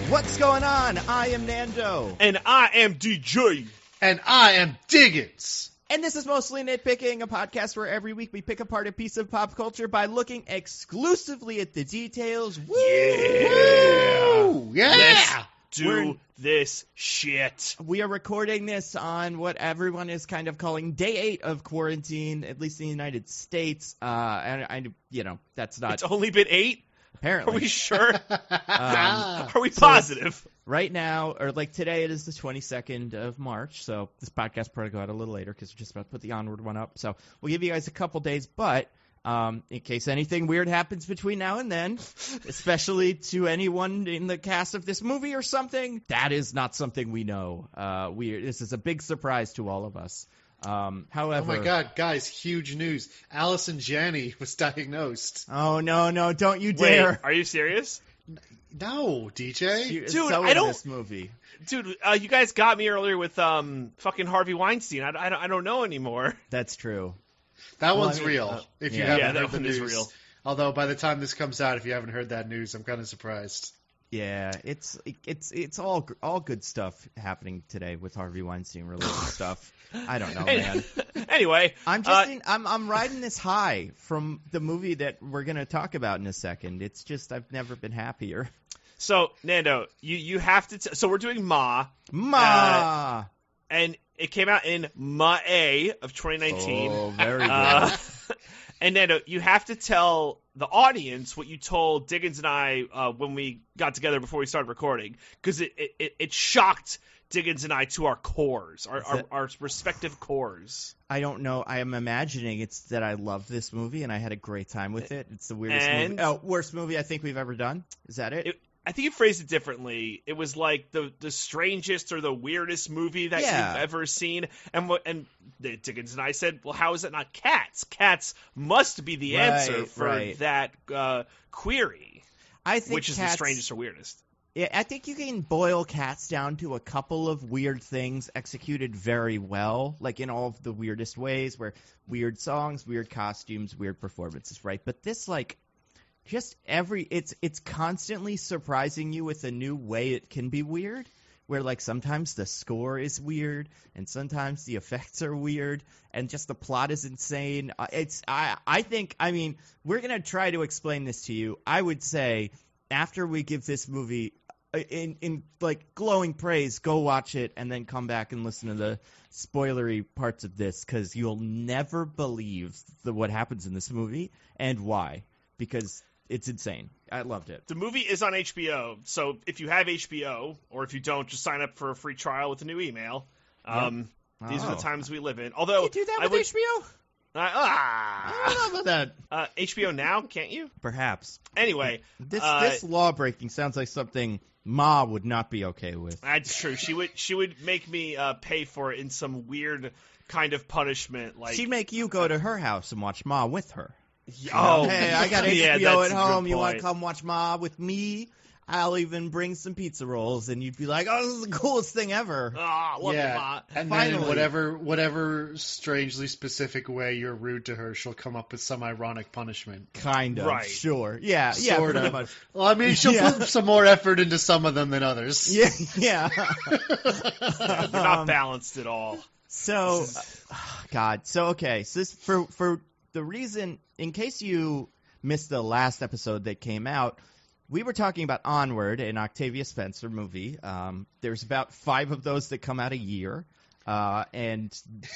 What's going on? I am Nando. And I am DJ. And I am Diggins. And this is Mostly Nitpicking, a podcast where every week we pick apart a piece of pop culture by looking exclusively at the details. Woo! Woo! Yeah! Let's do this shit. We are recording this on what everyone is kind of calling day 8 of quarantine, at least in the United States. And that's not... It's only been 8? Apparently. Are we sure? Are we positive? Right now, or like today, it is the 22nd of March, so this podcast probably go out a little later because we're just about to put the Onward one up. So we'll give you guys a couple days, but in case anything weird happens between now and then, especially to anyone in the cast of this movie or something, that is not something we know. This is a big surprise to all of us. However, oh my God, guys, huge news. Allison Janney was diagnosed. Oh, no, don't you dare. Wait, are you serious? No, DJ. Dude, so I don't... this movie. Dude, you guys got me earlier with fucking Harvey Weinstein. I don't know anymore. That's true. That one's real. If you haven't heard the news. Real. Although by the time this comes out, if you haven't heard that news, I'm kind of surprised. Yeah, it's all good stuff happening today with Harvey Weinstein related stuff. I don't know, man. Anyway, I'm riding this high from the movie that we're gonna talk about in a second. It's just I've never been happier. So Nando, you have to. So we're doing Ma, and it came out in May of 2019. Oh, very good. And Nando, you have to tell the audience what you told Diggins and I when we got together before we started recording, because it shocked Diggins and I to our cores, our respective cores. I don't know. I am imagining it's that I love this movie and I had a great time with it. It's the weirdest worst movie I think we've ever done. Is that it? I think you phrased it differently. It was like the strangest or the weirdest movie that you've ever seen. And Diggins and I said, well, how is it not Cats? Cats must be the answer for that query, I think which is the strangest or weirdest. Yeah, I think you can boil Cats down to a couple of weird things executed very well, like in all of the weirdest ways, where weird songs, weird costumes, weird performances, right? But this, like... it's constantly surprising you with a new way it can be weird, where like sometimes the score is weird and sometimes the effects are weird and just the plot is insane. I think we're going to try to explain this to you. I would say after we give this movie in like glowing praise, go watch it and then come back and listen to the spoilery parts of this, because you'll never believe what happens in this movie and why, because it's insane. I loved it. The movie is on HBO, so if you have HBO, or if you don't, just sign up for a free trial with a new email. These are the times we live in. Although you do that with HBO? I don't know about that. HBO Now, can't you? Perhaps. Anyway. This law-breaking sounds like something Ma would not be okay with. That's true. She would make me pay for it in some weird kind of punishment. Like she'd make you go to her house and watch Ma with her. Oh, hey, I got HBO at home. You want to come watch Ma with me? I'll even bring some pizza rolls, and you'd be like, "Oh, this is the coolest thing ever!" Love it, Ma. And finally, then whatever strangely specific way you're rude to her, she'll come up with some ironic punishment. Kind of, right? Sure, yeah, sort pretty of. much. Well, I mean, she'll put some more effort into some of them than others. Yeah. They're not balanced at all. So, God. So okay. So this for the reason, in case you missed the last episode that came out, we were talking about Onward, an Octavia Spencer movie. There's about 5 of those that come out a year, and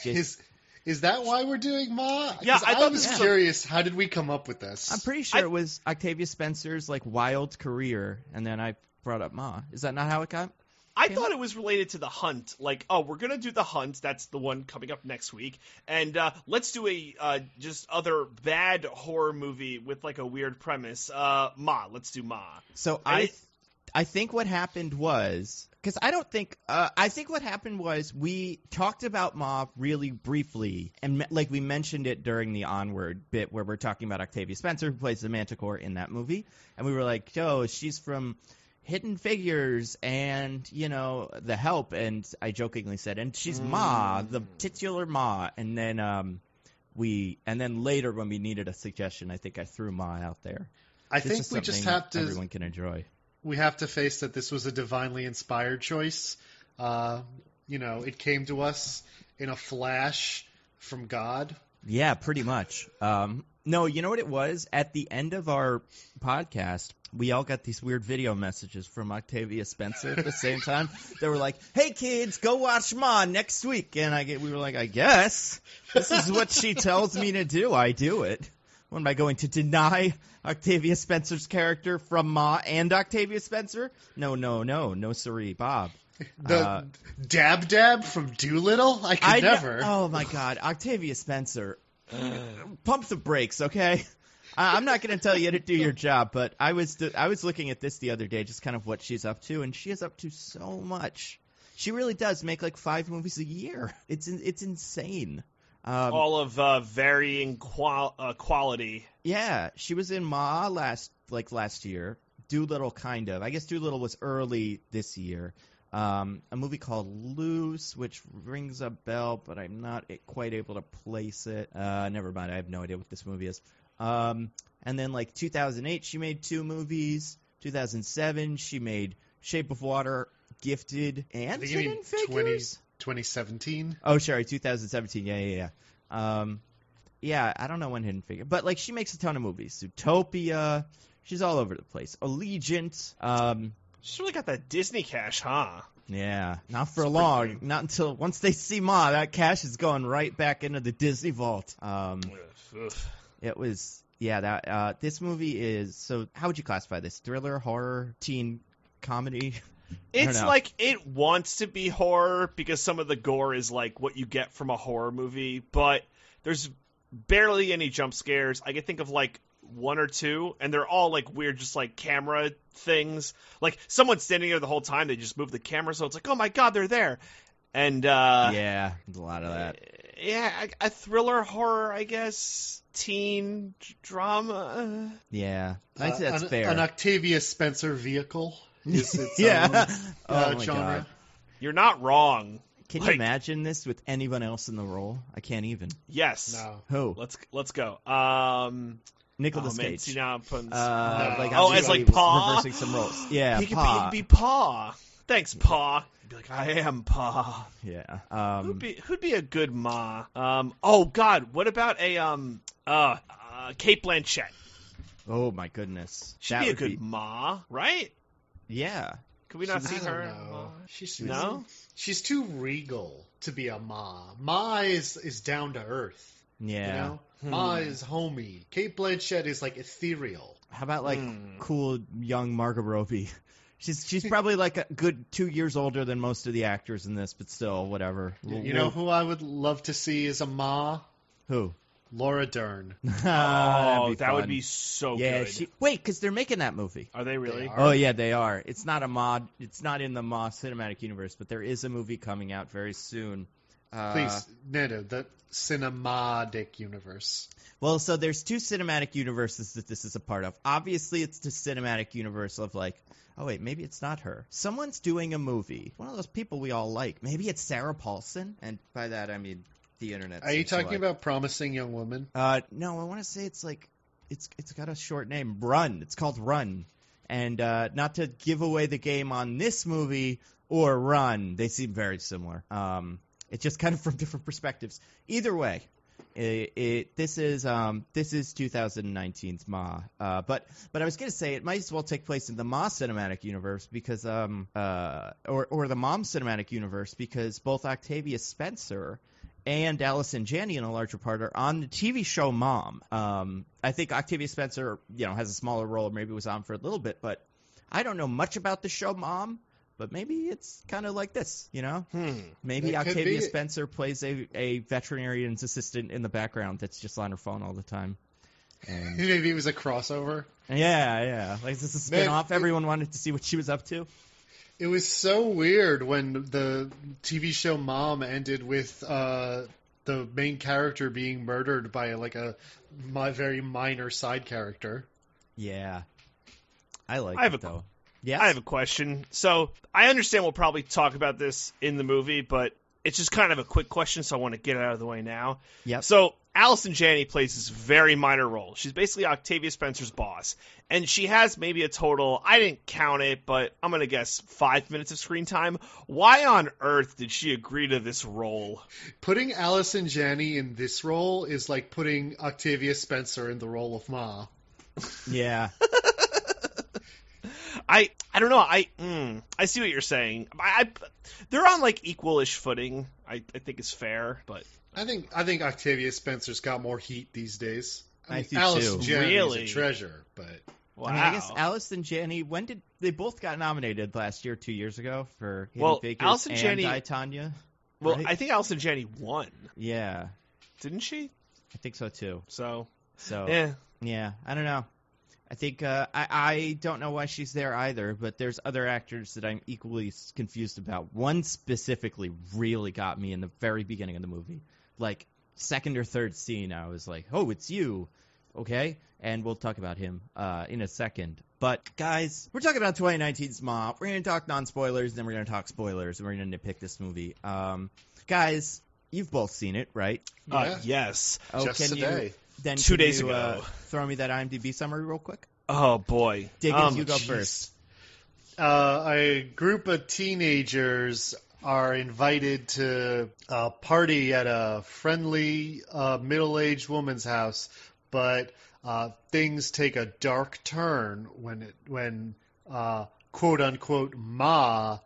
just... Is that why we're doing Ma? Yeah, I was curious. How did we come up with this? I'm pretty sure it was Octavia Spencer's like wild career, and then I brought up Ma. Is that not how it got? I thought it was related to The Hunt. Like, we're going to do The Hunt. That's the one coming up next week. And let's do a just other bad horror movie with, like, a weird premise. Ma. Let's do Ma. So I think what happened was... Because I don't think... I think what happened was we talked about Ma really briefly. And, like, we mentioned it during the Onward bit where we're talking about Octavia Spencer, who plays the Manticore in that movie. And we were like, she's from... Hidden Figures and, The Help, and I jokingly said, and she's Ma, the titular Ma, and then later when we needed a suggestion, I think I threw Ma out there. I think we just have to... everyone can enjoy. we have to face that this was a divinely inspired choice. It came to us in a flash from God. Yeah, pretty much. No, you know what it was? At the end of our podcast, we all got these weird video messages from Octavia Spencer at the same time. They were like, "Hey kids, go watch Ma next week." And we were like, "I guess this is what she tells me to do. I do it. What am I going to deny Octavia Spencer's character from Ma and Octavia Spencer? No, siree, Bob." The Dab from Doolittle? I could never. Oh my God, Octavia Spencer. Pump the brakes, okay? I'm not going to tell you to do your job, but I was looking at this the other day, just kind of what she's up to, and she is up to so much. She really does make like 5 movies a year. It's insane. All of varying quality. Yeah, she was in Ma last year. Doolittle, kind of. I guess Doolittle was early this year. A movie called Loose, which rings a bell, but I'm not quite able to place it. Never mind, I have no idea what this movie is. And then 2008, she made 2 movies. 2007, she made Shape of Water, Gifted, and Hidden Figures. 2017. Oh, sorry, 2017. Yeah. Yeah, I don't know when Hidden Figure, but she makes a ton of movies. Zootopia, she's all over the place. Allegiant. She's really got that Disney cash, huh? Yeah, not for long. Not until once they see Ma, that cash is going right back into the Disney vault. It was, that this movie is, so how would you classify this? Thriller, horror, teen comedy? It's like it wants to be horror because some of the gore is like what you get from a horror movie, but there's barely any jump scares. I can think of 1 or 2, and they're all weird, just camera things. Someone's standing there the whole time, they just move the camera, so it's oh my God, they're there. And yeah, there's a lot of that. Yeah, a thriller horror, I guess. Teen drama. Yeah, I'd say that's fair. An Octavia Spencer vehicle is its own genre. God. You're not wrong. Can you imagine this with anyone else in the role? I can't even. Yes. No. Who? Let's go. Nicolas Cage. As Pa? Reversing some roles. Yeah, he Pa. could be Pa. Thanks, Pa. He'd be like, I am Pa. Yeah. Who'd be a good Ma? Oh God, what about a Cate Blanchett? Oh my goodness. She'd be a good Ma, right? Yeah. Could we not see her? No. No? She's too regal to be a Ma. Ma is down to earth. Yeah. You know? Ma is homey. Cate Blanchett is ethereal. How about cool young Margot Robbie? She's probably a good 2 years older than most of the actors in this, but still, whatever. You know who I would love to see as a Ma? Who? Laura Dern. That would be so good. Wait, because they're making that movie. Are they really? Oh yeah, they are. It's not a mod. It's not in the Ma cinematic universe, but there is a movie coming out very soon. Please, Nando, the cinematic universe. Well, so there's 2 cinematic universes that this is a part of. Obviously, it's the cinematic universe of oh wait, maybe it's not her. Someone's doing a movie. One of those people we all like. Maybe it's Sarah Paulson, and by that I mean the internet. Are you talking about Promising Young Woman? No, I want to say it's it's got a short name. Run. It's called Run. And not to give away the game on this movie or Run, they seem very similar. It's just kind of from different perspectives. Either way, this is 2019's Ma. But I was gonna say it might as well take place in the Ma cinematic universe because or the Mom cinematic universe because both Octavia Spencer and Allison Janney in a larger part are on the TV show Mom. I think Octavia Spencer, has a smaller role, maybe was on for a little bit, but I don't know much about the show Mom. But maybe it's kind of like this, Maybe Octavia Spencer plays a veterinarian's assistant in the background that's just on her phone all the time. And maybe it was a crossover. Yeah. This is a spin-off. Everyone wanted to see what she was up to. It was so weird when the TV show Mom ended with the main character being murdered by a very minor side character. Yeah. I like it, though. Yes? I have a question. So I understand we'll probably talk about this in the movie, but it's just kind of a quick question, so I want to get it out of the way now. Yep. So Allison Janney plays this very minor role. She's basically Octavia Spencer's boss. And she has maybe a total, I didn't count it, but I'm going to guess 5 minutes of screen time. Why on earth did she agree to this role? Putting Allison Janney in this role is like putting Octavia Spencer in the role of Ma. Yeah. I don't know. I see what you're saying. They're on like equal-ish footing. I think is fair, but I think Octavia Spencer's got more heat these days. I do Allison too. Janney Really? is a treasure, but wow. I mean, I guess Allison Janney. When did they both got nominated last year, 2 years ago for Hidden Figures Allison and Janney, I, Tonya? Well, right? I think Allison Janney won. Yeah, Didn't she? I think so too. So Yeah, I don't know. I think I don't know why she's there either, but there's other actors that I'm equally confused about. One specifically really got me in the very beginning of the movie. Like, second or third scene, I was like, oh, it's you. Okay? And we'll talk about him in a second. But, guys, we're talking about 2019's Ma. We're going to talk non-spoilers, then we're going to talk spoilers, and we're going to nitpick this movie. Guys, you've both seen it, right? yeah. Yes. Oh, Just can today. you then 2 can days you, ago. throw me that IMDb summary real quick? Oh boy. Diggins, you go Jeez. first. A group of teenagers are invited to a party at a friendly middle-aged woman's house, but things take a dark turn when quote-unquote Ma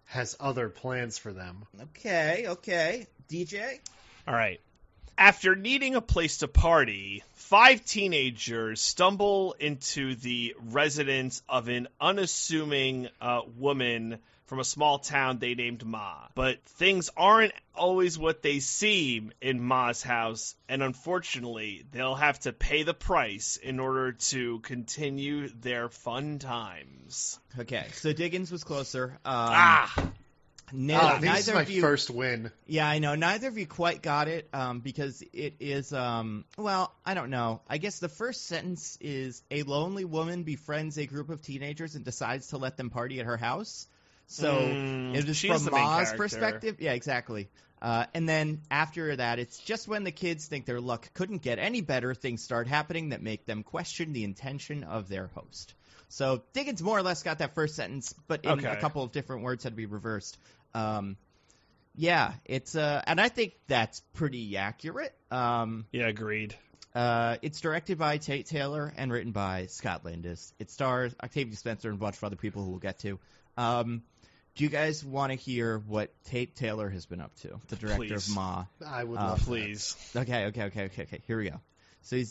has other plans for them. Okay. DJ? All right. After needing a place to party, 5 teenagers stumble into the residence of an unassuming woman from a small town they named Ma. But things aren't always what they seem in Ma's house, and unfortunately, they'll have to pay the price in order to continue their fun times. Okay, so Diggins was closer. This is my first win. Yeah, I know. Neither of you quite got it because it is, well, I don't know. I guess the first sentence is a lonely woman befriends a group of teenagers and decides to let them party at her house. So it is she's from the main Ma's character. perspective. Yeah, exactly. And then after that, it's just when the kids think their luck couldn't get any better, things start happening that make them question the intention of their host. So Diggins more or less got that first sentence, but in a couple of different words had to be reversed. Yeah, it's and I think that's pretty accurate. Yeah, agreed. It's directed by Tate Taylor and written by Scott Landis. It stars Octavia Spencer and a bunch of other people who we'll get to. Do you guys want to hear what Tate Taylor has been up to? The director of Ma. I would love Please. Okay. Here we go. So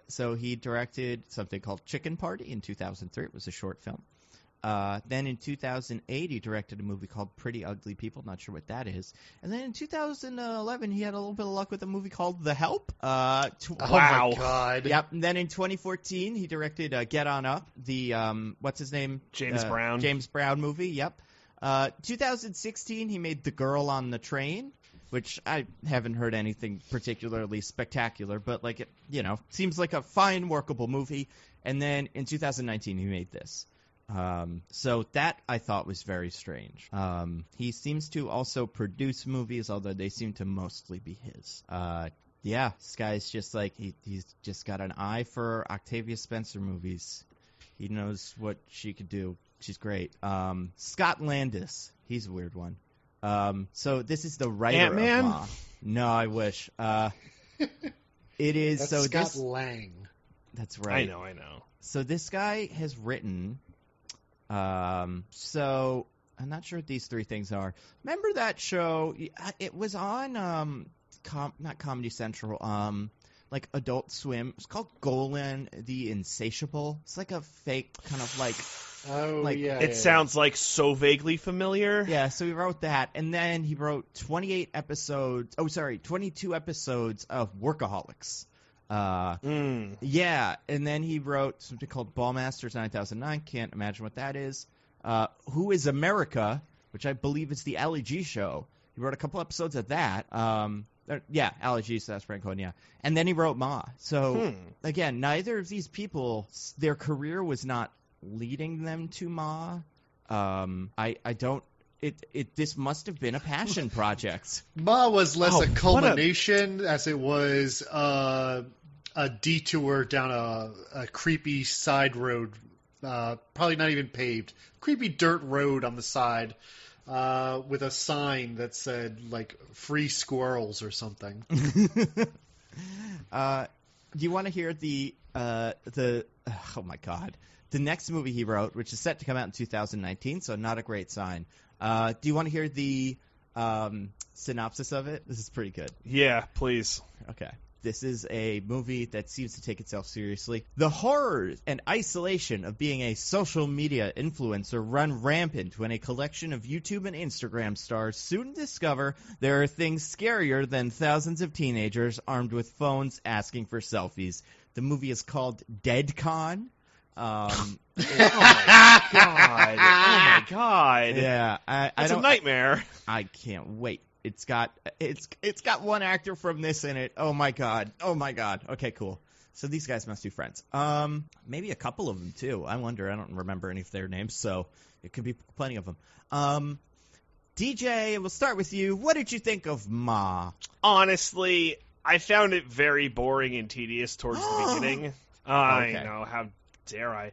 so he directed something called Chicken Party in 2003. It was a short film. Then in 2008, he directed a movie called Pretty Ugly People. Not sure what that is. And then in 2011, he had a little bit of luck with a movie called The Help. Oh my God. Yep. And then in 2014, he directed Get On Up, the what's his name? James Brown. James Brown movie. Yep. 2016, he made The Girl on the Train, which I haven't heard anything particularly spectacular, but like it, seems like a fine, workable movie. And then in 2019, he made this. So that I thought was very strange. He seems to also produce movies, although they seem to mostly be his. Yeah, this guy's just like, he's just got an eye for Octavia Spencer movies. He knows what she could do. She's great. Scott Landis, he's a weird one. So this is the writer Ant-Man? of Ma. No, I wish. It is. That's so Scott this, Lang. That's right. I know. So this guy has written. So I'm not sure what these 3 things are. Remember that show? It was on not Comedy Central. Like Adult Swim. It's called Golan the Insatiable. It's like a fake kind of like. Oh, like, yeah. It sounds like so vaguely familiar. Yeah, so he wrote that, and then he wrote 22 episodes of Workaholics. Yeah, and then he wrote something called Ballmasters 9009. Can't imagine what that is. Who is America, which I believe is the Ali G show. He wrote a couple episodes of that. Yeah, Ali G, so that's Franco, yeah. And then he wrote Ma. So, again, neither of these people, their career was not leading them to Ma. I don't this must have been a passion project. Ma was less a what culmination as it was a detour down a creepy side road, probably not even paved, creepy dirt road on the side, with a sign that said like "free squirrels" or something. Do you want to hear the oh my god, the next movie he wrote, which is set to come out in 2019, so not a great sign. Do you want to hear the synopsis of it? This is pretty good. Yeah, please. Okay. This is a movie that seems to take itself seriously. The horrors and isolation of being a social media influencer run rampant when a collection of YouTube and Instagram stars soon discover there are things scarier than thousands of teenagers armed with phones asking for selfies. The movie is called DeadCon. Oh my god! Oh my god! Yeah, it's a nightmare. I can't wait. It's got one actor from this in it. Oh my god. Okay, cool. So these guys must be friends. Maybe a couple of them too. I wonder. I don't remember any of their names, so it could be plenty of them. DJ, we'll start with you. What did you think of Ma? Honestly, I found it very boring and tedious towards the beginning. I know, how dare I?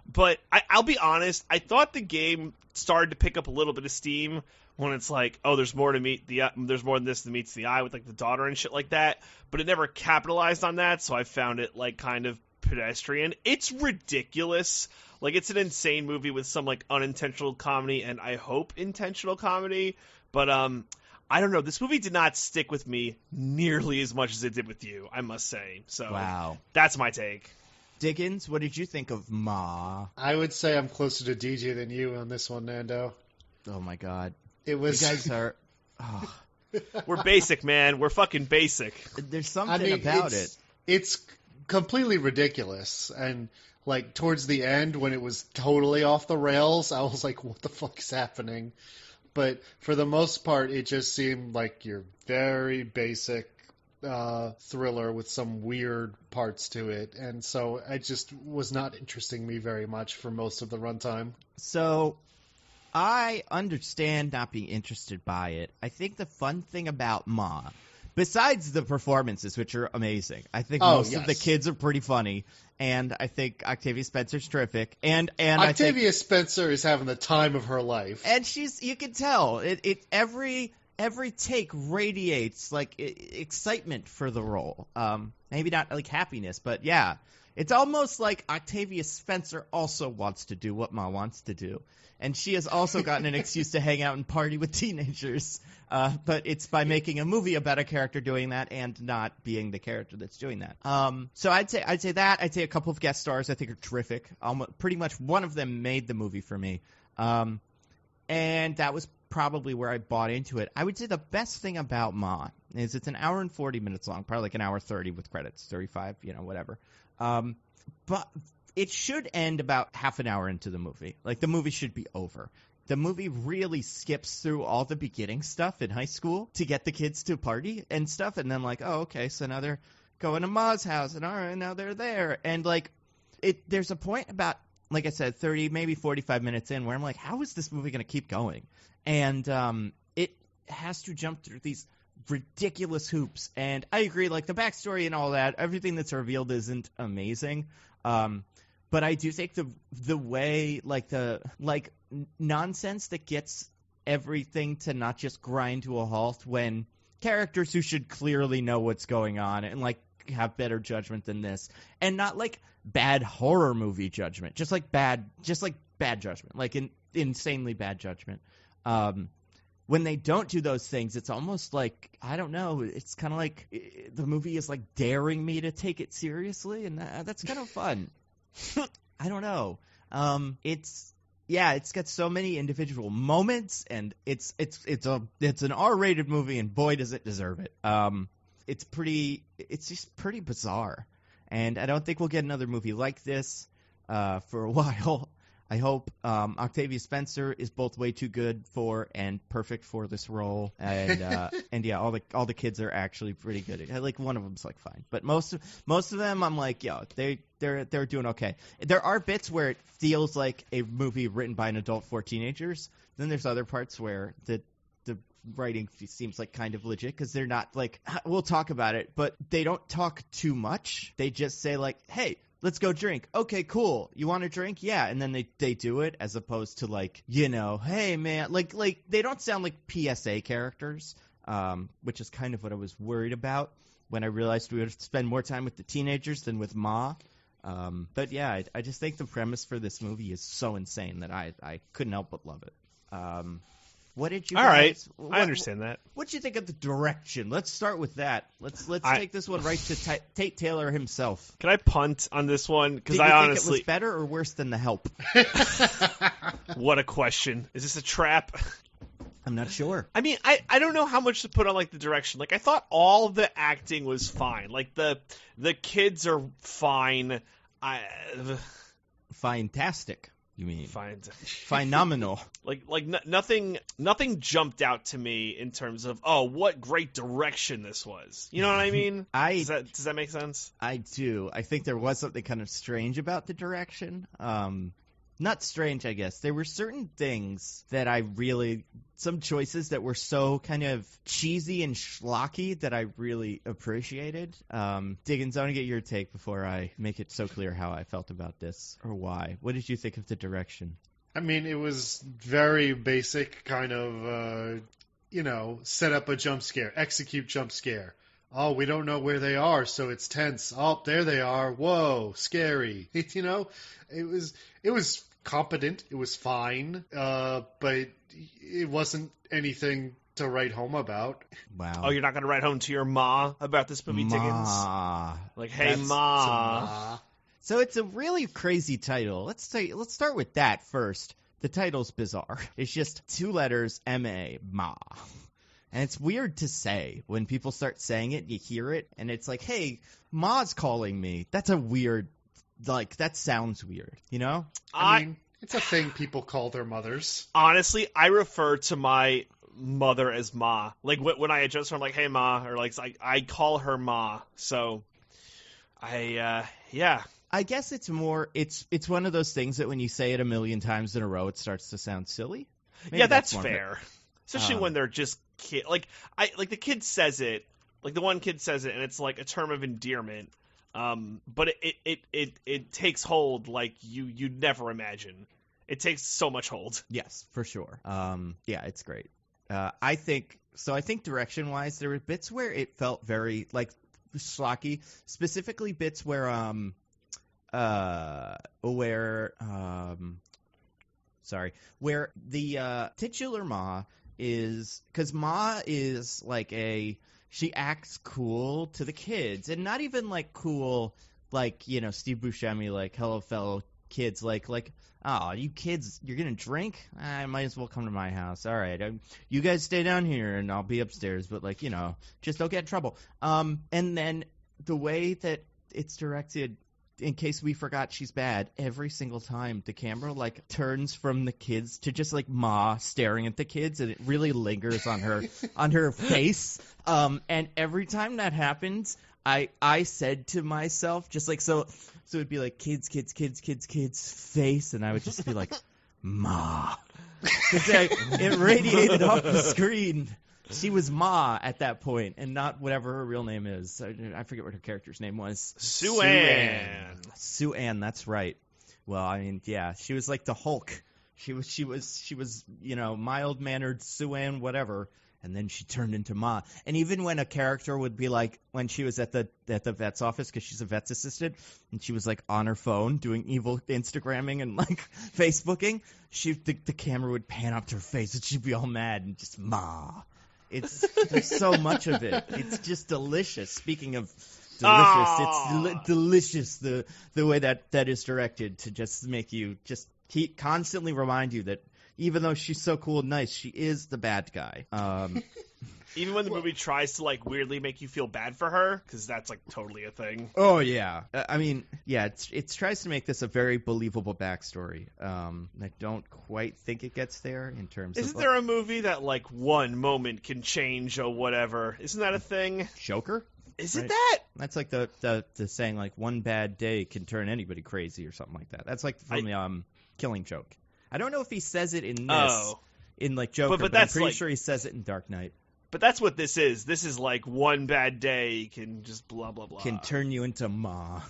But I'll be honest, I thought the game started to pick up a little bit of steam when it's like, oh, there's more than this than meets the eye with like the daughter and shit like that. But it never capitalized on that, so I found it like kind of pedestrian. It's ridiculous. Like, it's an insane movie with some like unintentional comedy and I hope intentional comedy. But I don't know. This movie did not stick with me nearly as much as it did with you, I must say. So wow, that's my take. Diggins, what did you think of Ma? I would say I'm closer to DJ than you on this one, Nando. Oh my god. It was. You guys are. Oh. We're basic, man. We're fucking basic. There's something about it. It's completely ridiculous. And, like, towards the end, when it was totally off the rails, I was like, what the fuck is happening? But for the most part, it just seemed like your very basic thriller with some weird parts to it. And so it just was not interesting me very much for most of the runtime. So I understand not being interested by it. I think the fun thing about Ma, besides the performances, which are amazing, I think most of the kids are pretty funny, and I think Octavia Spencer's terrific. And Octavia Spencer is having the time of her life, and you can tell every take radiates like excitement for the role. Maybe not like happiness, but yeah, it's almost like Octavia Spencer also wants to do what Ma wants to do. And she has also gotten an excuse to hang out and party with teenagers. But it's by making a movie about a character doing that and not being the character that's doing that. So I'd say that. I'd say a couple of guest stars I think are terrific. Pretty much one of them made the movie for me. And that was probably where I bought into it. I would say the best thing about Ma is it's an hour and 40 minutes long, probably like an hour 30 with credits, 35, whatever. But it should end about half an hour into the movie. Like, the movie should be over. The movie really skips through all the beginning stuff in high school to get the kids to party and stuff. And then, like, oh, okay, so now they're going to Ma's house. And all right, now they're there. And, like, there's a point about, like I said, 30, maybe 45 minutes in where I'm like, how is this movie going to keep going? And it has to jump through these ridiculous hoops. And I agree, like, the backstory and all that, everything that's revealed isn't amazing. But I do think the way, like, nonsense that gets everything to not just grind to a halt when characters who should clearly know what's going on and, like, have better judgment than this, and not, like, bad horror movie judgment, just like bad judgment, like insanely bad judgment. When they don't do those things, it's almost like, I don't know, it's kind of like the movie is, like, daring me to take it seriously, and that's kind of fun. I don't know. It's got so many individual moments, and it's an R-rated movie, and boy does it deserve it. It's just pretty bizarre, and I don't think we'll get another movie like this for a while. I hope Octavia Spencer is both way too good for and perfect for this role, and yeah, all the kids are actually pretty good. Like one of them's like fine, but most of them I'm like, yo, they're doing okay. There are bits where it feels like a movie written by an adult for teenagers. Then there's other parts where the writing seems like kind of legit because they're not like, we'll talk about it, but they don't talk too much. They just say like, hey, let's go drink. Okay, cool. You want a drink? Yeah. And then they do it, as opposed to like, hey man, like they don't sound like PSA characters, which is kind of what I was worried about when I realized we would spend more time with the teenagers than with Ma. But yeah, I just think the premise for this movie is so insane that I couldn't help but love it. What did you? All guys, right, I understand that. What did you think of the direction? Let's start with that. Let's take this one right to Tate Taylor himself. Can I punt on this one? Because I honestly think it was better or worse than The Help. What a question! Is this a trap? I'm not sure. I mean, I don't know how much to put on like the direction. Like I thought all the acting was fine. Like the kids are fine. Fantastic. You mean phenomenal? Nothing jumped out to me in terms of what great direction this was. You know what I mean? Does that make sense? I do. I think there was something kind of strange about the direction. Not strange, I guess. There were certain things that some choices that were so kind of cheesy and schlocky that I really appreciated. Diggins, I want to get your take before I make it so clear how I felt about this or why. What did you think of the direction? I mean, it was very basic kind of, set up a jump scare, execute jump scare. Oh, we don't know where they are, so it's tense. Oh, there they are. Whoa, scary. It was competent. It was fine, but it wasn't anything to write home about. Wow. Oh, you're not going to write home to your ma about this movie, Diggins? Like, hey, ma. So it's a really crazy title. Let's start with that first. The title's bizarre. It's just 2 letters, M-A, Ma. And it's weird to say. When people start saying it, you hear it, and it's like, hey, Ma's calling me. That's a weird, that sounds weird, you know? I mean, it's a thing people call their mothers. Honestly, I refer to my mother as Ma. Like, when I address her, I'm like, hey, Ma, or I call her Ma. So, yeah. I guess it's more, it's one of those things that when you say it a million times in a row, it starts to sound silly. Maybe yeah, that's fair. Especially when they're just the kid says it, like the one kid says it, and it's like a term of endearment. But it takes hold like you'd never imagine. It takes so much hold. Yes, for sure. Yeah, it's great. I think direction wise, there were bits where it felt very like schlocky, specifically bits where the titular Ma is, because Ma is like she acts cool to the kids, and not even like cool like, Steve Buscemi, like, hello fellow kids, like oh, you kids, you're gonna drink? I might as well come to my house. All right, you guys stay down here and I'll be upstairs, but just don't get in trouble. And then the way that it's directed, in case we forgot she's bad, every single time the camera turns from the kids to just Ma staring at the kids, and it really lingers on her face. And every time that happens, I said to myself, just so it'd be like kids face, and I would just be like, Ma, because it radiated off the screen. She was Ma at that point, and not whatever her real name is. I forget what her character's name was. Sue-Ann. Sue-Ann, that's right. Well, I mean, yeah, she was like the Hulk. She was mild-mannered Sue-Ann, whatever, and then she turned into Ma. And even when a character would be like, when she was at the vet's office, because she's a vet's assistant, and she was on her phone doing evil Instagramming and Facebooking, the camera would pan up to her face, and she'd be all mad and just Ma. There's so much of it. It's just delicious. Speaking of delicious, it's delicious the way that is directed to just make you just constantly remind you that even though she's so cool and nice, she is the bad guy. Even when the movie tries to like weirdly make you feel bad for her, because that's like totally a thing. Oh yeah, I mean, yeah, it tries to make this a very believable backstory. I don't quite think it gets there in terms. Isn't there a movie that like one moment can change or whatever? Isn't that a thing? Joker? Is it that? That's like the saying like one bad day can turn anybody crazy or something like that. That's like from the Killing Joke. I don't know if he says it in this in like Joker, but I'm pretty sure he says it in Dark Knight. But that's what this is. This is like one bad day can just blah blah blah. Can turn you into Ma.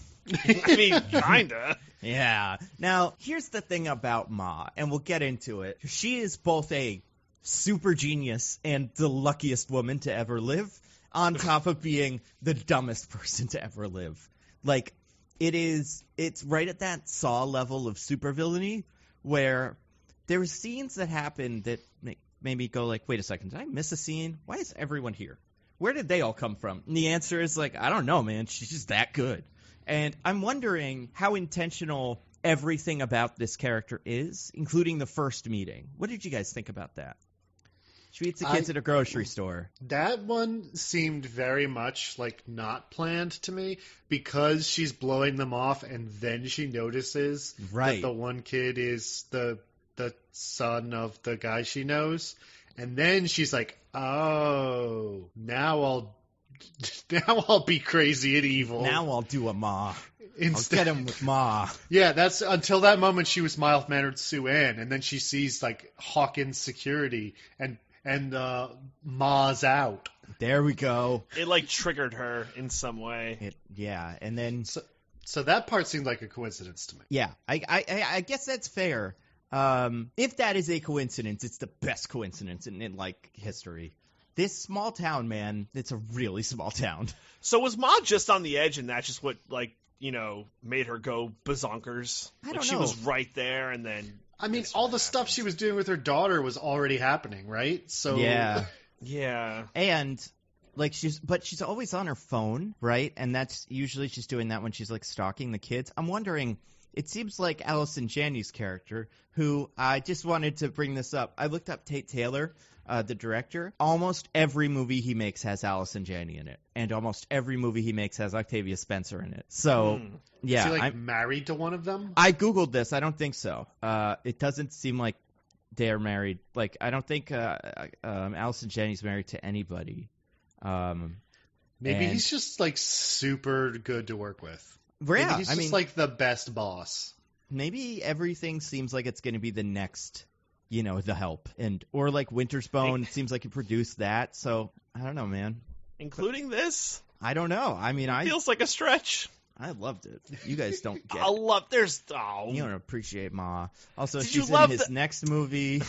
I mean, kinda. Yeah. Now, here's the thing about Ma, and we'll get into it. She is both a super genius and the luckiest woman to ever live, on top of being the dumbest person to ever live. Like, it's right at that Saw level of supervillainy, where there were scenes that happened that made me go like, wait a second, did I miss a scene? Why is everyone here? Where did they all come from? And the answer is like, I don't know, man. She's just that good. And I'm wondering how intentional everything about this character is, including the first meeting. What did you guys think about that? She meets the kids at a grocery store. That one seemed very much like not planned to me, because she's blowing them off and then she notices that the one kid is the son of the guy she knows, and then she's like, oh, now I'll be crazy and evil. Now I'll do a Ma. I'll get him with Ma. Yeah, that's until that moment she was mild-mannered Sue Ann, and then she sees like Hawkins' security and Ma's out. There we go. It like triggered her in some way. And then so that part seemed like a coincidence to me. Yeah, I guess that's fair. If that is a coincidence, it's the best coincidence in like history. This small town, man, it's a really small town. So was Ma just on the edge, and that's just what like made her go bazonkers? I don't know. She was right there, and then. I mean, all the stuff she was doing with her daughter was already happening, right? So yeah, and like she's always on her phone, right? And that's usually she's doing that when she's like stalking the kids. I'm wondering. It seems like Allison Janney's character, who I just wanted to bring this up. I looked up Tate Taylor, the director. Almost every movie he makes has Allison Janney in it, and almost every movie he makes has Octavia Spencer in it. So, yeah. Is he like married to one of them? I Googled this. I don't think so. It doesn't seem like they're married. Like, I don't think Allison Janney's married to anybody. Maybe he's just like super good to work with. Yeah, maybe he's just like the best boss. Maybe everything seems like it's going to be the next, The Help, or like Winter's Bone. It seems like he produced that. So I don't know, man. Including this? I don't know. I mean, feels like a stretch. I loved it. You guys don't get. You don't appreciate Ma. Also, she's in his next movie.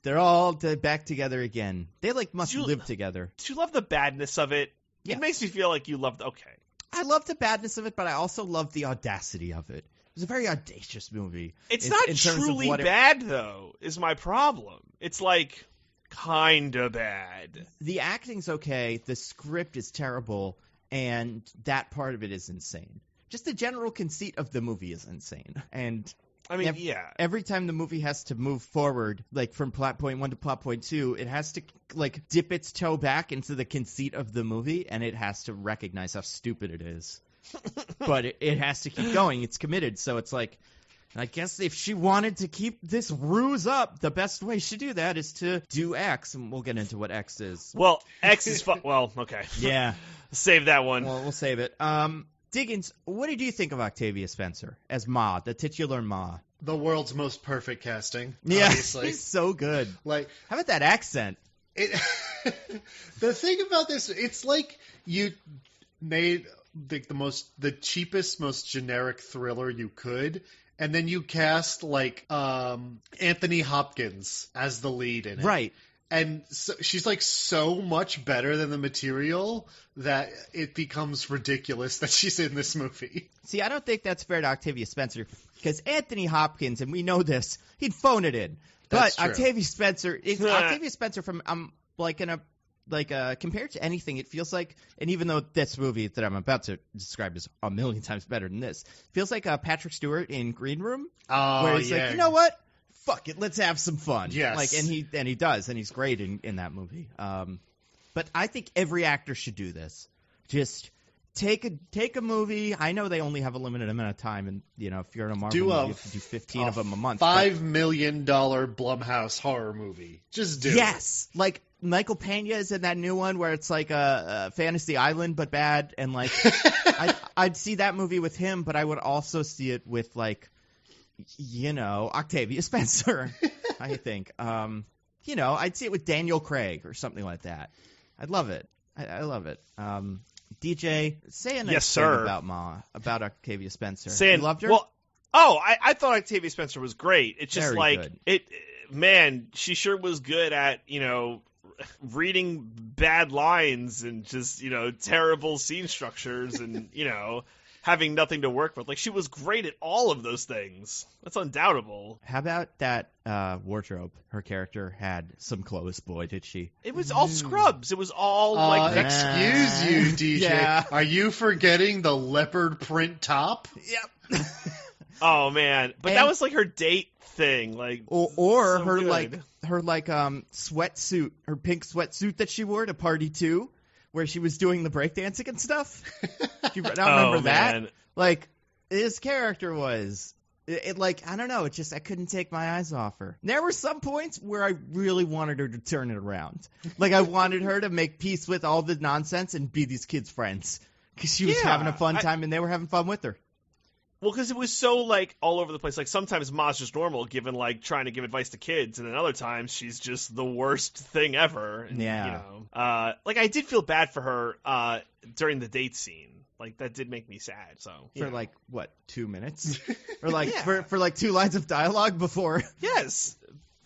They're all back together again. They must live together. Did you love the badness of it? Yeah. It makes me feel like you loved. Okay. I love the badness of it, but I also love the audacity of it. It was a very audacious movie. It's not truly bad, though, is my problem. It's like kind of bad. The acting's okay. The script is terrible, and that part of it is insane. Just the general conceit of the movie is insane. And I mean, every time the movie has to move forward, like from plot point 1 to plot point 2, it has to like dip its toe back into the conceit of the movie, and it has to recognize how stupid it is. But it has to keep going. It's committed. So it's like, I guess if she wanted to keep this ruse up, the best way to do that is to do X, and we'll get into what X is. Well, X is well, okay. Yeah. Save that one. Well, we'll save it. Diggins, what did you think of Octavia Spencer as Ma, the titular Ma? The world's most perfect casting. Yeah, obviously. He's so good. Like, how about that accent? The thing about this, it's like you made the cheapest, most generic thriller you could, and then you cast like Anthony Hopkins as the lead in it. Right. And so, she's like so much better than the material that it becomes ridiculous that she's in this movie. See, I don't think that's fair to Octavia Spencer, because Anthony Hopkins, and we know this, he'd phone it in. But Octavia Spencer, Octavia Spencer from compared to anything, it feels like, and even though this movie that I'm about to describe is a million times better than this, feels like Patrick Stewart in Green Room, where he's like, you know what? Fuck it, let's have some fun. Yes. And he does, and he's great in that movie. But But I think every actor should do this. Just take a movie. I know they only have a limited amount of time, and if you're in a Marvel movie, you have to do 15 of them a month. $5 million Blumhouse horror movie. Just do it. Yes, like Michael Pena is in that new one where it's like a Fantasy Island but bad, and like I'd see that movie with him, but I would also see it with like Octavia Spencer. I think I'd see it with Daniel Craig or something like that. I'd love it. I love it. DJ, say a nice thing about Octavia Spencer. You loved her? Well, I thought Octavia Spencer was great. It's just Very good. Man, she sure was good at, reading bad lines and just, terrible scene structures and, having nothing to work with. Like, she was great at all of those things. That's undoubtable. How about that wardrobe? Her character had some clothes, boy, did she. It was all scrubs. It was all excuse you, DJ. Yeah. Are you forgetting the leopard print top? Yep. Oh, man. But that was like her date thing. Like, or so her good. sweatsuit, her pink sweatsuit that she wore to party 2. Where she was doing the breakdancing and stuff. Do you not remember that? Man. Like, his character was... I don't know. I couldn't take my eyes off her. There were some points where I really wanted her to turn it around. Like, I wanted her to make peace with all the nonsense and be these kids' friends. Because she was having a fun time and they were having fun with her. Well, because it was so, all over the place. Like, sometimes Ma's just normal, given, trying to give advice to kids, and then other times she's just the worst thing ever. And, yeah. I did feel bad for her during the date scene. Like, that did make me sad, so. For, 2 minutes? Or, for 2 lines of dialogue before? Yes.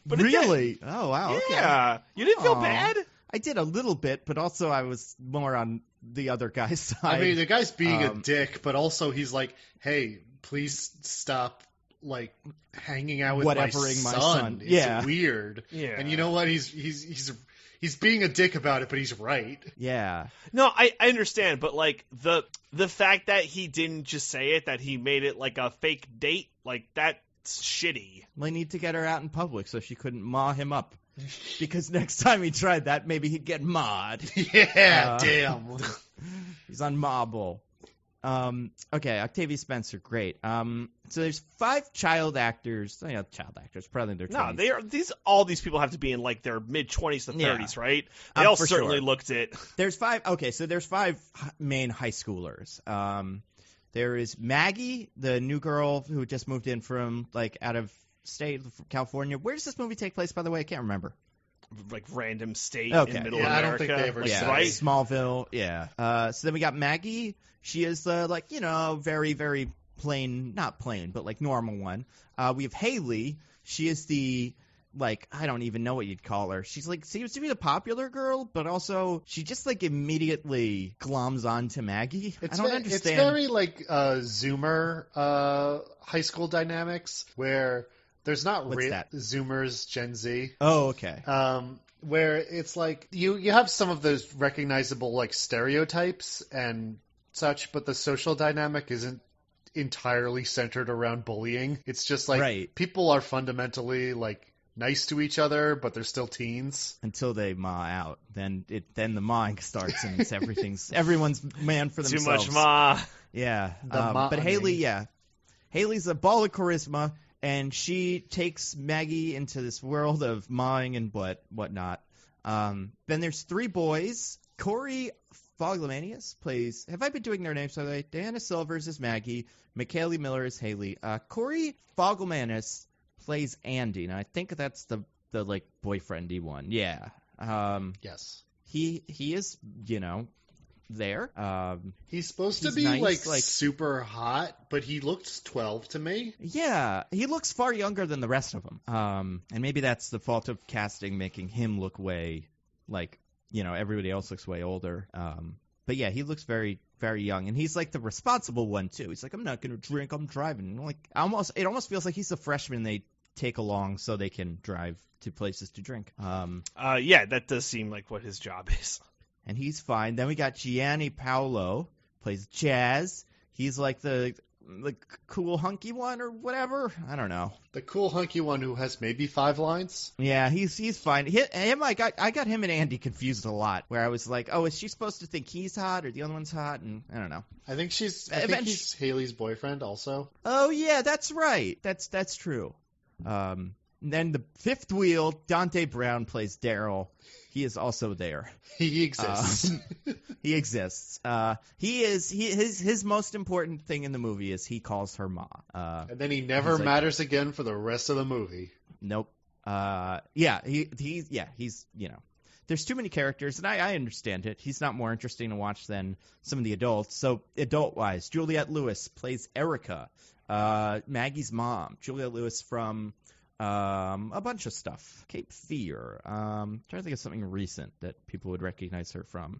But really? Oh, wow. Yeah. Okay. You didn't feel bad? I did a little bit, but also I was more on the other guy's side. I mean, the guy's being a dick, but also he's like, hey, please stop, hanging out with my son. It's weird. Yeah. And you know what? He's being a dick about it, but he's right. Yeah. No, I understand, but, the fact that he didn't just say it, that he made it like a fake date, that's shitty. They need to get her out in public so she couldn't maw him up. Because next time he tried that, maybe he'd get mawed. Yeah, damn. He's unmawable. Okay, Octavia Spencer, great. So there's 5 child actors. Child actors, probably in their 20s. No, all these people have to be in their mid-20s to 30s, right? They all certainly looked it. There's 5. Okay, so there's 5 main high schoolers. There is Maggie, the new girl who just moved in from out of state, California. Where does this movie take place, by the way? I can't remember. Random state in middle America. I don't think they ever said. Right? Smallville, yeah. So then we got Maggie. She is the, very, very plain, not plain, but, normal one. We have Haley. She is the, I don't even know what you'd call her. She's, seems to be the popular girl, but also she just, immediately gloms on to Maggie. I don't understand. It's very, Zoomer high school dynamics, where there's not Zoomers, Gen Z. Oh, okay. Where it's you have some of those recognizable, stereotypes and such, but the social dynamic isn't entirely centered around bullying. It's just people are fundamentally nice to each other, but they're still teens until they maw out. Then the mawing starts, and it's everyone's man for themselves. Too much ma. Yeah, but Haley, Haley's a ball of charisma, and she takes Maggie into this world of mawing and whatnot. Then there's 3 boys. Corey Foglamanius plays. Have I been doing their names by the way? Diana Silvers is Maggie. McKaylee Miller is Haley. Corey Foglamanius plays Andy, and I think that's the boyfriendy one. Yeah. Yes. He is there. He's supposed to be nice, super hot, but he looks 12 to me. Yeah, he looks far younger than the rest of them. And maybe that's the fault of casting, making him look way everybody else looks way older. But yeah, he looks very, very young, and he's the responsible one too. He's I'm not going to drink, I'm driving. It almost feels like he's the freshman they take along so they can drive to places to drink. Yeah, that does seem like what his job is. And he's fine. Then we got Gianni Paolo, plays Jazz. He's the the cool hunky one or whatever. I don't know. The cool hunky one who has maybe 5 lines. Yeah, he's fine. I got him and Andy confused a lot. Where I was like, oh, is she supposed to think he's hot or the other one's hot? And I don't know. I think he's Haley's boyfriend also. Oh yeah, that's right. That's true. Then the fifth wheel, Dante Brown plays Daryl. He is also there. He exists. He exists. His most important thing in the movie is he calls her Ma. And then he never matters again for the rest of the movie. Nope. He's there's too many characters, and I understand it. He's not more interesting to watch than some of the adults. So adult-wise, Juliette Lewis plays Erica, Maggie's mom. Juliette Lewis from a bunch of stuff. Cape Fear. Trying to think of something recent that people would recognize her from.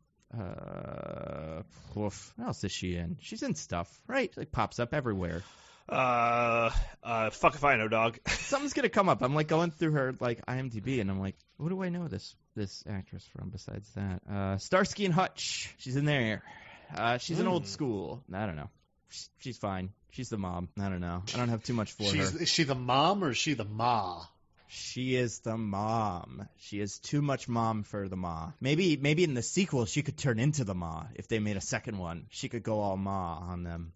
What else is she in? She's in stuff, right? Like pops up everywhere. Fuck if I know, dog. Something's gonna come up. I'm like going through her like IMDb, and I'm like, what do I know this actress from besides that? Starsky and Hutch. She's in there. She's an old school. I don't know. She's fine. She's the mom. I don't know. I don't have too much for her. Is she the mom or is she the ma? She is the mom. She is too much mom for the ma. Maybe in the sequel she could turn into the ma. If they made a second one, she could go all ma on them.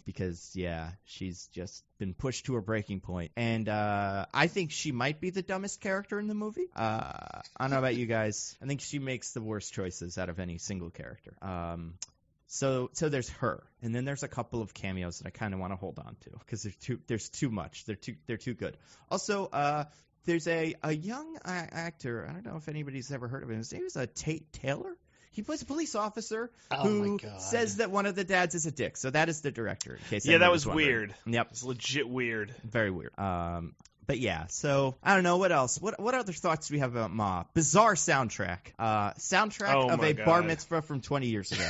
Because she's just been pushed to her breaking point. And I think she might be the dumbest character in the movie. I don't know about you guys. I think she makes the worst choices out of any single character. So there's her, and then there's a couple of cameos that I kind of want to hold on to because there's too much. They're too good. Also, there's a young actor. I don't know if anybody's ever heard of him. His name is Tate Taylor. He plays a police officer who says that one of the dads is a dick. So that is the director. In case that was weird. Yep, it's legit weird. Very weird. But yeah, so I don't know what else. What other thoughts do we have about Ma? Bizarre soundtrack. Of a bar mitzvah from 20 years ago.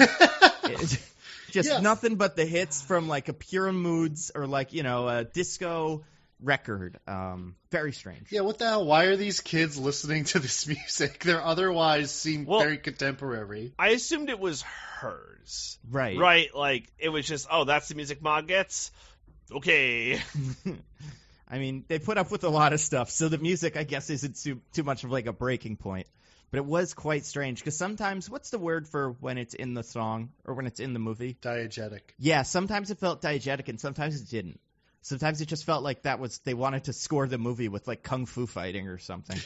Nothing but the hits from like a Pure Moods or like a disco record. Very strange. Yeah, what the hell? Why are these kids listening to this music? They're otherwise seem very contemporary. I assumed it was hers. Right. Right. Like it was just, that's the music Ma gets. Okay. I mean, they put up with a lot of stuff, so the music, I guess, isn't too much of like a breaking point. But it was quite strange, because sometimes, what's the word for when it's in the song, or when it's in the movie? Diegetic. Yeah, sometimes it felt diegetic, and sometimes it didn't. Sometimes it just felt like they wanted to score the movie with like kung fu fighting or something,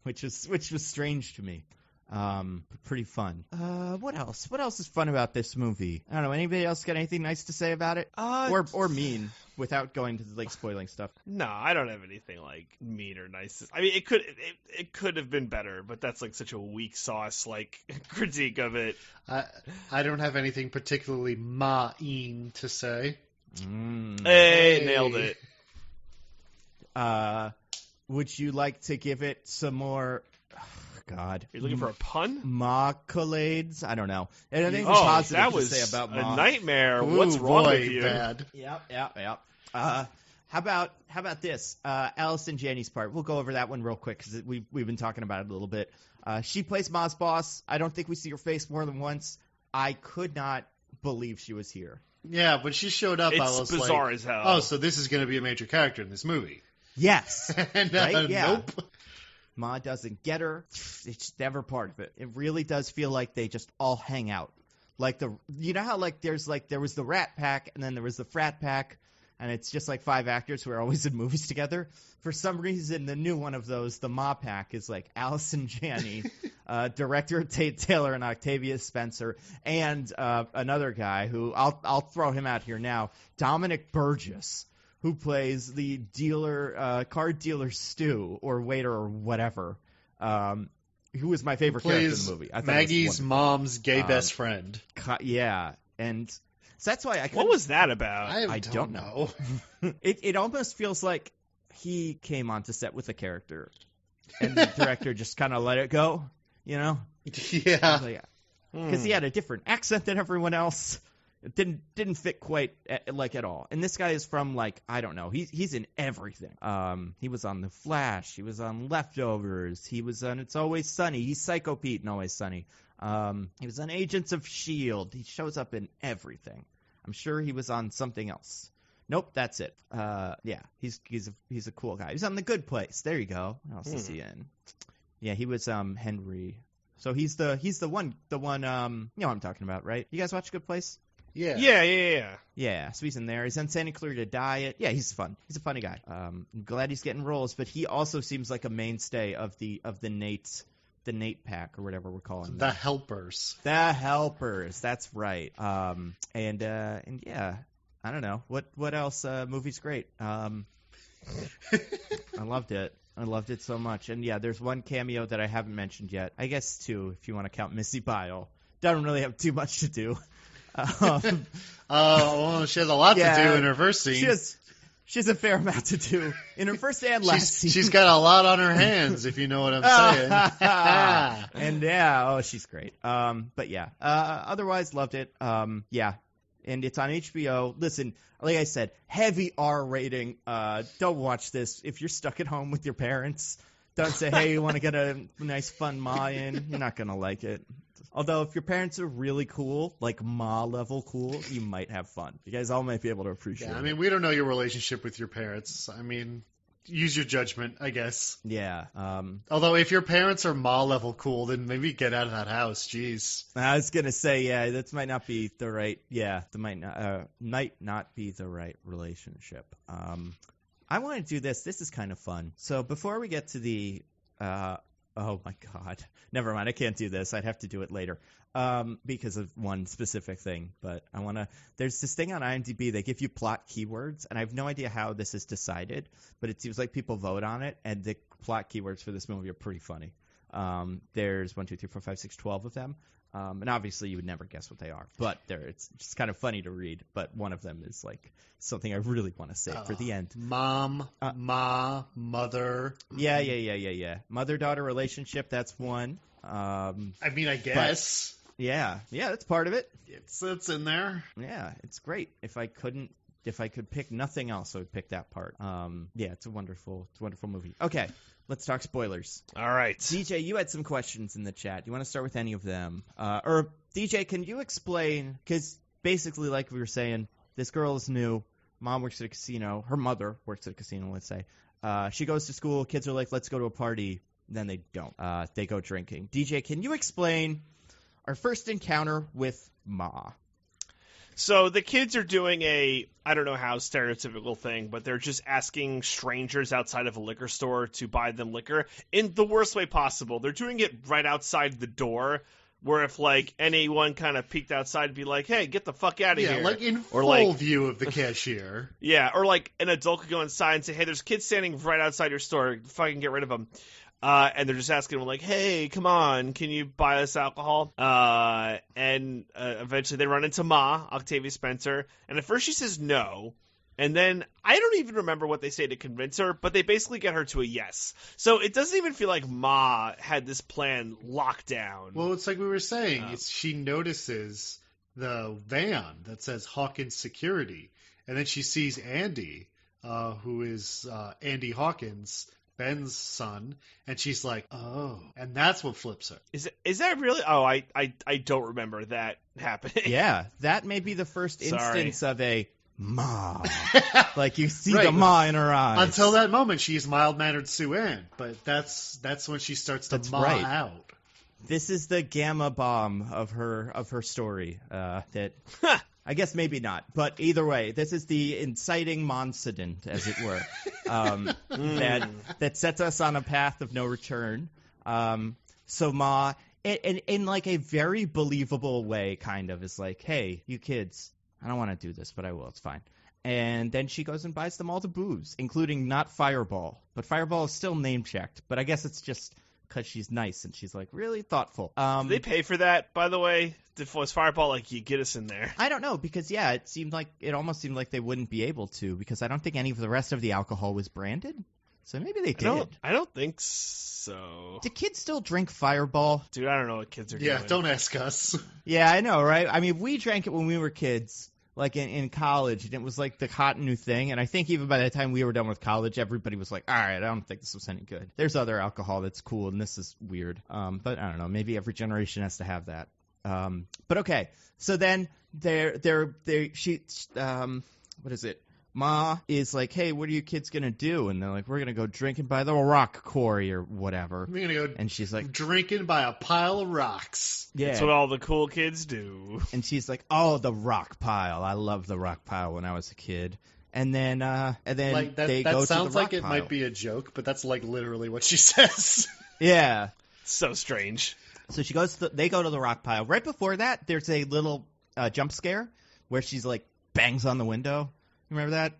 which was strange to me. But pretty fun. What else? What else is fun about this movie? I don't know. Anybody else got anything nice to say about it? Or mean, without going to like spoiling stuff. No, I don't have anything like mean or nice. I mean, it could have been better, but that's like such a weak sauce like critique of it. I don't have anything particularly ma-een to say. Hey, nailed it. Would you like to give it some more? God. Are you looking for a pun? Ma-collades? I don't know. Anything positive that to was say about a Ma? nightmare. Ooh, What's wrong boy, with you? Bad. Yep. How about this? Allison Janney's part. We'll go over that one real quick because we've been talking about it a little bit. She plays Ma's boss. I don't think we see her face more than once. I could not believe she was here. Yeah, when she showed up, I was bizarre like, as hell. oh, so this is going to be a major character in this movie. Yes. And, right? Yeah. Nope. Ma doesn't get her. It's never part of it. It really does feel like they just all hang out. Like you know how like there was the Rat Pack and then there was the Frat Pack, and it's just like 5 actors who are always in movies together. For some reason, the new one of those, the Ma Pack, is like Allison Janney, director Tate Taylor and Octavia Spencer, and another guy who I'll throw him out here now, Dominic Burgess, who plays the dealer, card dealer Stu, or waiter, or whatever, who was my favorite character in the movie. I Maggie's mom's gay best friend. Yeah, and so that's why What was that about? I don't know. It almost feels like he came onto set with a character, and the director just kind of let it go, Yeah. Because he had a different accent than everyone else. It didn't fit quite at all. And this guy is from like, I don't know. He's in everything. He was on The Flash. He was on Leftovers. He was on It's Always Sunny. He's Psycho Pete in Always Sunny. He was on Agents of S.H.I.E.L.D. He shows up in everything. I'm sure he was on something else. Nope, that's it. Yeah, he's a cool guy. He's on The Good Place. There you go. What else is he in? Yeah, he was Henry. So he's the one you know what I'm talking about, right? You guys watch Good Place? Yeah. Yeah, so he's in there. He's on Santa Clarita Diet. Yeah, he's fun. He's a funny guy. I'm glad he's getting roles, but he also seems like a mainstay of the Nate pack or whatever we're calling them. The Helpers. The Helpers. That's right. And yeah, I don't know what else. Movie's great. I loved it. I loved it so much. And yeah, there's one cameo that I haven't mentioned yet. I guess two, if you want to count Missy Byle. Doesn't really have too much to do. Well, she has a lot to do in her first scene. She has a fair amount to do in her first and last scene. She's got a lot on her hands, if you know what I'm saying. And yeah, she's great. But yeah, otherwise loved it. Yeah. And it's on HBO. Listen, like I said, heavy R rating. Don't watch this if you're stuck at home with your parents. Don't say, hey, you want to get a nice fun Ma in? You're not going to like it. Although if your parents are really cool, like Ma level cool, you might have fun. You guys all might be able to appreciate it. I mean, we don't know your relationship with your parents. I mean, use your judgment, I guess. Yeah. Although if your parents are Ma level cool, then maybe get out of that house. Jeez. I was gonna say, yeah, that might not be the right. Yeah, that might not be the right relationship. I want to do this. This is kind of fun. So before we get to the, oh my God, never mind. I can't do this. I'd have to do it later. Because of one specific thing, but I want to. There's this thing on IMDb. They give you plot keywords, and I have no idea how this is decided, but it seems like people vote on it, and the plot keywords for this movie are pretty funny. There's 1, 2, 3, 4, 5, 6, 12 of them, and obviously you would never guess what they are, but it's just kind of funny to read. But one of them is like something I really want to say for the end. Mom, Ma, mother. Yeah. Mother-daughter relationship. That's one. I mean, I guess. Yeah, that's part of it. It's in there. Yeah, it's great. If I could pick nothing else, I would pick that part. Yeah, it's a wonderful movie. Okay, let's talk spoilers. All right. DJ, you had some questions in the chat. You want to start with any of them? Or DJ, can you explain, because basically, like we were saying, this girl is new. Mom works at a casino. Her mother works at a casino, let's say. She goes to school. Kids are like, let's go to a party. Then they don't. They go drinking. DJ, can you explain our first encounter with Ma? So the kids are doing I don't know how stereotypical thing, but they're just asking strangers outside of a liquor store to buy them liquor in the worst way possible. They're doing it right outside the door, where if like anyone kind of peeked outside and be like, hey, get the fuck out of here. Yeah, like in full view of the cashier. Yeah, or like an adult could go inside and say, hey, there's kids standing right outside your store. Fucking get rid of them. And they're just asking them, like, hey, come on, can you buy us alcohol? And eventually they run into Ma, Octavia Spencer, and at first she says no, and then I don't even remember what they say to convince her, but they basically get her to a yes. So it doesn't even feel like Ma had this plan locked down. Well, it's like we were saying, she notices the van that says Hawkins Security, and then she sees Andy, who is Andy Hawkins, Ben's son, and she's like, oh, and that's what flips her. Is that really? Oh, I don't remember that happening. Yeah, that may be the first instance of a Ma. Like you see the Ma in her eyes. Until that moment, she's mild-mannered Sue-Ann, but that's when she starts to out. This is the gamma bomb of her story. That I guess maybe not, but either way, this is the inciting moncident, as it were, that sets us on a path of no return. So Ma, in like a very believable way, kind of, is like, hey, you kids, I don't want to do this, but I will. It's fine. And then she goes and buys them all the booze, including not Fireball. But Fireball is still name-checked, but I guess it's just because she's nice and she's like really thoughtful. Did they pay for that, by the way? Was Fireball like, you get us in there? I don't know, because it almost seemed like they wouldn't be able to, because I don't think any of the rest of the alcohol was branded. So maybe they did. I don't think so. Do kids still drink Fireball? Dude, I don't know what kids are doing. Yeah, don't ask us. Yeah, I know, right? I mean, we drank it when we were kids, like in college, and it was like the hot new thing. And I think even by the time we were done with college, everybody was like, all right, I don't think this was any good. There's other alcohol that's cool, and this is weird. But I don't know, maybe every generation has to have that. But okay, so then what is it? Ma is like, hey, what are you kids gonna do? And they're like, we're gonna go drinking by the rock quarry or whatever. We're gonna go. And she's like, drinking by a pile of rocks. yeah. That's what all the cool kids do. And she's like, oh, the rock pile. I loved the rock pile when I was a kid. And then Like they that go sounds to the rock like it pile. might be a joke, but that's like literally what she says. Yeah. So strange. So they go to the rock pile. Right before that, there's a little jump scare where she's like bangs on the window. Remember that?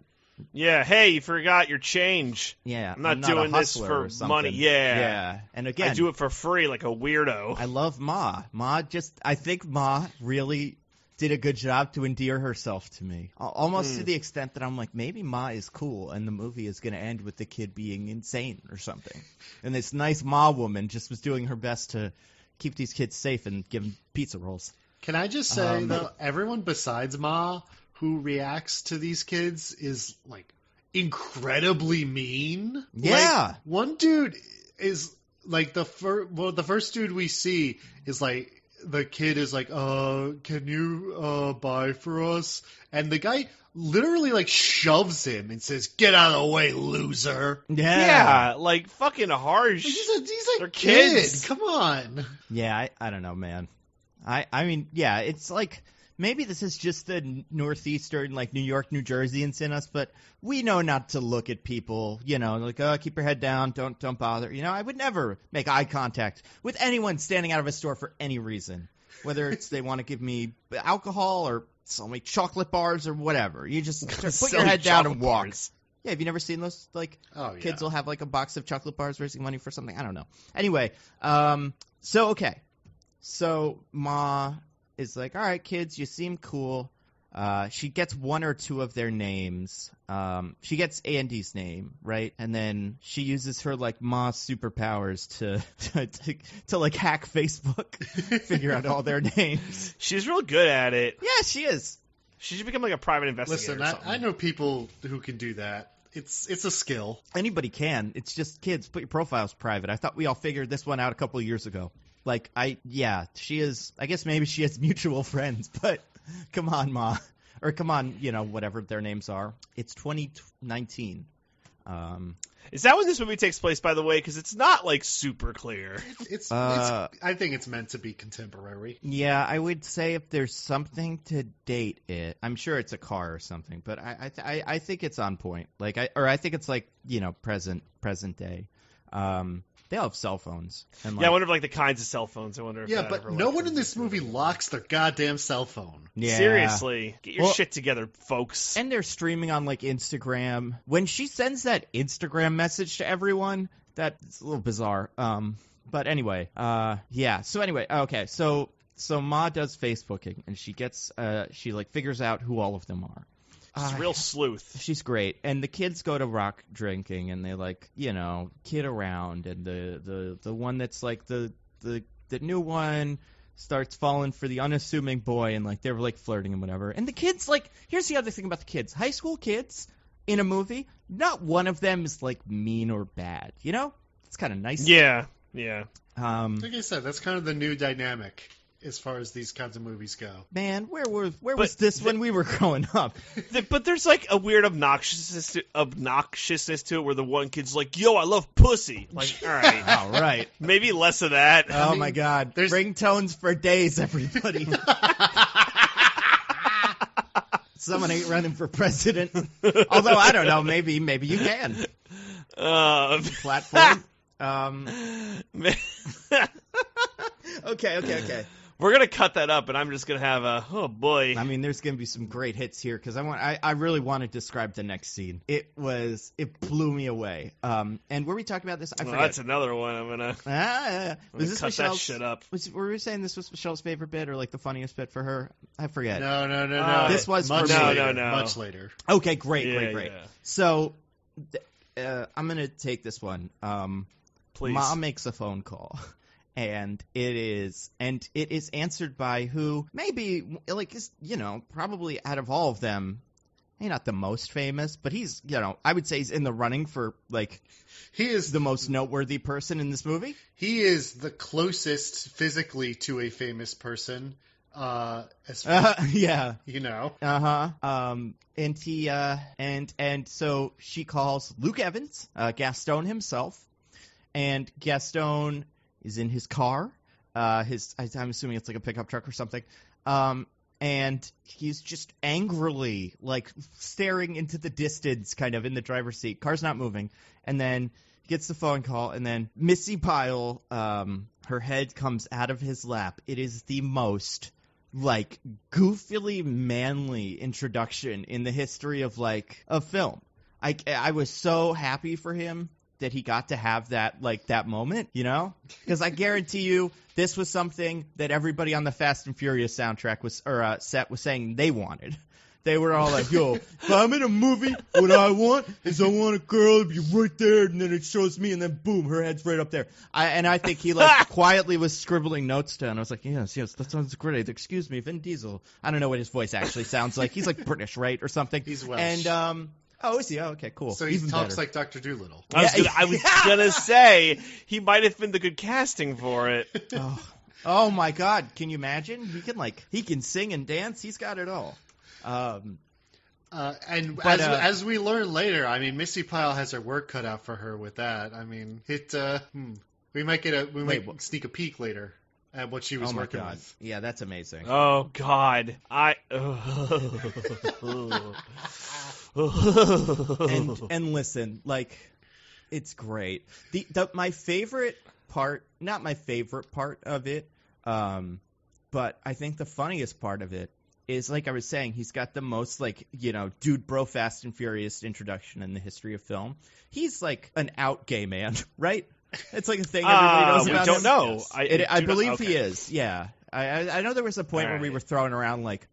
Yeah, hey, you forgot your change. Yeah. I'm not a doing this hustler for or something. money. Yeah. Yeah. And again, I do it for free like a weirdo. I love Ma. I think Ma really did a good job to endear herself to me. Almost to the extent that I'm like, maybe Ma is cool and the movie is going to end with the kid being insane or something. And this nice Ma woman just was doing her best to keep these kids safe and give them pizza rolls. Can I just say, though, everyone besides Ma who reacts to these kids is, like, incredibly mean. Yeah. Like, one dude is, like, the first dude we see is, like, the kid is like, can you buy for us? And the guy literally, like, shoves him and says, get out of the way, loser. Yeah, like, fucking harsh. He's They're a kids. kid. Come on. Yeah, I don't know, man. I mean, yeah, it's like maybe this is just the northeastern, like New York, New Jerseyans in us, but we know not to look at people, like, keep your head down, don't bother. I would never make eye contact with anyone standing out of a store for any reason, whether it's they want to give me alcohol or sell me chocolate bars or whatever. You just put your head down and walk. Bars. Yeah, have you never seen those? Like, kids will have like a box of chocolate bars raising money for something. I don't know. Anyway, okay. So Ma is like, all right, kids, you seem cool. She gets one or two of their names. She gets Andy's name, right? And then she uses her like Ma superpowers to like hack Facebook, figure out all their names. She's real good at it. Yeah, she is. She should become like a private investigator. Listen, or something. I know people who can do that. It's a skill. Anybody can. It's just kids. Put your profiles private. I thought we all figured this one out a couple of years ago. Like, she is, I guess maybe she has mutual friends, but come on, Ma. Or come on, whatever their names are. It's 2019. Is that when this movie takes place, by the way? Because it's not, like, super clear. I think it's meant to be contemporary. Yeah, I would say if there's something to date it, I'm sure it's a car or something, but I think it's on point. Like, I think it's like, present day. They all have cell phones. And I wonder if, like, the kinds of cell phones. I wonder if that but ever, no like, one in comes this into movie it. locks their goddamn cell phone. Yeah. Seriously. Get your shit together, folks. And they're streaming on, like, Instagram. When she sends that Instagram message to everyone, that's a little bizarre. But anyway, yeah. So anyway, okay. So Ma does Facebooking, and she figures out who all of them are. She's a real sleuth. She's great. And the kids go to rock drinking, and they kid around, and the one that's like the new one starts falling for the unassuming boy, and like they're like flirting and whatever. And the kids, like, here's the other thing about the kids. High school kids in a movie, not one of them is like mean or bad. It's kind of nice. Yeah. Like I said, that's kind of the new dynamic as far as these kinds of movies go. Man, where was this when we were growing up? But there's like a weird obnoxiousness to it where the one kid's like, yo, I love pussy. Like, all right. All right. Maybe less of that. Oh, my God. Ringtones for days, everybody. Someone ain't running for president. Although, I don't know. Maybe you can. Platform. Okay. We're going to cut that up, and I'm just going to have oh, boy. I mean, there's going to be some great hits here, because I really want to describe the next scene. It blew me away. And were we talking about this? I forget. That's another one. I'm going to was this cut that shit up. Were we saying this was Michelle's favorite bit, or like the funniest bit for her? I forget. No. This was much for me. later. No. Much later. Okay, great. Yeah. So, I'm going to take this one. Please. Mom makes a phone call. And it is answered by who maybe, like, is, probably out of all of them, not the most famous, but he's, I would say he's in the running for, like, he is the most noteworthy person in this movie. He is the closest physically to a famous person. Yeah. And he, and so she calls Luke Evans, Gaston himself, and Gaston is in his car. I'm assuming it's like a pickup truck or something. And he's just angrily, like, staring into the distance, kind of in the driver's seat. Car's not moving. And then he gets the phone call, and then Missy Pyle, her head comes out of his lap. It is the most, like, goofily manly introduction in the history of, like, a film. I was so happy for him that he got to have that, like, that moment, because I guarantee you this was something that everybody on the Fast and Furious soundtrack set was saying they wanted. They were all like, yo, if I'm in a movie, what I want is I want a girl to be right there, and then it shows me, and then boom, her head's right up there. I think he, like, quietly was scribbling notes down. I was like, yes, that sounds great. Excuse me, Vin Diesel. I don't know what his voice actually sounds like. He's, like, British, right, or something. He's Welsh. And, oh, is he? Oh, okay, cool. So he talks like Dr. Dolittle. I was gonna say, he might have been the good casting for it. Oh my God! Can you imagine? He can sing and dance. He's got it all. As we learn later, I mean, Missy Pyle has her work cut out for her with that. I mean, we might sneak a peek later at what she was working with. Yeah, that's amazing. Oh God, and listen, like, it's great. My favorite part, not my favorite part of it, but I think the funniest part of it is, like I was saying, he's got the most, like, dude bro Fast and Furious introduction in the history of film. He's like an out gay man, right? It's like a thing everybody knows about. We don't know. Yes. I believe he is. Yeah. I know there was a point where we were throwing around, like,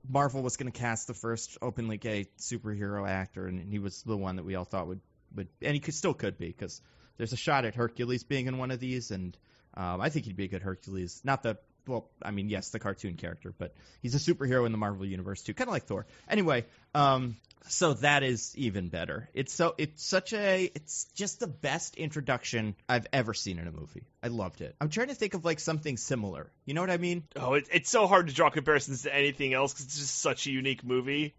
Marvel was going to cast the first openly gay superhero actor, and he was the one that we all thought would and he still could be, because there's a shot at Hercules being in one of these, and I think he'd be a good Hercules. Yes, the cartoon character, but he's a superhero in the Marvel universe too, kind of like Thor. Anyway, so that is even better. It's just the best introduction I've ever seen in a movie. I loved it. I'm trying to think of, like, something similar. You know what I mean? Oh, it's so hard to draw comparisons to anything else because it's just such a unique movie,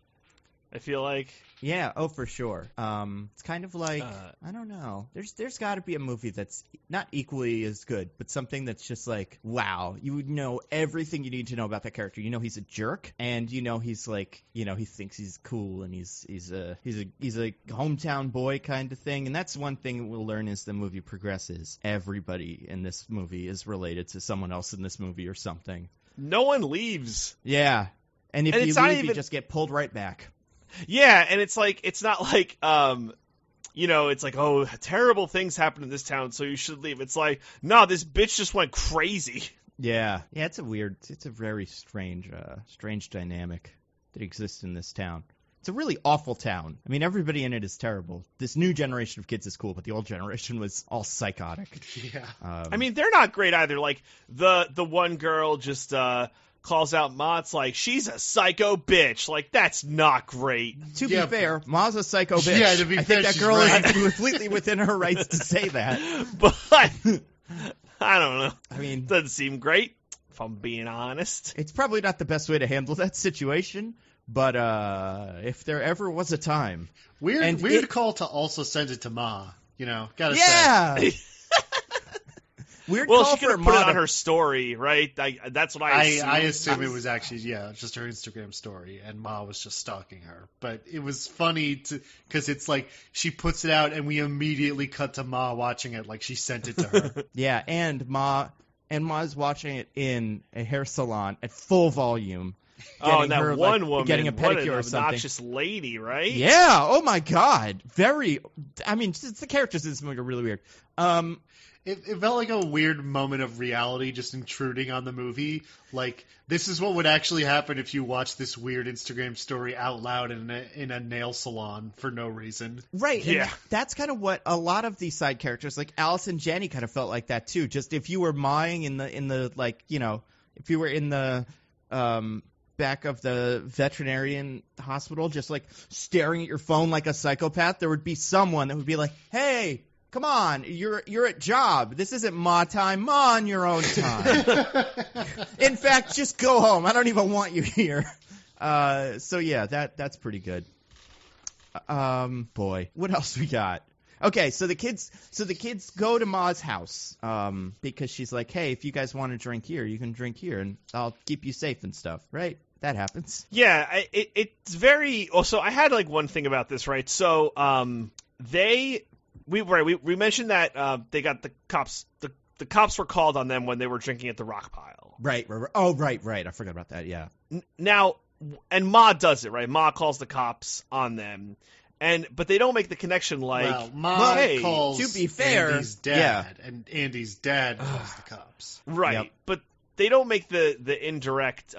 I feel like. Yeah, oh, for sure. It's kind of like, I don't know. There's got to be a movie that's not equally as good, but something that's just like, wow, you would know everything you need to know about that character. He's a jerk, and he's like, he thinks he's cool, and he's a hometown boy kind of thing. And that's one thing we'll learn as the movie progresses. Everybody in this movie is related to someone else in this movie or something. No one leaves. Yeah, and if you leave, you just get pulled right back. Yeah, and it's like, it's not like, it's like, oh, terrible things happen in this town, so you should leave. It's like, no, this bitch just went crazy. Yeah, it's a very strange dynamic that exists in this town. It's a really awful town. I mean, everybody in it is terrible. This new generation of kids is cool, but the old generation was all psychotic. Yeah. They're not great either. Like, the one girl just, calls out Ma. It's like, she's a psycho bitch. Like, that's not great. To be fair, Ma's a psycho bitch. Yeah, to be fair, I think that girl is completely within her rights to say that. But I don't know. I mean, doesn't seem great, if I'm being honest. It's probably not the best way to handle that situation, but if there ever was a time. Weird call to also send it to Ma. Gotta say. Weird well, call she could have put it on her story, right? That's what I assumed. I assume it was actually, just her Instagram story, and Ma was just stalking her. But it was funny because it's like she puts it out, and we immediately cut to Ma watching it like she sent it to her. Yeah, and Ma's watching it in a hair salon at full volume. And that one woman, getting a pedicure what an or something. obnoxious lady, right? Yeah. Oh my God. The characters in this movie are really weird. It felt like a weird moment of reality just intruding on the movie. Like, this is what would actually happen if you watch this weird Instagram story out loud in a nail salon for no reason. Right. Yeah. And that's kind of what a lot of these side characters, like Alice and Jenny, kind of felt like that too. Just if you were Maing if you were in the back of the veterinarian hospital, just like staring at your phone like a psychopath, there would be someone that would be like, "Hey, come on, you're at job. This isn't Ma time. Ma on your own time. In fact, just go home. I don't even want you here." So yeah, that's pretty good. Boy, what else we got? Okay, so the kids go to Ma's house because she's like, "Hey, if you guys want to drink here, you can drink here, and I'll keep you safe and stuff." Right? That happens. Yeah, it's very. Also, I had like one thing about this, right? So, we mentioned that they got the cops. The cops were called on them when they were drinking at the rock pile. Right. Oh, right. I forgot about that. Yeah. Now, and Ma does it, right? Ma calls the cops on them. But they don't make the connection like, Ma calls to be fair, Andy's dad, and Andy's dad calls the cops. Right, yep. But they don't make the indirect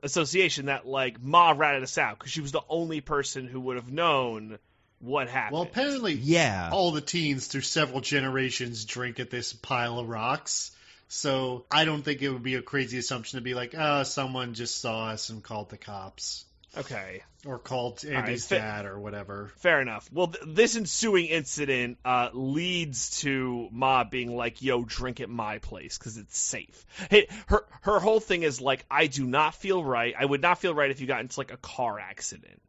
association that, like, Ma ratted us out because she was the only person who would have known what happened. Well, apparently, all the teens through several generations drink at this pile of rocks. So I don't think it would be a crazy assumption to be like, someone just saw us and called the cops. Okay. Or called Andy's dad or whatever. Fair enough. Well, this ensuing incident leads to Ma being like, "Yo, drink at my place because it's safe." Hey, her whole thing is like, "I do not feel right. I would not feel right if you got into like a car accident."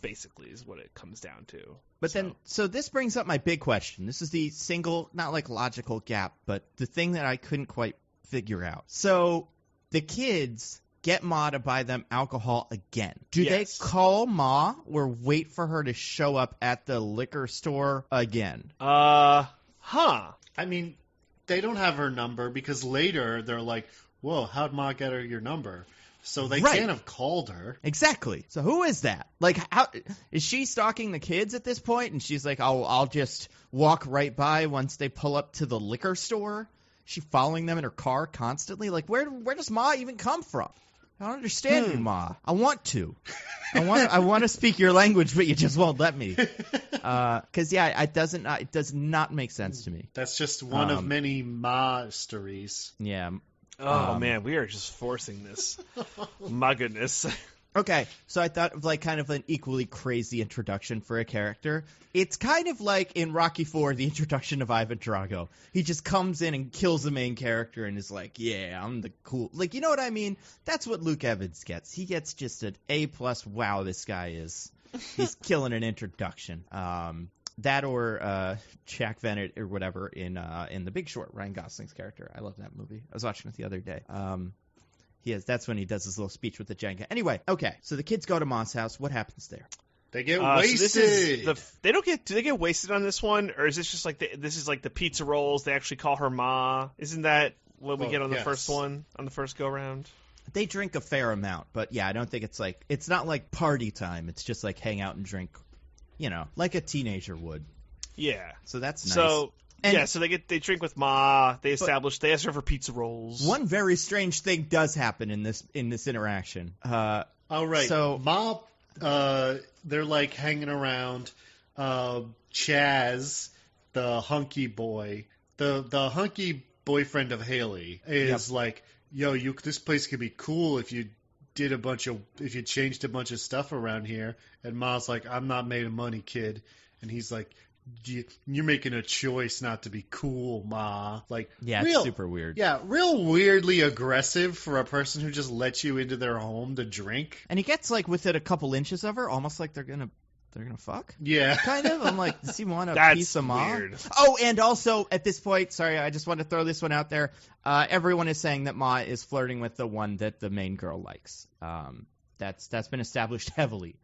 Basically, is what it comes down to. But so this brings up my big question. This is the single, not like logical gap, but the thing that I couldn't quite figure out. So the kids get Ma to buy them alcohol again. Do they call Ma or wait for her to show up at the liquor store again? I mean, they don't have her number because later they're like, "Whoa, how'd Ma get her your number?" So they can't have called her. Exactly. So who is that? Like, how is she stalking the kids at this point? And she's like, I'll just walk right by once they pull up to the liquor store. Is she following them in her car constantly? Like, where does Ma even come from? I don't understand you, Ma. I want to. I want to speak your language, but you just won't let me. Because it does not make sense to me. That's just one of many Ma stories. Yeah. Oh man, we are just forcing this. My goodness. Okay, so I thought of like kind of an equally crazy introduction for a character. It's kind of like in Rocky IV, the introduction of Ivan Drago. He just comes in and kills the main character and is like, "Yeah, I'm the cool." Like, you know what I mean? That's what Luke Evans gets. He gets just an A+. Wow, this guy is. He's killing an introduction. That or Jack Bennett or whatever in The Big Short, Ryan Gosling's character. I love that movie. I was watching it the other day. That's when he does his little speech with the Jenga. Anyway, okay, so the kids go to Ma's house. What happens there? They get wasted. So do they get wasted on this one, or is this just like this is like the pizza rolls? They actually call her Ma. Isn't that what we get on the first one, on the first go round? They drink a fair amount, but yeah, I don't think it's not like party time. It's just like hang out and drink. You know, like a teenager would. Yeah. So that's nice. So they drink with Ma. They ask her for pizza rolls. One very strange thing does happen in this interaction. Right. So Ma, they're like hanging around. Chaz, the hunky boy, the hunky boyfriend of Haley, is like, "Yo, this place could be cool if you changed a bunch of stuff around here." And Ma's like, "I'm not made of money, kid." And he's like, "You're making a choice not to be cool, Ma." Like, it's super weird. Yeah, real weirdly aggressive for a person who just lets you into their home to drink. And he gets like within a couple inches of her, almost like they're gonna fuck. Yeah, kind of. I'm like, does he want a piece of Ma? Weird. Oh, and also at this point, sorry, I just want to throw this one out there. Everyone is saying that Ma is flirting with the one that the main girl likes. That's been established heavily.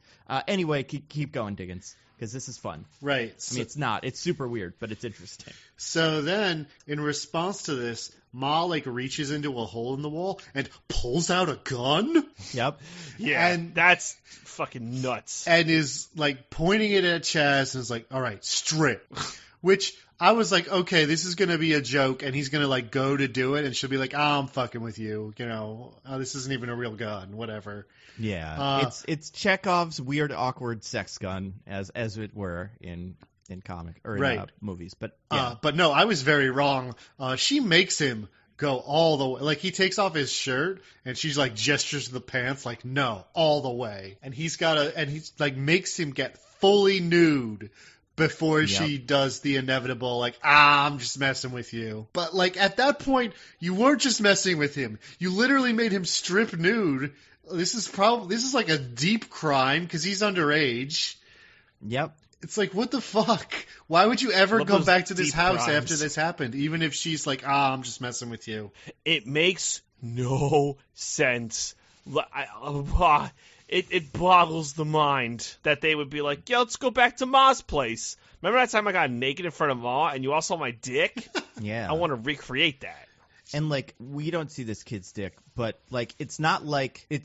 Anyway, keep going, Diggins, because this is fun. Right. I mean, it's not. It's super weird, but it's interesting. So then, in response to this, Ma like reaches into a hole in the wall and pulls out a gun. Yep. Yeah, and that's fucking nuts. And is like pointing it at Chaz and is like, "All right, strip." Which I was like, okay, this is going to be a joke, and he's going to like go to do it, and she'll be like, I'm fucking with you, this isn't even a real gun, whatever. Yeah, it's Chekhov's weird, awkward sex gun, as it were in comic or in movies. But yeah. But no, I was very wrong. She makes him go all the way. Like, he takes off his shirt, and she's like gestures to the pants, like, no, all the way. And he's like makes him get fully nude before she does the inevitable, like, I'm just messing with you. But, like, at that point, you weren't just messing with him. You literally made him strip nude. This is like a deep crime, because he's underage. Yep. It's like, what the fuck? Why would you ever go back to this house crimes after this happened, even if she's like, I'm just messing with you? It makes no sense. It boggles the mind that they would be like, yeah, let's go back to Ma's place. Remember that time I got naked in front of Ma and you all saw my dick? Yeah. I want to recreate that. And, like, we don't see this kid's dick, but, like, it's not like I'm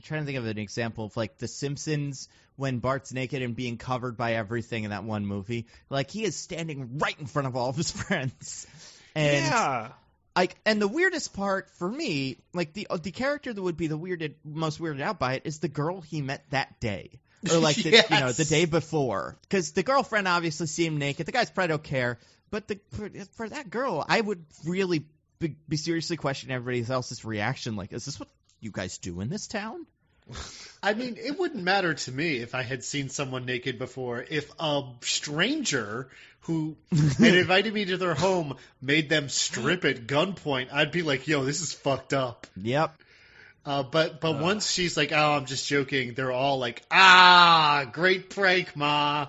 trying to think of an example of, like, The Simpsons when Bart's naked and being covered by everything in that one movie. Like, he is standing right in front of all of his friends. And, yeah. Like, and the weirdest part for me, like, the character that would be most weirded out by it is the girl he met that day. Or, like, Yes. The day before. Because the girlfriend obviously see him naked. The guys probably don't care. But for that girl, I would really be seriously questioning everybody else's reaction. Like, is this what you guys do in this town? I mean, it wouldn't matter to me if I had seen someone naked before. If a stranger who had invited me to their home made them strip at gunpoint, I'd be like, yo, this is fucked up. Yep. But once she's like, oh, I'm just joking, they're all like, great prank, Ma.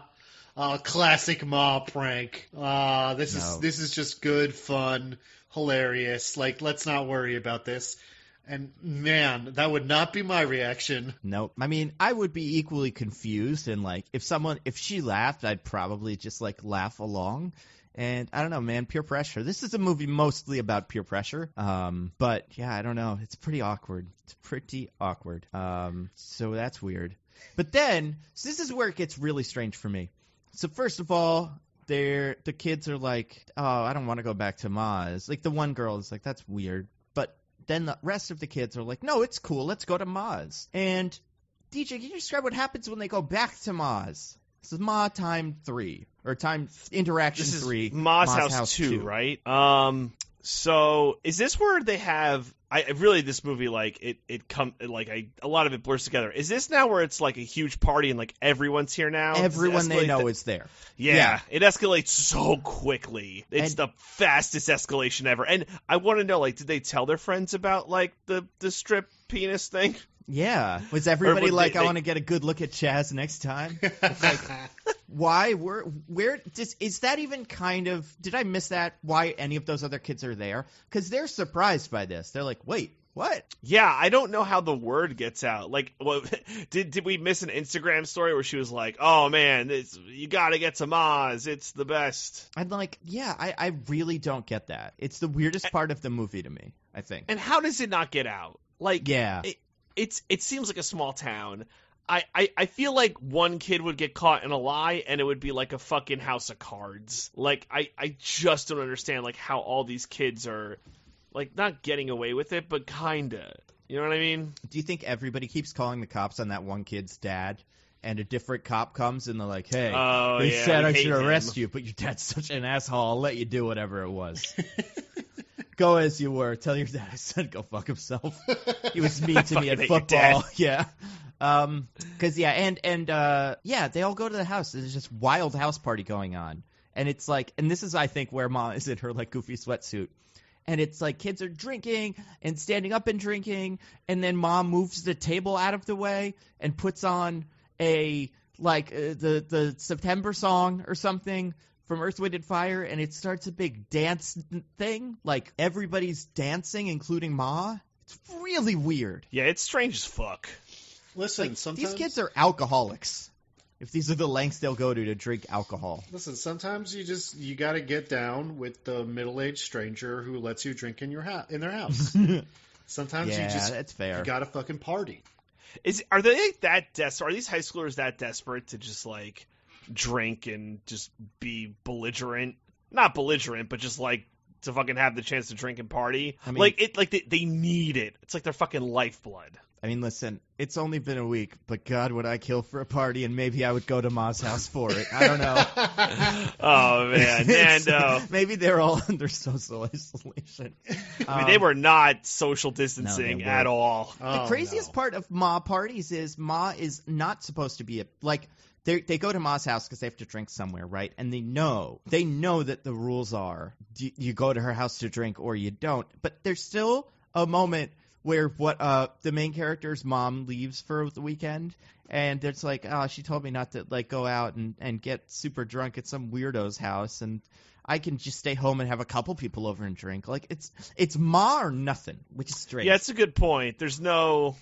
Classic Ma prank. This is just good, fun, hilarious. Like, let's not worry about this. And man, that would not be my reaction. Nope. I mean, I would be equally confused, and like, if she laughed, I'd probably just like laugh along. And I don't know, man, peer pressure. This is a movie mostly about peer pressure. But yeah, I don't know. It's pretty awkward. So that's weird. But then, so this is where it gets really strange for me. So first of all, the kids are like, oh, I don't want to go back to Ma's. Like, the one girl is like, that's weird. But then the rest of the kids are like, no, it's cool. Let's go to Ma's. And DJ, can you describe what happens when they go back to Ma's? This is Ma time 3, or time interaction 3. This is Ma's house 2, right? So is this where they have? This movie, like a lot of it blurs together. Is this now where it's like a huge party and like everyone's here now? Everyone they know is there. Yeah, it escalates so quickly. It's the fastest escalation ever. And I want to know, like, did they tell their friends about like the strip penis thing? Yeah. Was everybody like, I want to get a good look at Chaz next time? Like, why? Where? Is that even kind of? Did I miss that? Why any of those other kids are there? Because they're surprised by this. They're like, wait, what? Yeah, I don't know how the word gets out. Like, did we miss an Instagram story where she was like, "Oh man, you got to get to Ma's. It's the best." I'm like, yeah, I really don't get that. It's the weirdest part of the movie to me, I think. And how does it not get out? Like, yeah. It seems like a small town. I feel like one kid would get caught in a lie and it would be like a fucking House of Cards. Like, I just don't understand like how all these kids are like not getting away with it, but kinda. You know what I mean? Do you think everybody keeps calling the cops on that one kid's dad? And a different cop comes and they're like, hey, they said I should arrest you, but your dad's such an asshole, I'll let you do whatever it was. Go as you were. Tell your dad I said go fuck himself. He was mean to me at football. Yeah. Because, they all go to the house. There's just wild house party going on. And it's like, and this is, I think, where Mom is in her, like, goofy sweatsuit. And it's like kids are drinking and standing up and drinking. And then Mom moves the table out of the way and puts on the September song or something from Earth, Wind, and Fire, and it starts a big dance thing. Like, everybody's dancing, including Ma. It's really weird. Yeah, it's strange as fuck. Listen, like, sometimes these kids are alcoholics. If these are the lengths they'll go to drink alcohol. Listen, sometimes you got to get down with the middle-aged stranger who lets you drink in their house. Sometimes that's fair. You got to fucking party. Are they like that desperate? Are these high schoolers that desperate to just like drink and just be belligerent? Not belligerent, but just like to fucking have the chance to drink and party. I mean, they need it. It's like their fucking lifeblood. I mean, listen, it's only been a week, but God, would I kill for a party, and maybe I would go to Ma's house for it. I don't know. Oh, man. Nando. Maybe they're all under social isolation. I mean, they were not social distancing at all. The craziest part of Ma parties is Ma is not supposed to be they go to Ma's house because they have to drink somewhere, right? And they know that the rules are you go to her house to drink or you don't. But there's still a moment where the main character's mom leaves for the weekend, and it's like, oh, she told me not to like go out and get super drunk at some weirdo's house, and I can just stay home and have a couple people over and drink. Like it's Ma or nothing, which is strange. Yeah, it's a good point. There's no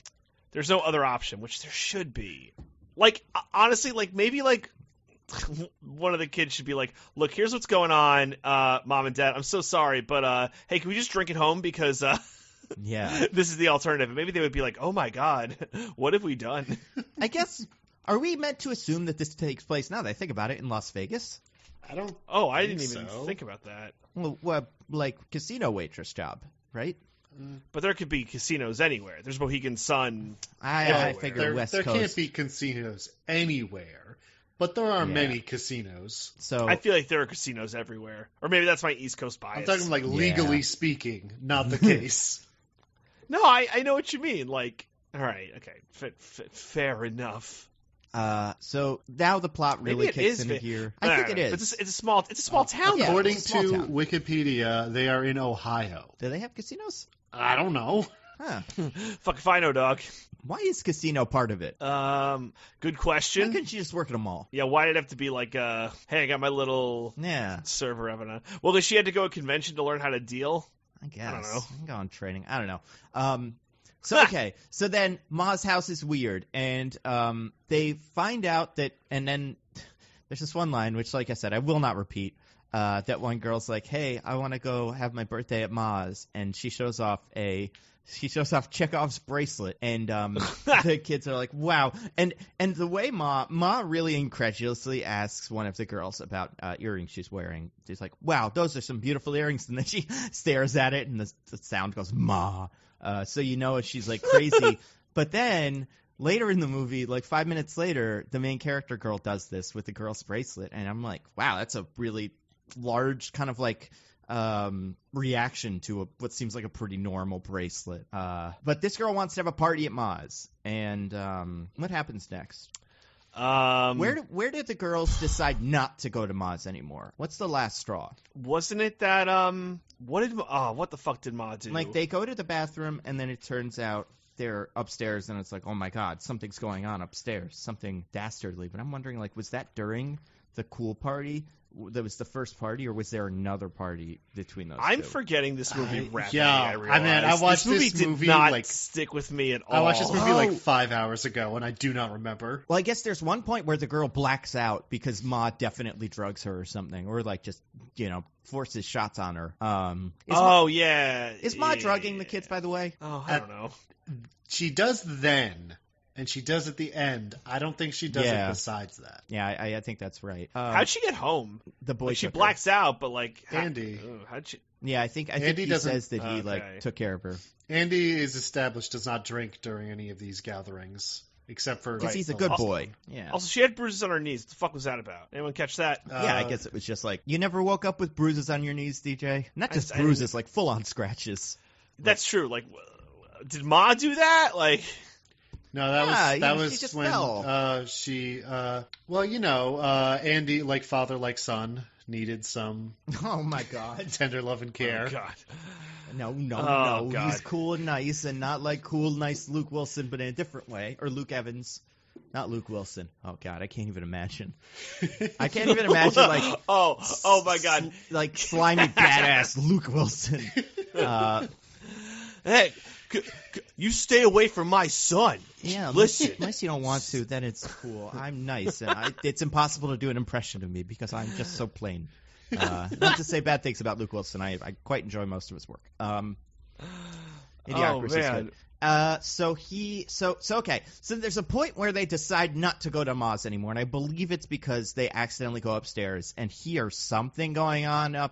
other option, which there should be. Like, honestly, like maybe like one of the kids should be like, look, here's what's going on, Mom and Dad. I'm so sorry, but hey, can we just drink at home because yeah, this is the alternative. And maybe they would be like, oh my God, what have we done? I guess, are we meant to assume that this takes place, now that I think about it, in Las Vegas? I don't. Oh, I didn't even think about that. Well, like casino waitress job, right? But there could be casinos anywhere. There's Mohegan Sun. I figure West Coast. There can't be casinos anywhere, but there are many casinos. So I feel like there are casinos everywhere. Or maybe that's my East Coast bias. I'm talking like legally speaking, not the case. No, I know what you mean. Like, all right, okay, fair enough. So now the plot really kicks into gear. I think it is. It's a small town. Yeah, According it's a to small town. Wikipedia, they are in Ohio. Do they have casinos? I don't know. Huh. Fuck if I know, dog. Why is casino part of it? Good question. Why couldn't you just work at a mall? Yeah, why did it have to be like, hey, I got my little server having a... Well, does she have to go to a convention to learn how to deal? I guess. I don't know. I'm going training. I don't know. So, okay. So then Ma's house is weird, and they find out that, and then there's this one line, which, like I said, I will not repeat, that one girl's like, hey, I want to go have my birthday at Ma's, and she shows off Chekhov's bracelet, and the kids are like, wow. And the way Ma really incredulously asks one of the girls about earrings she's wearing. She's like, wow, those are some beautiful earrings. And then she stares at it, and the sound goes, Ma. So you know she's like crazy. But then later in the movie, like 5 minutes later, the main character girl does this with the girl's bracelet. And I'm like, wow, that's a really large kind of like reaction to what seems like a pretty normal bracelet. But this girl wants to have a party at Ma's. And what happens next? Where did the girls decide not to go to Ma's anymore? What's the last straw? Wasn't it that what the fuck did Ma do? Like they go to the bathroom and then it turns out they're upstairs and it's like, oh my God, something's going on upstairs, something dastardly. But I'm wondering, like, was that during the cool party? That was the first party, or was there another party between those I'm two? forgetting this movie rapidly. I watched this movie did not like stick with me at all. I watched this movie like 5 hours ago, and I do not remember. Well, I guess there's one point where the girl blacks out because Ma definitely drugs her or something, or like just forces shots on her. Is Ma drugging the kids, by the way? Oh, I don't know. She does then. And she does at the end. I don't think she does it besides that. Yeah, I think that's right. How'd she get home? The boy she blacks out, but like Andy. How'd she? Yeah, I think he says that he took care of her. Andy is established does not drink during any of these gatherings, except for because he's a good boy. Yeah. Also, she had bruises on her knees. What the fuck was that about? Anyone catch that? Yeah, I guess it was just like, you never woke up with bruises on your knees, DJ. Not just bruises, like full on scratches. That's true. Like, did Ma do that? Like. No, that was she just when fell. Andy, like father, like son, needed some oh my God, tender love and care. Oh God. No. God. He's cool and nice, and not like cool, nice Luke Wilson, but in a different way. Or Luke Evans. Not Luke Wilson. Oh God, I can't even imagine. I can't even imagine like oh my God, like slimy badass Luke Wilson. Hey. You stay away from my son. Yeah, listen. Unless you don't want to, then it's cool. I'm nice, and it's impossible to do an impression of me because I'm just so plain. Not to say bad things about Luke Wilson. I quite enjoy most of his work. Idiocracy is good. So okay. So there's a point where they decide not to go to Ma's anymore, and I believe it's because they accidentally go upstairs and hear something going on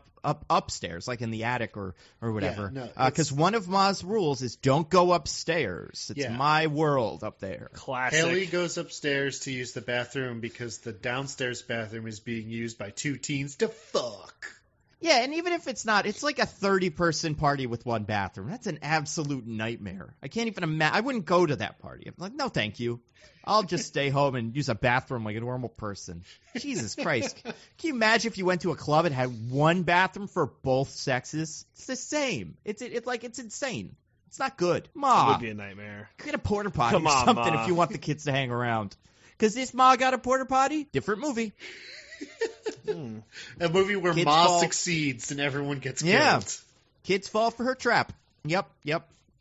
upstairs, like in the attic or whatever. Because one of Ma's rules is don't go upstairs. It's my world up there. Classic. Haley goes upstairs to use the bathroom because the downstairs bathroom is being used by 2 teens to fuck. Yeah, and even if it's not, it's like a 30-person party with one bathroom. That's an absolute nightmare. I can't even imagine. I wouldn't go to that party. I'm like, no, thank you. I'll just stay home and use a bathroom like a normal person. Jesus Christ. Can you imagine if you went to a club and had one bathroom for both sexes? It's the same. It's insane. It's not good. Ma. It would be a nightmare. Get a porta potty or something if you want the kids to hang around. Because this Ma got a porta potty, different movie. A movie where Kids Ma fall. succeeds and everyone gets killed. Yeah. Kids fall for her trap. Yep.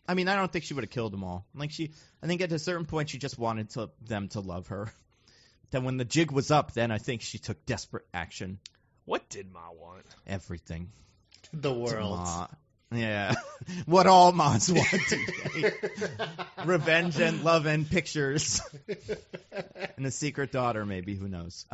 I mean, I don't think she would have killed them all. I think at a certain point she just wanted them to love her. Then when the jig was up, then I think she took desperate action. What did Ma want? Everything. The world. Ma. Yeah. What all Ma's want today. Revenge and love and pictures. And a secret daughter, maybe. Who knows?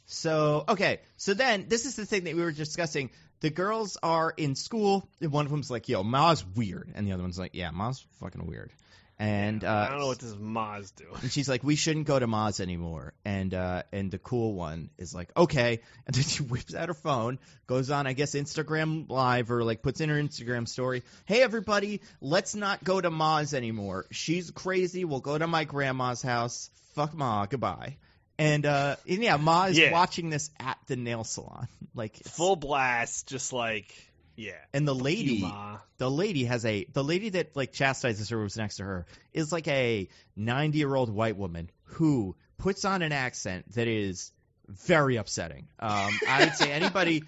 So then this is the thing that we were discussing. The girls are in school. And one of them's like, yo, Ma's weird. And the other one's like, yeah, Ma's fucking weird. And I don't know what this Ma's doing. And she's like, we shouldn't go to Ma's anymore. And the cool one is like, okay. And then she whips out her phone, goes on, I guess, Instagram Live or like puts in her Instagram story. Hey, everybody, let's not go to Ma's anymore. She's crazy. We'll go to my grandma's house. Fuck Ma. Goodbye. And yeah, Ma is watching this at the nail salon. Like full blast, just like, yeah. And the lady that like chastises her, who's next to her, is like a 90-year-old white woman who puts on an accent that is very upsetting. I would say anybody,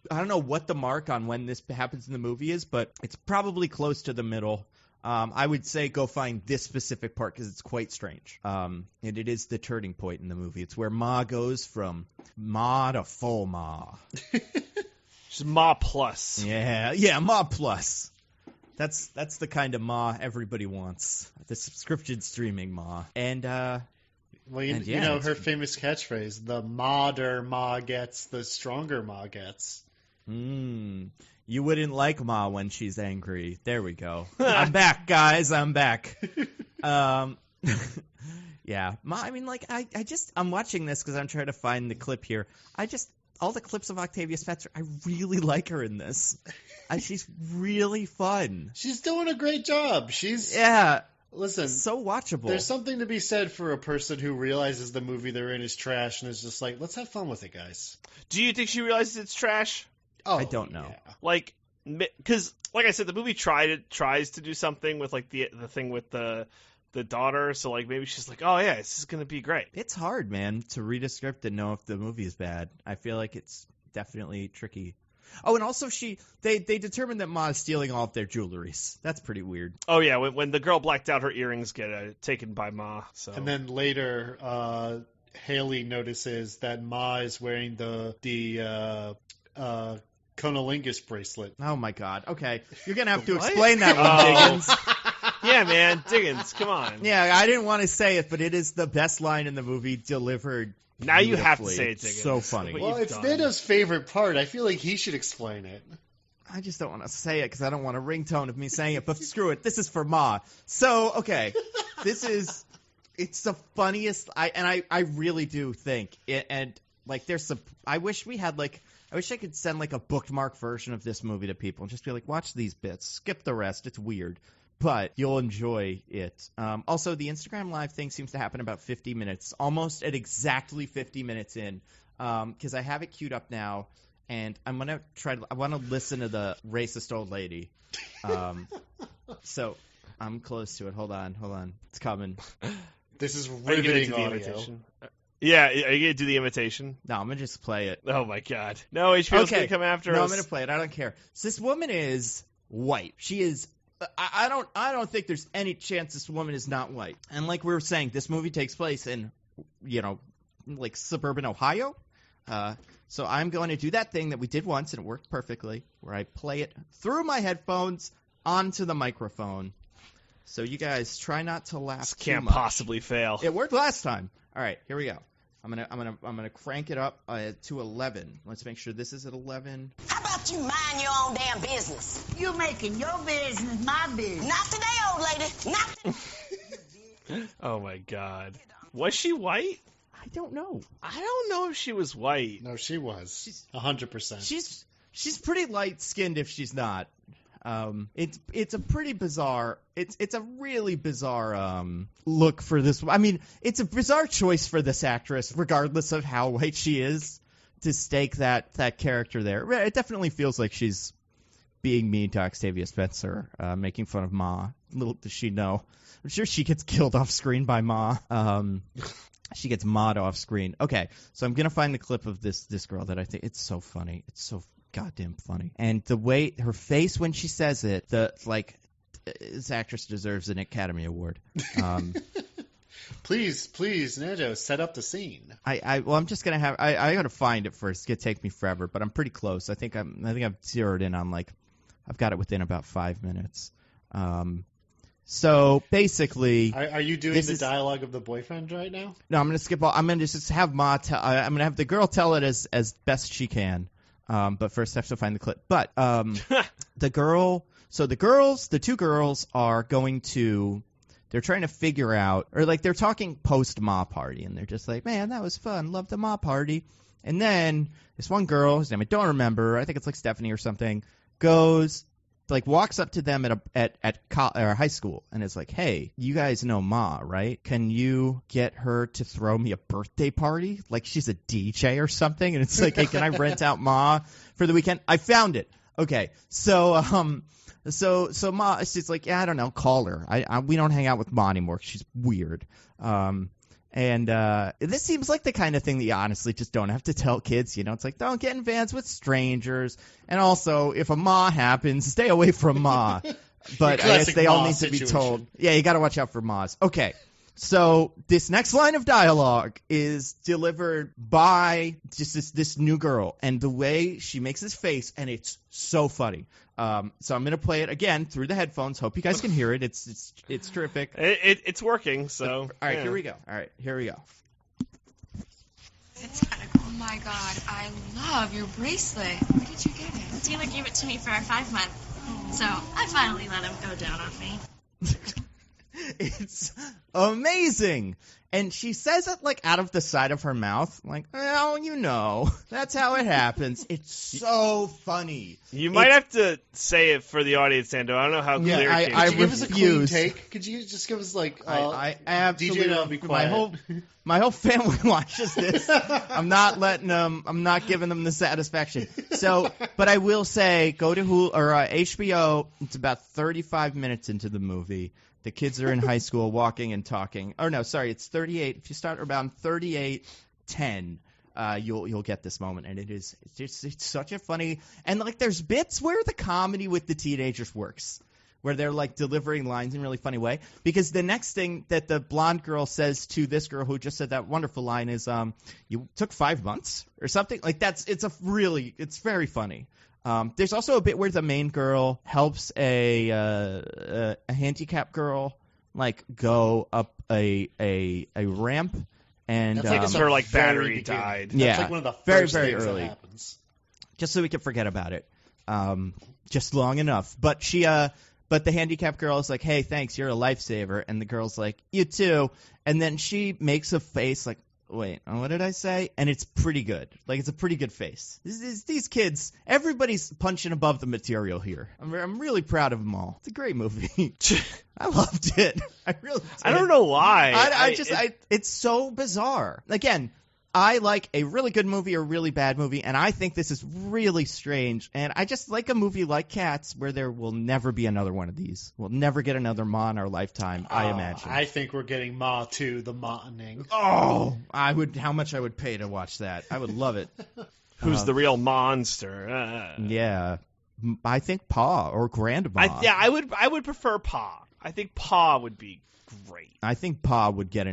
I don't know what the mark on when this happens in the movie is, but it's probably close to the middle. I would say go find this specific part because it's quite strange. And it is the turning point in the movie. It's where Ma goes from Ma to full Ma. She's Ma plus. Yeah, Ma plus. That's the kind of Ma everybody wants. The subscription streaming Ma. And well, you know her famous catchphrase: "The madder Ma gets, the stronger Ma gets." You wouldn't like Ma when she's angry. There we go. I'm back, guys. I'm back. Yeah. Ma, I mean, like, I'm watching this because I'm trying to find the clip here. All the clips of Octavia Spencer, I really like her in this. She's really fun. She's doing a great job. Listen, so watchable. There's something to be said for a person who realizes the movie they're in is trash and is just like, let's have fun with it, guys. Do you think she realizes it's trash? Oh, I don't know. Yeah. Like, because, like I said, the movie tries to do something with, like, the thing with the daughter, so, like, maybe she's like, oh, yeah, this is going to be great. It's hard, man, to read a script and know if the movie is bad. I feel like it's definitely tricky. Oh, and also they determined that Ma is stealing all of their jewelries. That's pretty weird. Oh, yeah, when the girl blacked out, her earrings get taken by Ma. So. And then later, Haley notices that Ma is wearing the Conolingus bracelet. Oh my God. Okay. You're going to have to explain that one, Diggins. Yeah, man. Diggins, come on. Yeah, I didn't want to say it, but it is the best line in the movie delivered. Now you have to say it, Diggins. So funny. Well, it's Nando's favorite part. I feel like he should explain it. I just don't want to say it because I don't want a ringtone of me saying it, but screw it. This is for Ma. So, okay. It's the funniest. I really do think it, and like there's some. I wish I could send like a bookmark version of this movie to people and just be like, watch these bits, skip the rest. It's weird, but you'll enjoy it. Also, the Instagram Live thing seems to happen about 50 minutes, almost at exactly 50 minutes in, because I have it queued up now, and I want to listen to the racist old lady. So I'm close to it. Hold on. It's coming. This is riveting audio. Imitation? Yeah, are you going to do the imitation? No, I'm going to just play it. Oh, my God. No, HBO's going to come after us. No, I'm going to play it. I don't care. So this woman is white. She is I don't think there's any chance this woman is not white. And like we were saying, this movie takes place in, like suburban Ohio. So I'm going to do that thing that we did once, and it worked perfectly, where I play it through my headphones onto the microphone. So you guys try not to laugh This too can't much. possibly fail. It worked last time. All right, here we go. I'm gonna crank it up to 11. Let's make sure this is at 11. How about you mind your own damn business? You making your business my business. Not today, old lady. Not today. Oh my God. Was she white? I don't know. I don't know if she was white. No, she was. 100%. She's pretty light skinned if she's not. It's a pretty bizarre. It's a really bizarre look for this. I mean, it's a bizarre choice for this actress, regardless of how white she is, to stake that character there. It definitely feels like she's being mean to Octavia Spencer, making fun of Ma. Little does she know. I'm sure she gets killed off screen by Ma. She gets Ma'd off screen. Okay, so I'm gonna find the clip of this girl that I think it's so funny. It's so goddamn funny. And the way her face when she says it, this actress deserves an Academy Award. Please, Nando, set up the scene. I'm just gonna have I gotta find it first. It's gonna take me forever, but I'm pretty close. I think I've zeroed in on I've got it within about 5 minutes. So basically, are you doing the dialogue of the boyfriend right now? No, I'm gonna skip all. I'm gonna just have Ma tell. I'm gonna have the girl tell it as best she can. But first I have to find the clip. But the two girls are going to. They're trying to figure out, or they're talking post Ma party, and they're just like, "Man, that was fun. Love the Ma party." And then this one girl, whose name I don't remember, I think it's Stephanie or something, walks up to them at high school and is like, "Hey, you guys know Ma, right? Can you get her to throw me a birthday party? Like she's a DJ or something?" And it's like, "Hey, can I rent out Ma for the weekend?" I found it. Okay, so Ma, she's like, "Yeah, I don't know, call her. We don't hang out with Ma anymore. She's weird." And this seems like the kind of thing that you honestly just don't have to tell kids. It's like, don't get in vans with strangers. And also, if a Ma happens, stay away from Ma. But I guess they all need to be told. Yeah, you got to watch out for Ma's. Okay. So this next line of dialogue is delivered by just this new girl. And the way she makes this face, and it's so funny. So I'm going to play it again through the headphones. Hope you guys can hear it. It's terrific. It's working, so. All right, here we go. Oh my God, I love your bracelet. Where did you get it? Taylor gave it to me for our 5-month. So I finally let him go down on me. It's amazing. And she says it out of the side of her mouth, well, that's how it happens. It's so funny. You might have to say it for the audience, Nando. I don't know how clear it came. Could you give us a clean take? Could you just give us I absolutely, DJ, be quiet. My whole family watches this. I'm not giving them the satisfaction. So, but I will say, go to HBO. It's about 35 minutes into the movie. The kids are in high school walking and talking. Oh, no, sorry, it's 38. If you start around 38:10, you'll get this moment. And it's such a funny – and, there's bits where the comedy with the teenagers works, where they're, delivering lines in a really funny way. Because the next thing that the blonde girl says to this girl who just said that wonderful line is, you took 5 months or something. It's very funny. There's also a bit where the main girl helps a handicapped girl go up a ramp, and that's her battery died. That's one of the first very things early. that happens. Just so we can forget about it, just long enough. But but the handicapped girl is like, "Hey, thanks, you're a lifesaver," and the girl's like, "You too," and then she makes a face like, wait, what did I say? And it's pretty good. It's a pretty good face. These kids, everybody's punching above the material here. I'm really proud of them all. It's a great movie. I loved it. I really did. I don't know why. It's so bizarre. Again, I like a really good movie or a really bad movie, and I think this is really strange. And I just like a movie like Cats where there will never be another one of these. We'll never get another Ma in our lifetime, I imagine. I think we're getting Ma 2, the Ma-ning. Oh, how much I would pay to watch that. I would love it. Who's the real monster? Yeah. I think Pa or Grandma. I would prefer Pa. I think Pa would be great. I think Pa would get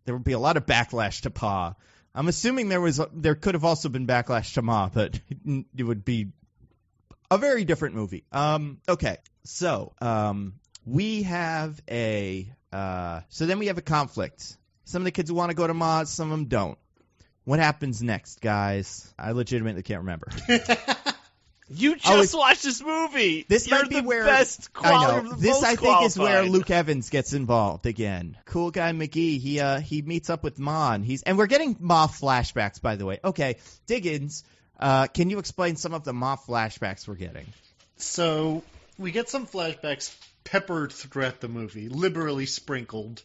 there would be a lot of backlash to Pa. I'm assuming there could have also been backlash to Ma, but it would be a very different movie. Okay, so we have so then we have a conflict. Some of the kids want to go to Ma, some of them don't. What happens next, guys? I legitimately can't remember. You just watched this movie. This You're might be the where best I know. the This most I think qualified. is where Luke Evans gets involved again. Cool guy McGee. He meets up with Ma, and we're getting Ma flashbacks, by the way. Okay, Diggins, can you explain some of the Ma flashbacks we're getting? So we get some flashbacks peppered throughout the movie, liberally sprinkled,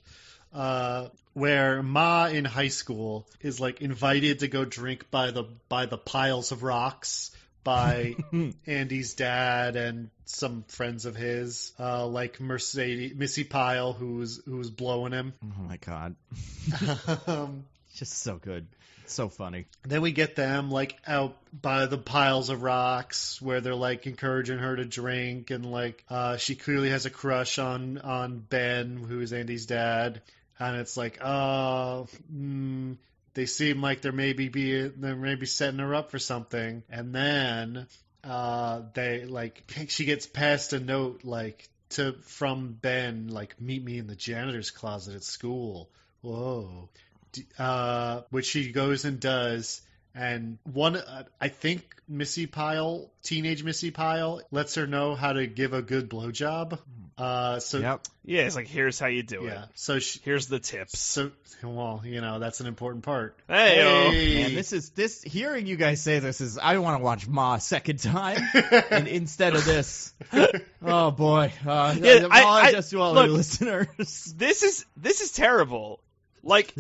where Ma in high school is like invited to go drink by the piles of rocks by Andy's dad and some friends of his, like Missy Pyle, who's blowing him. Oh my god, just so good. So funny. Then we get them like out by the piles of rocks where they're like encouraging her to drink, and like she clearly has a crush on Ben, who is Andy's dad, and it's like, they seem like they're maybe setting her up for something, and then she gets passed a note from Ben, like, meet me in the janitor's closet at school. Whoa. Which she goes and does, and I think teenage Missy Pyle, lets her know how to give a good blowjob. Yep. Yeah, it's like, here's how you do it. So here's the tips. So, well, that's an important part. Hey. Man, this hearing you guys say this is, I want to watch Ma a second time, and instead of this, oh boy, just to all look, your listeners, this is terrible. Like,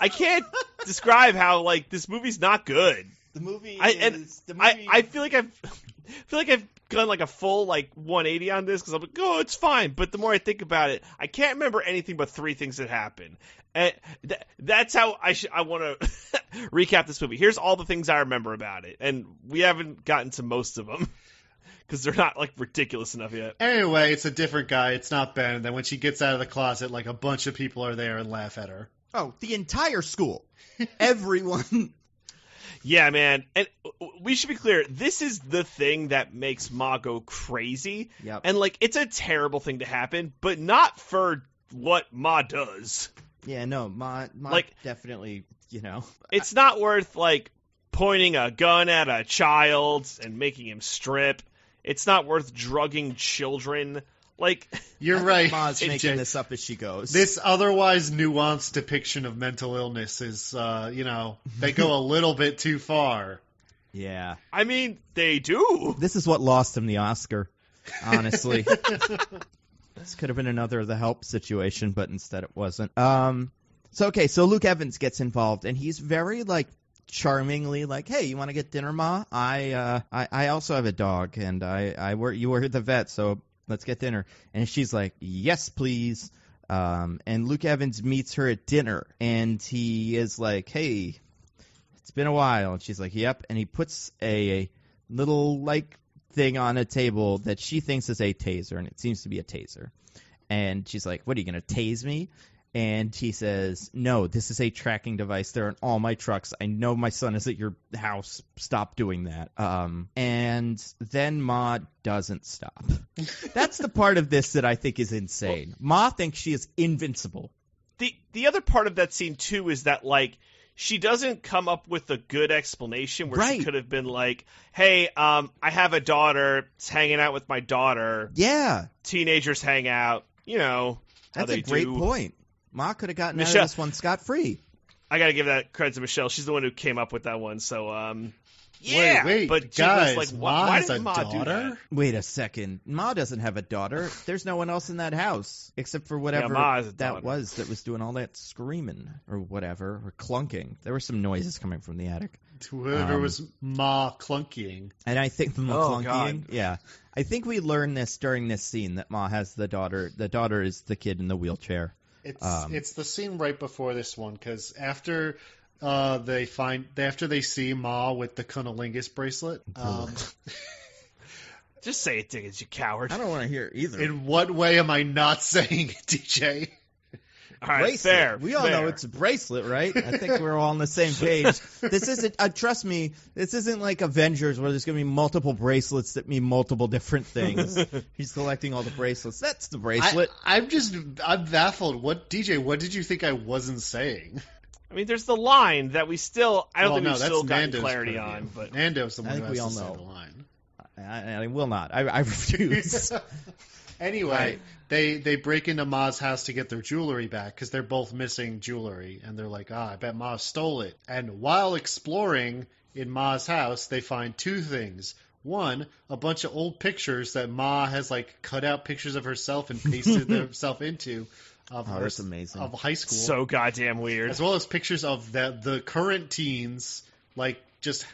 I can't describe how, like, this movie's not good. I feel like I've gone like a full like 180 on this because I'm like, oh, it's fine. But the more I think about it, I can't remember anything but 3 things that happen. And that's how I want to recap this movie. Here's all the things I remember about it, and we haven't gotten to most of them because they're not like ridiculous enough yet. Anyway, it's a different guy. It's not Ben. And then when she gets out of the closet, like a bunch of people are there and laugh at her. Oh, the entire school, everyone. Yeah, man. And we should be clear. This is the thing that makes Ma go crazy. Yep. And like, it's a terrible thing to happen, but not for what Ma does. Yeah, no, Ma like, definitely, it's not worth like pointing a gun at a child and making him strip. It's not worth drugging children. Like, you're right. Ma's making this up as she goes. This otherwise nuanced depiction of mental illness is, they go a little bit too far. Yeah. I mean, they do. This is what lost him the Oscar, honestly. This could have been another The Help situation, but instead it wasn't. So Luke Evans gets involved, and he's very, like, charmingly like, hey, you want to get dinner, Ma? I also have a dog, and you were the vet, so let's get dinner. And she's like, yes, please. And Luke Evans meets her at dinner, and he is like, hey, it's been a while. And she's like, yep. And he puts a little, like, thing on a table that she thinks is a taser, and it seems to be a taser. And she's like, what, are you going to tase me? And he says, no, this is a tracking device. They're in all my trucks. I know my son is at your house. Stop doing that. And then Ma doesn't stop. That's the part of this that I think is insane. Ma thinks she is invincible. The other part of that scene, too, is that, like, she doesn't come up with a good explanation where she could have been like, hey, I have a daughter. It's hanging out with my daughter. Yeah. Teenagers hang out. That's a great point. Ma could have gotten out of this one scot-free. I got to give that credit to Michelle. She's the one who came up with that one. So, yeah. Wait, but guys, was like, why did has Ma a do daughter? that? Wait a second. Ma doesn't have a daughter. There's no one else in that house except for whatever Ma has a that was doing all that screaming or whatever, or clunking. There were some noises coming from the attic. Whoever was Ma clunking. And I think clunking. God. Yeah. I think we learned this during this scene that Ma has the daughter. The daughter is the kid in the wheelchair. It's the scene right before this one, because after they see Ma with the cunnilingus bracelet. Just say it, Diggins, you coward. I don't want to hear it either. In what way am I not saying it, DJ? All right, bracelet. fair. We all fair. know it's a bracelet, right? I think we're all on the same page. This isn't, trust me, this isn't like Avengers where there's going to be multiple bracelets that mean multiple different things. He's collecting all the bracelets. That's the bracelet. I'm baffled. What did you think I wasn't saying? I mean, there's the line that we still, I don't think we've still gotten Nando's clarity purview. on. But Nando's the one who we has all to say know. the line. I will not. I refuse. Anyway, they break into Ma's house to get their jewelry back because they're both missing jewelry, and they're like, I bet Ma stole it. And while exploring in Ma's house, they find two things. One, a bunch of old pictures that Ma has like cut out pictures of herself and pasted herself into. That's amazing. Of high school. so goddamn weird. As well as pictures of the current teens, like just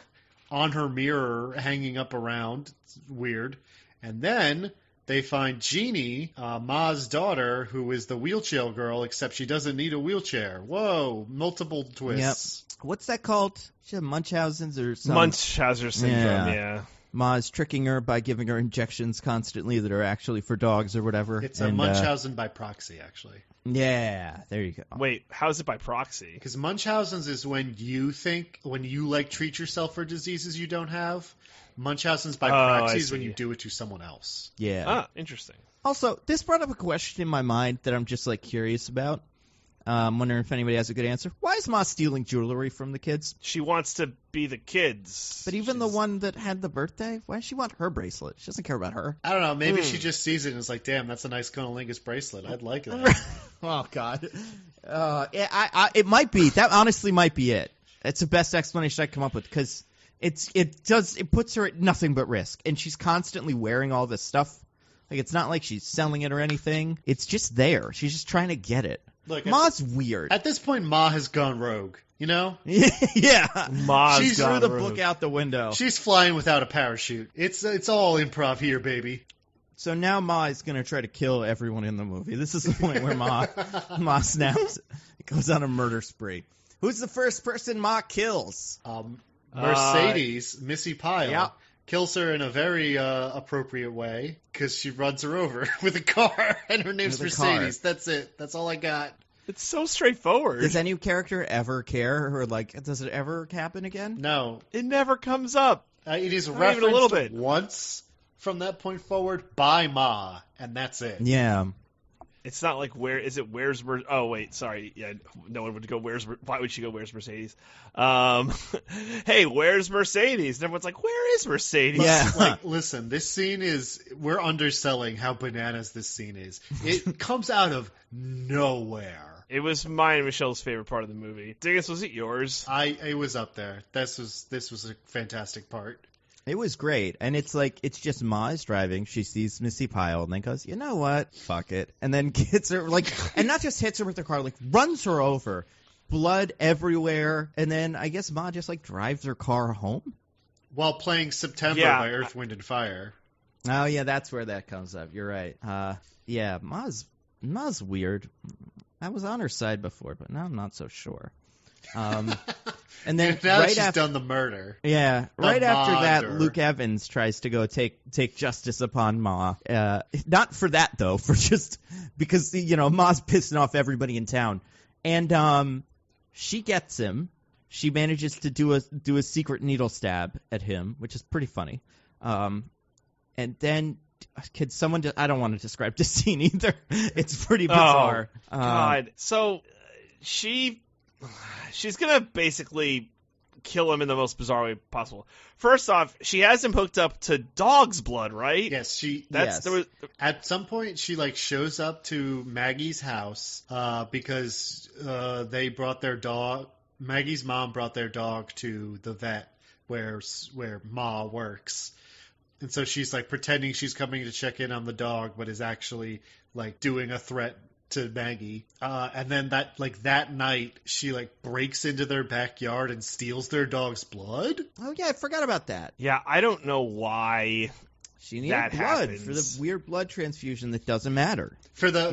on her mirror hanging up around. It's weird. And then they find Jeannie, Ma's daughter, who is the wheelchair girl, except she doesn't need a wheelchair. Whoa, multiple twists. Yep. What's that called? She had Munchausen's or something? Munchausen syndrome, yeah. Ma's tricking her by giving her injections constantly that are actually for dogs or whatever. It's a Munchausen by proxy, actually. Yeah, there you go. Wait, how is it by proxy? Because Munchausen's is when you treat yourself for diseases you don't have. Munchausen's by proxy is when you do it to someone else. Yeah. Ah, interesting. Also, this brought up a question in my mind that I'm just like curious about. I'm wondering if anybody has a good answer. Why is Ma stealing jewelry from the kids? She wants to be the kids. But even the one that had the birthday, why does she want her bracelet? She doesn't care about her. I don't know. Maybe she just sees it and is like, damn, that's a nice conolingus bracelet. I'd like that. Oh, God. It might be. That honestly might be it. It's the best explanation I come up with because it puts her at nothing but risk. And she's constantly wearing all this stuff. Like, it's not like she's selling it or anything. It's just there. She's just trying to get it. Look, Ma's weird. At this point, Ma has gone rogue, you know? Yeah. Ma's She threw the book out the window. She's flying without a parachute. It's all improv here, baby. So now Ma is going to try to kill everyone in the movie. This is the point where Ma snaps. It goes on a murder spree. Who's the first person Ma kills? Mercedes, Missy Pyle, yeah. kills her in a very appropriate way because she runs her over with a car, and her name's Mercedes. That's it. That's all I got. It's so straightforward. Does any character ever care, or like, does it ever happen again? No. It never comes up. It is Not referenced even a little bit. once from that point forward by Ma, and that's it. Yeah. It's not like where's oh wait, sorry, yeah, no one would go why would she go where's Mercedes? Hey, where's Mercedes? And everyone's like, where is Mercedes? Yeah. Like, listen, this scene we're underselling how bananas this scene is. It comes out of nowhere. It was mine and Michelle's favorite part of the movie. Diggins, was it yours? It was up there. This was a fantastic part. It was great. And it's like, it's just Ma is driving. She sees Missy Pyle and then goes, you know what? Fuck it. And then hits her, like, and not just hits her with the car, like, runs her over. Blood everywhere. And then I guess Ma just, like, drives her car home. While playing September by Earth, Wind, and Fire. Oh, yeah, that's where that comes up. You're right. Yeah, Ma's weird. I was on her side before, but now I'm not so sure. And then now right she's after, done the murder. Yeah, right after that, murder. Luke Evans tries to go take justice upon Ma. Not for that though, for just because Ma's pissing off everybody in town, and she gets him. She manages to do a secret needle stab at him, which is pretty funny. And then could someone? I don't want to describe this scene either. It's pretty bizarre. Oh, God. So she's gonna basically kill him in the most bizarre way possible. First off, she has him hooked up to dog's blood, right? Yes, at some point she shows up to Maggie's house because they brought their dog. Maggie's mom brought their dog to the vet where Ma works. And so she's pretending she's coming to check in on the dog, but is actually doing a threat to Maggie. And then that night she breaks into their backyard and steals their dog's blood. Oh yeah, I forgot about that. Yeah, I don't know why she needed blood happens. for the weird blood transfusion that doesn't matter. For the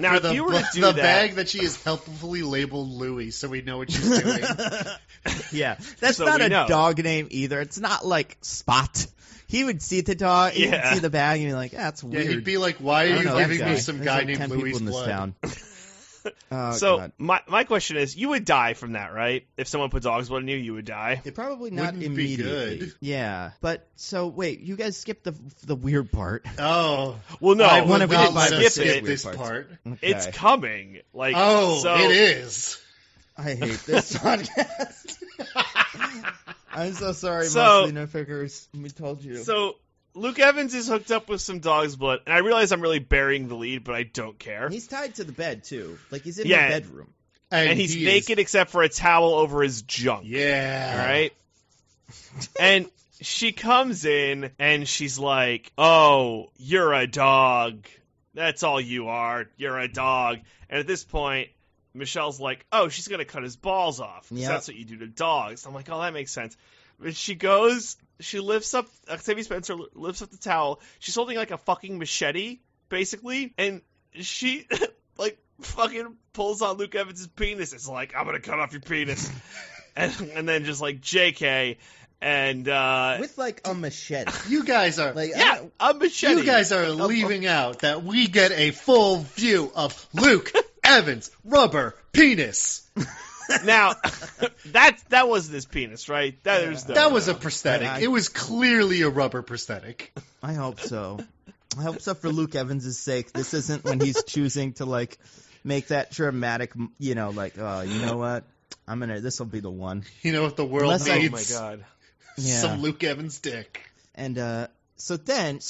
bag that she is helpfully labeled Louie, so we know what she's doing. Yeah, that's so not a dog name either. It's not like Spot. He would see the dog, he would see the bag, and be like, that's weird. Yeah, he'd be like, why are you giving me some guy named Louie's blood? So God. my question is, you would die from that, right? If someone put dog's blood in you, you would die. It probably not Wouldn't be immediately. good. Yeah, but so wait, you guys skipped the weird part. Oh. Well, no, I would would not not let let us us skip skip weird this parts. part. Okay. it's coming. Like, Oh, so, it is. I hate this podcast. I'm so sorry, So- mostly nitpickers. We told you. So Luke Evans is hooked up with some dog's blood, and I realize I'm really burying the lead, but I don't care. He's tied to the bed too. Like he's in Yeah. the bedroom. And he's he is- naked except for a towel over his junk. Yeah. All right. And she comes in and she's like, "Oh, you're a dog. That's all you are. You're a dog." And at this point, Michelle's like, "Oh, she's gonna cut his balls off. 'Cause Yep. That's what you do to dogs." I'm like, "Oh, that makes sense." But she goes, she lifts up. Octavia Spencer lifts up the towel. She's holding like a fucking machete, basically, and she like fucking pulls on Luke Evans' penis. It's like, "I'm gonna cut off your penis," and then just like JK. And With like a machete. You guys are Like yeah, a machete. you guys are leaving out that we get a full view of Luke Evans' rubber penis. Now, that wasn't his penis, right? That was a prosthetic. It was clearly a rubber prosthetic. I hope so. I hope so for Luke Evans' sake. This isn't when he's choosing to like make that dramatic, like, oh, you know what? This will be the one. You know what the world Unless I- Oh needs? my god. Yeah. Some Luke Evans dick. And so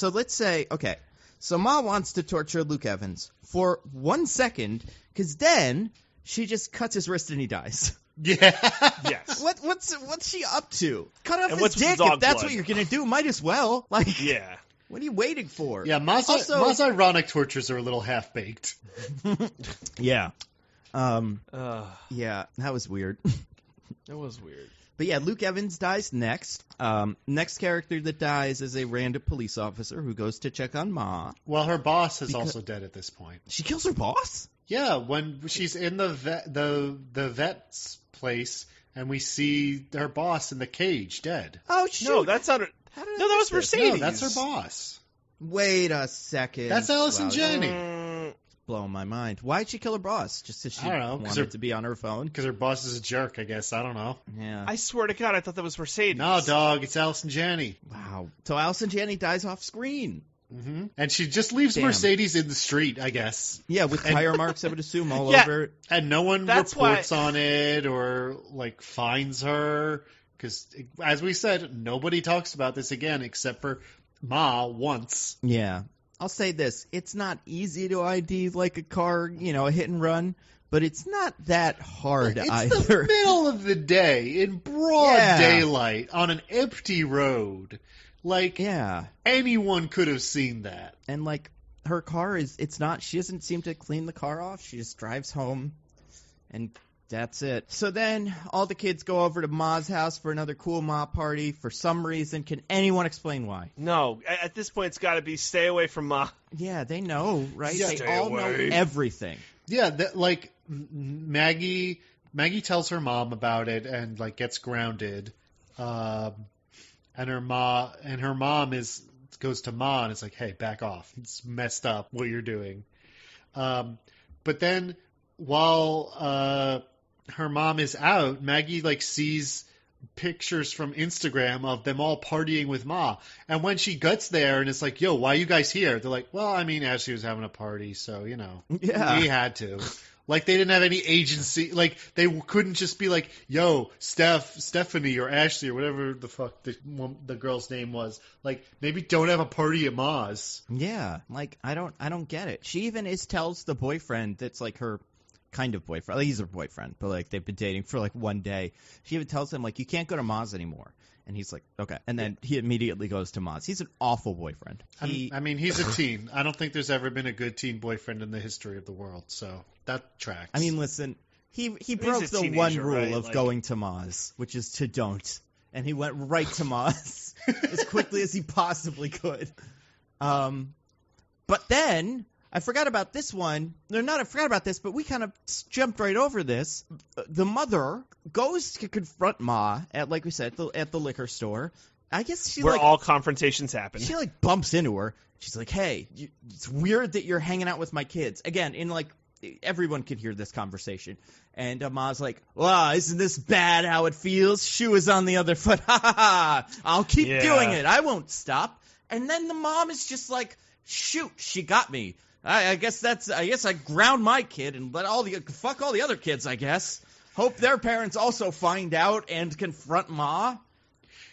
let's say, okay, so Ma wants to torture Luke Evans for 1 second, because then she just cuts his wrist and he dies. Yeah. Yes. What's she up to? Cut off And his what's with the dick dog if that's blood? what you're gonna do. Might as well. Like, Yeah. what are you waiting for? Yeah, Ma's ironic tortures are a little half baked. Yeah. Ugh, Yeah, that was weird. that was weird. But yeah, Luke Evans dies next. Next character that dies is a random police officer who goes to check on Ma. Well, her boss is also dead at this point. She kills her boss? Yeah, when she's in the vet's place and we see her boss in the cage dead. Oh, shoot. No, that's not. How did I No, that miss was this? Mercedes. No, that's her boss. Wait a second. That's Allison Janney. Blowing my mind. Why'd she kill her boss? Just because she I don't know, 'cause wanted to be on her phone? Because her boss is a jerk, I guess. I don't know. Yeah. I swear to God, I thought that was Mercedes. No, dog, it's Allison Janney. Wow. So Allison Janney dies off screen. Mm-hmm. And she just leaves Damn. Mercedes in the street, I guess. Yeah, with tire marks, I would assume, all Yeah. over. And no one That's reports on it or, like, finds her. Because, as we said, nobody talks about this again except for Ma once. Yeah. I'll say this. It's not easy to ID like a car, a hit and run, but it's not that hard It's either. the middle of the day in broad Yeah. daylight on an empty road. Like, Yeah. anyone could have seen that. And like her car she doesn't seem to clean the car off. She just drives home and that's it. So then all the kids go over to Ma's house for another cool Ma party for some reason. Can anyone explain why? No, at this point, it's got to be stay away from Ma. Yeah, they know, right? Yeah. They Stay all away. know everything. Yeah, Maggie tells her mom about it and like gets grounded. And her mom goes to Ma and it's like, "Hey, back off. It's messed up what you're doing." But then while her mom is out, Maggie like sees pictures from Instagram of them all partying with Ma. And when she gets there and it's like, "Yo, why are you guys here?" They're like, "Well, I mean, Ashley was having a party, so, Yeah. we had to." Like, they didn't have any agency. Like, they couldn't just be like, "Yo, Stephanie or Ashley or whatever the fuck the girl's name was. Like, maybe don't have a party at Ma's." Yeah, like I don't get it. She even tells the boyfriend that's like her kind of boyfriend. Like, he's her boyfriend, but like they've been dating for like one day. She even tells him like, "You can't go to Ma's anymore." And he's like, "Okay." And then he immediately goes to Ma's. He's an awful boyfriend. I mean, he's a teen. I don't think there's ever been a good teen boyfriend in the history of the world, so that tracks. I mean, listen, he broke a the teenager, one rule right? of Like- going to Ma's, which is to don't. And he went right to Ma's as quickly as he possibly could. But then I forgot about this one. No, not I forgot about this, but we kind of jumped right over this. The mother goes to confront Ma at, like we said, at the liquor store. I guess she Where all confrontations happen. bumps into her. She's like, "Hey, it's weird that you're hanging out with my kids." Again, in like everyone could hear this conversation. And Ma's like, wow, isn't this bad how it feels? Shoe is on the other foot. Ha ha ha. I'll keep doing it. I won't stop. And then the mom is just like, shoot, she got me. I guess I ground my kid and fuck all the other kids, I guess. Hope their parents also find out and confront Ma.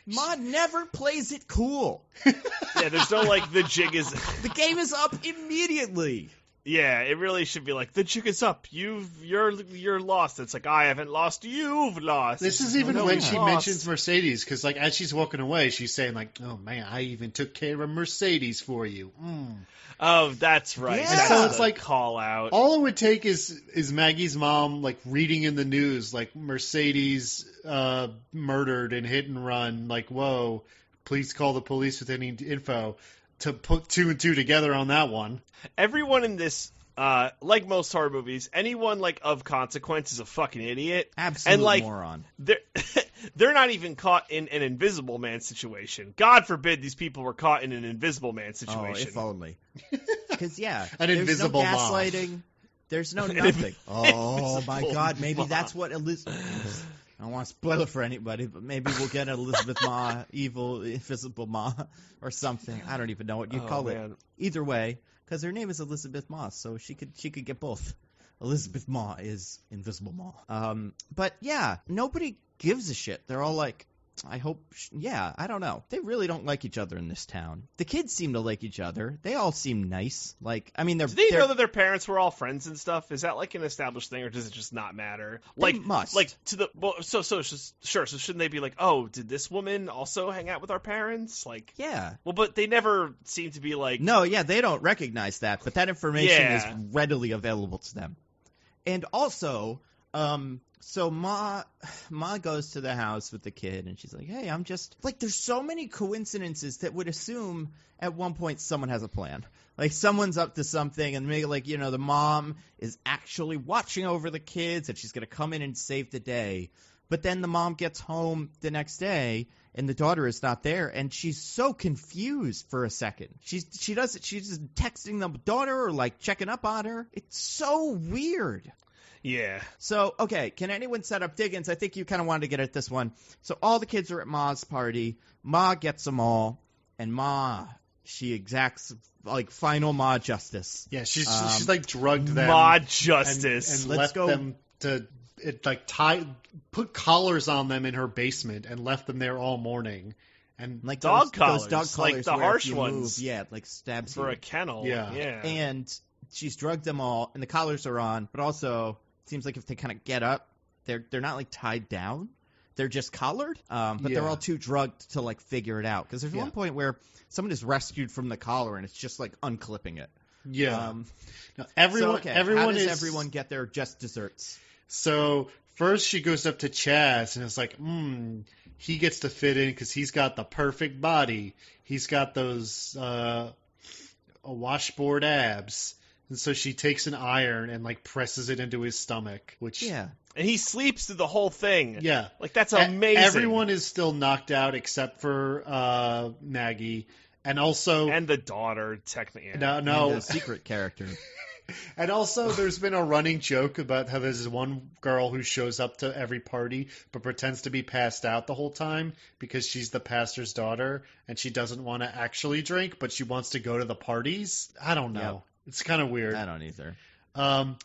Ma never plays it cool. Yeah, there's no the jig is... The game is up immediately. Yeah, it really should be the jig is up. You're lost. It's I haven't lost. You've lost. This is even when she mentions Mercedes, because as she's walking away, she's saying oh man, I even took care of Mercedes for you. Mm. Oh, that's right. Yeah. And so it's call out. All it would take is Maggie's mom reading in the news Mercedes murdered and hit and run. Whoa, please call the police with any info. To put 2 and 2 together on that one. Everyone in this, like most horror movies, anyone of consequence is a fucking idiot. Absolute and moron. They're not even caught in an Invisible Man situation. God forbid these people were caught in an Invisible Man situation. Oh, if only. Because an there's invisible no gaslighting. There's no nothing. Oh my God, maybe that's what Elizabeth. I don't want to spoil it for anybody, but maybe we'll get Elizabeth Ma, evil, invisible Ma, or something. I don't even know what you call it. Either way, because her name is Elizabeth Ma, so she could get both. Elizabeth Ma is Invisible Ma. But yeah, nobody gives a shit. They're all I hope, I don't know. They really don't like each other in this town. The kids seem to like each other. They all seem nice. Do they know that their parents were all friends and stuff? Is that an established thing, or does it just not matter? They must. So shouldn't they be oh, did this woman also hang out with our parents? Yeah. Well, but they never seem to be No, yeah, they don't recognize that, but that information is readily available to them. And also, so Ma goes to the house with the kid, and she's like, hey, I'm just... there's so many coincidences that would assume at one point someone has a plan. Someone's up to something, and maybe, the mom is actually watching over the kids, and she's going to come in and save the day. But then the mom gets home the next day, and the daughter is not there, and she's so confused for a second. She's just texting the daughter or, checking up on her. It's so weird. Yeah. So, okay, can anyone set up Diggins? I think you kind of wanted to get at this one. So all the kids are at Ma's party. Ma gets them all, and Ma, she exacts, final Ma justice. Yeah, she's drugged them. Ma justice. And left them to, put collars on them in her basement and left them there all morning. And dog collars. Those dog collars, the harsh ones. Move, stabs for you. a kennel. Yeah. And she's drugged them all, and the collars are on, but also... seems like if they kind of get up, they're not tied down. They're just collared, but they're all too drugged to figure it out. Because there's one point where someone is rescued from the collar and it's just unclipping it. Yeah. Now, everyone. How does everyone get their just desserts? So first she goes up to Chaz and it's he gets to fit in because he's got the perfect body. He's got those washboard abs. And so she takes an iron and presses it into his stomach, which and he sleeps through the whole thing. Yeah, that's amazing. Everyone is still knocked out except for Maggie, and the daughter technically. No, and the secret character. And also, there's been a running joke about how there's this one girl who shows up to every party but pretends to be passed out the whole time because she's the pastor's daughter and she doesn't want to actually drink, but she wants to go to the parties. I don't know. Yep. It's kind of weird. I don't either. But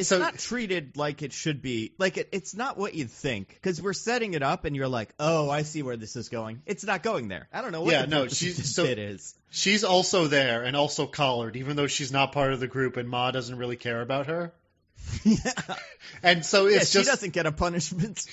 it's not treated like it should be. It's not what you'd think. Because we're setting it up, and you're like, "Oh, I see where this is going." It's not going there. I don't know what it is. She's also there and also collared, even though she's not part of the group, and Ma doesn't really care about her. Yeah. And so it's she doesn't get a punishment.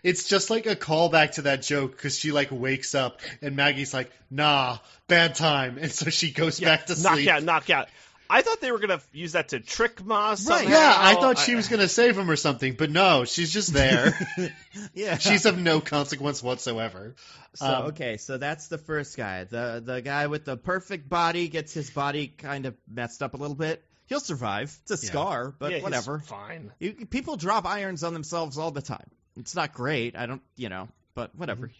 It's just a callback to that joke because she wakes up and Maggie's like, "Nah, bad time," and so she goes back to sleep. Knock out. I thought they were going to use that to trick Ma somehow. Right, yeah, I thought she was going to save him or something, but no, she's just there. Yeah. She's of no consequence whatsoever. So that's the first guy. The guy with the perfect body gets his body kind of messed up a little bit. He'll survive. It's a scar, but whatever. Fine. People drop irons on themselves all the time. It's not great. I don't, but whatever.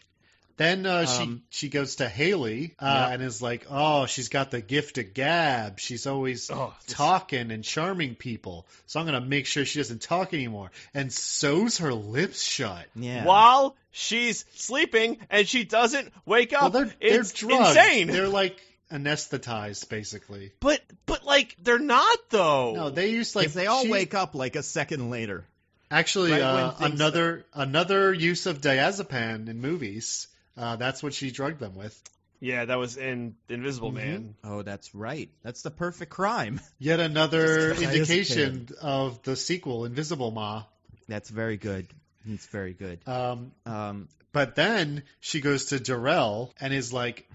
Then she goes to Haley and is like, oh, she's got the gift of gab. She's always talking and charming people. So I'm going to make sure she doesn't talk anymore. And sews her lips shut. Yeah. While she's sleeping and she doesn't wake up. Well, they're it's drugged. insane. They're like anesthetized, basically. But like they're not though. No, they use like they all wake up like a second later. Actually, Right when another use of diazepam in movies. That's what she drugged them with. Yeah, that was in Invisible Man. Oh, that's right. That's the perfect crime. Yet another Just indication of the sequel, Invisible Ma. That's very good. It's very good. But then she goes to Darrell and is like,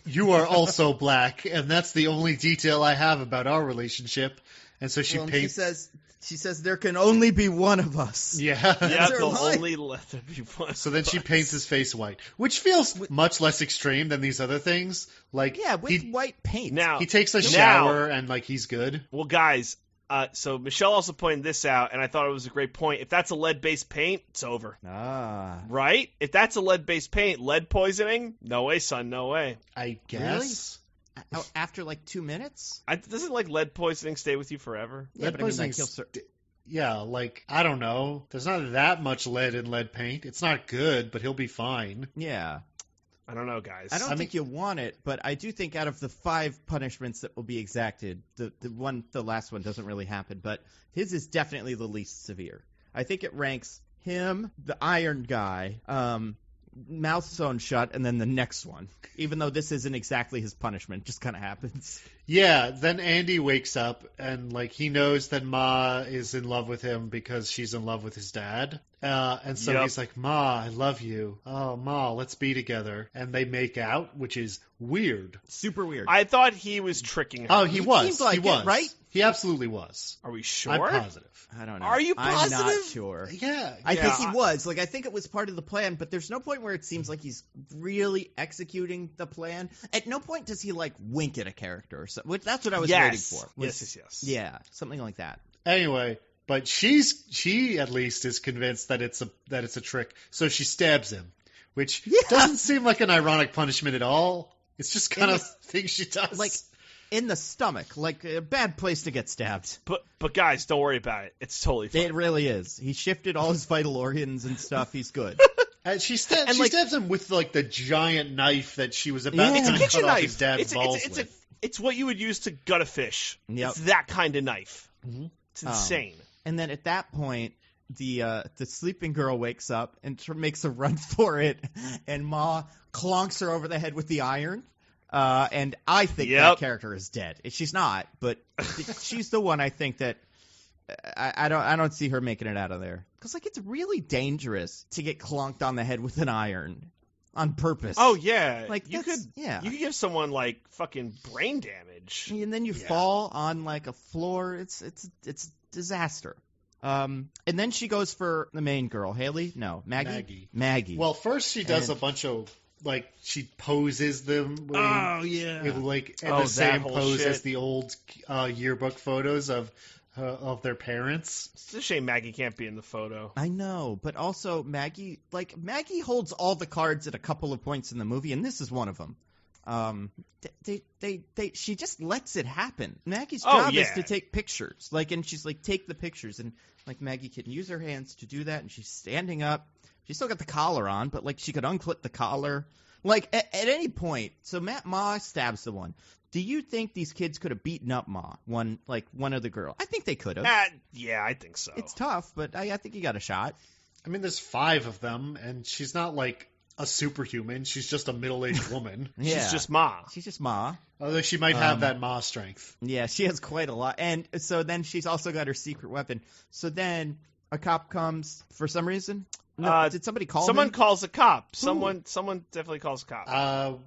you are also black, and that's the only detail I have about our relationship. And so she paints... She says there can only be one of us. Yeah. Yeah, they'll only let there be one. So then she paints his face white, which feels much less extreme than these other things. Like, yeah, with white paint. Now he takes a shower and like he's good. Well, guys, so Michelle also pointed this out, and I thought it was a great point. If that's a lead-based paint, it's over. Right? If that's a lead-based paint, lead poisoning? No way, son, no way. I guess. Really? After like 2 minutes? Doesn't like lead poisoning stay with you forever? Yeah, lead poisoning. Yeah, like, I don't know. There's not that much lead in lead paint. It's not good, but he'll be fine. Yeah. I don't know, guys. I don't think you want it, but I do think out of the 5 punishments that will be exacted, the last one doesn't really happen, but his is definitely the least severe. I think it ranks him, the iron guy, mouth sewn shut, and then the next one. Even though this isn't exactly his punishment, it just kind of happens. Yeah, then Andy wakes up and like he knows that Ma is in love with him because she's in love with his dad. And so he's like, Ma, I love you. Oh, Ma, let's be together. And they make out, which is weird. Super weird. I thought he was tricking her. Oh, he was. Seemed like he was. It, right? He absolutely was. Are we sure? I'm positive. I don't know. Are you positive? I'm not sure. Yeah. I think he was. Like, I think it was part of the plan, but there's no point where it seems like he's really executing the plan. At no point does he, like, wink at a character or something. That's what I was waiting for. Yes. Yeah, something like that. Anyway, but she at least is convinced that it's a trick, so she stabs him, which doesn't seem like an ironic punishment at all. It's just kind of thing she does. Like, in the stomach, like a bad place to get stabbed. But guys, don't worry about it. It's totally fine. It really is. He shifted all his vital organs and stuff. He's good. And she stabs him with like the giant knife that she was about to cut off his dad's balls with. It's what you would use to gut a fish. Yep. It's that kind of knife. Mm-hmm. It's insane. And then at that point, the sleeping girl wakes up and makes a run for it, and Ma clonks her over the head with the iron. And I think that character is dead. She's not, but she's the one I think that I don't see her making it out of there. Because like it's really dangerous to get clonked on the head with an iron on purpose. Oh yeah, like you could give someone like fucking brain damage, and then you fall on like a floor. It's disaster. And then she goes for the main girl, Haley. No, Maggie. Well, first she does a bunch of. Like, she poses them the same pose as the old yearbook photos of their parents. It's a shame Maggie can't be in the photo. I know, but also Maggie holds all the cards at a couple of points in the movie, and this is one of them. She just lets it happen. Maggie's job is to take pictures. Like, and she's like, take the pictures, and like Maggie can use her hands to do that, and she's standing up. She's still got the collar on, but like she could unclip the collar. Like at any point, so Ma stabs the one. Do you think these kids could have beaten up Ma, one of the girl? I think they could have. Yeah, I think so. It's tough, but I think you got a shot. I mean, there's 5 of them, and she's not like a superhuman. She's just a middle-aged woman. She's just Ma. She's just Ma. Although she might have that Ma strength. Yeah, she has quite a lot. And so then she's also got her secret weapon. So then a cop comes for some reason. No, did somebody call Someone him? calls a cop. Someone definitely calls a cop.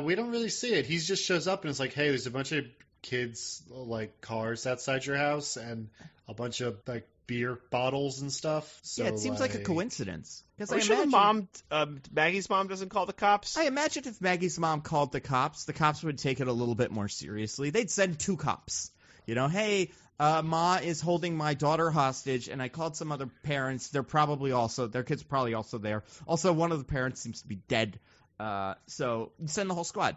We don't really see it. He just shows up and it's like, hey, there's a bunch of kids, like, cars outside your house and a bunch of, like, beer bottles and stuff. So, yeah, it seems like a coincidence. Are you sure Maggie's mom doesn't call the cops? I imagine if Maggie's mom called the cops would take it a little bit more seriously. They'd send 2 cops. Hey, Ma is holding my daughter hostage, and I called some other parents. Their kids are probably also there. Also, one of the parents seems to be dead. So you send the whole squad.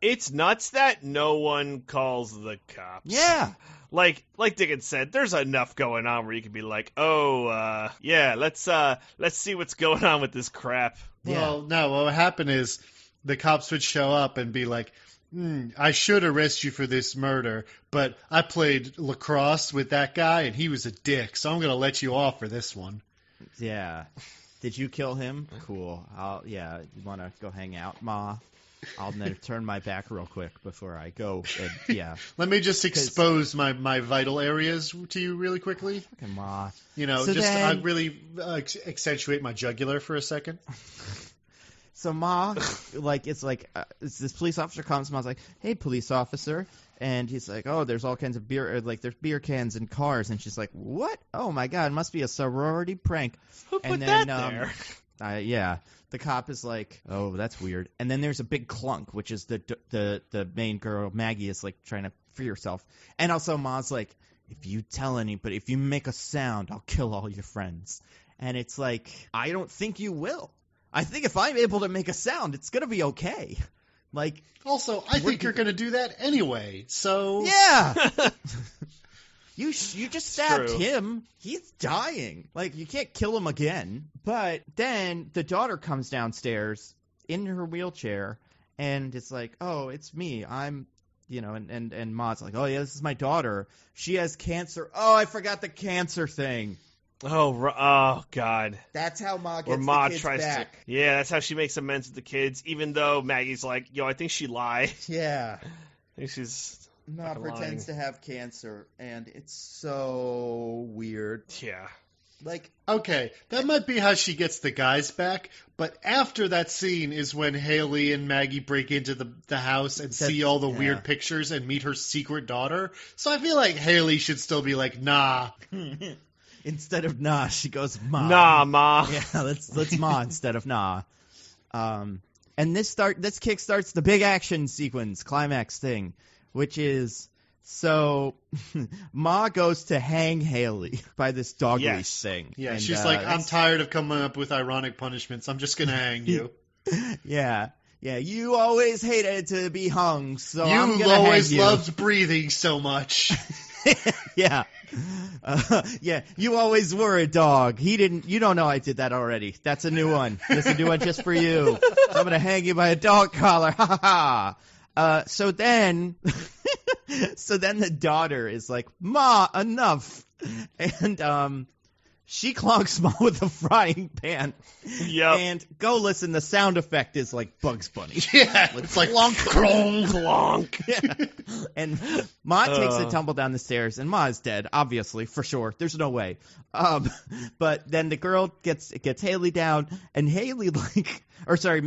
It's nuts that no one calls the cops. Yeah. Like Dickens said, there's enough going on where you could be like, let's see what's going on with this crap. Well, no, what would happen is the cops would show up and be like, I should arrest you for this murder, but I played lacrosse with that guy and he was a dick, so I'm going to let you off for this one. Yeah. Did you kill him? Cool. You want to go hang out, Ma? I'll turn my back real quick before I go. And, Let me just expose my vital areas to you really quickly. Fucking Ma. I really accentuate my jugular for a second. So Ma, it's this police officer comes. Ma's like, "Hey, police officer," and he's like, "Oh, there's all kinds of beer, there's beer cans and cars," and she's like, "What? Oh my God, it must be a sorority prank." Who put that there? The cop is like, "Oh, that's weird." And then there's a big clunk, which is the main girl, Maggie, is like trying to free herself. And also Ma's like, "If you tell anybody, if you make a sound, I'll kill all your friends." And it's like, I don't think you will. I think if I'm able to make a sound, it's going to be okay. Also, I think you're going to do that anyway, so... Yeah! You just stabbed him. He's dying. You can't kill him again. But then the daughter comes downstairs in her wheelchair, and it's like, "Oh, it's me. I'm..." and Ma's like, "Oh, yeah, this is my daughter. She has cancer." Oh, I forgot the cancer thing. Oh, God. That's how Ma gets the kids tries back. That's how she makes amends with the kids, even though Maggie's like, I think she lied. Yeah. I think she's Ma pretends to have cancer, and it's so weird. Yeah. Okay, that might be how she gets the guys back, but after that scene is when Haley and Maggie break into the house and see all the weird pictures and meet her secret daughter. So I feel like Haley should still be like, "Nah." Instead of "nah," she goes "ma." Nah, Ma. Yeah, let's "ma" instead of "nah." And this kickstarts the big action sequence climax thing, which is Ma goes to hang Haley by this dog leash thing. Yeah, and she's like, "I'm tired of coming up with ironic punishments. I'm just gonna hang you." Yeah. You always hated to be hung, so you I'm gonna hang you. always loved breathing so much. Yeah. You always were a dog. You don't know I did that already. That's a new one. That's a new one just for you. I'm going to hang you by a dog collar. Ha ha ha. So then the daughter is like, "Ma, enough." And, she clonks Ma with a frying pan. Yep. And go listen, the sound effect is like Bugs Bunny. Yeah. It's like clonk, clonk, clonk. Yeah. And Ma takes a tumble down the stairs, and Ma is dead, obviously, for sure. There's no way. But then the girl gets Haley down, and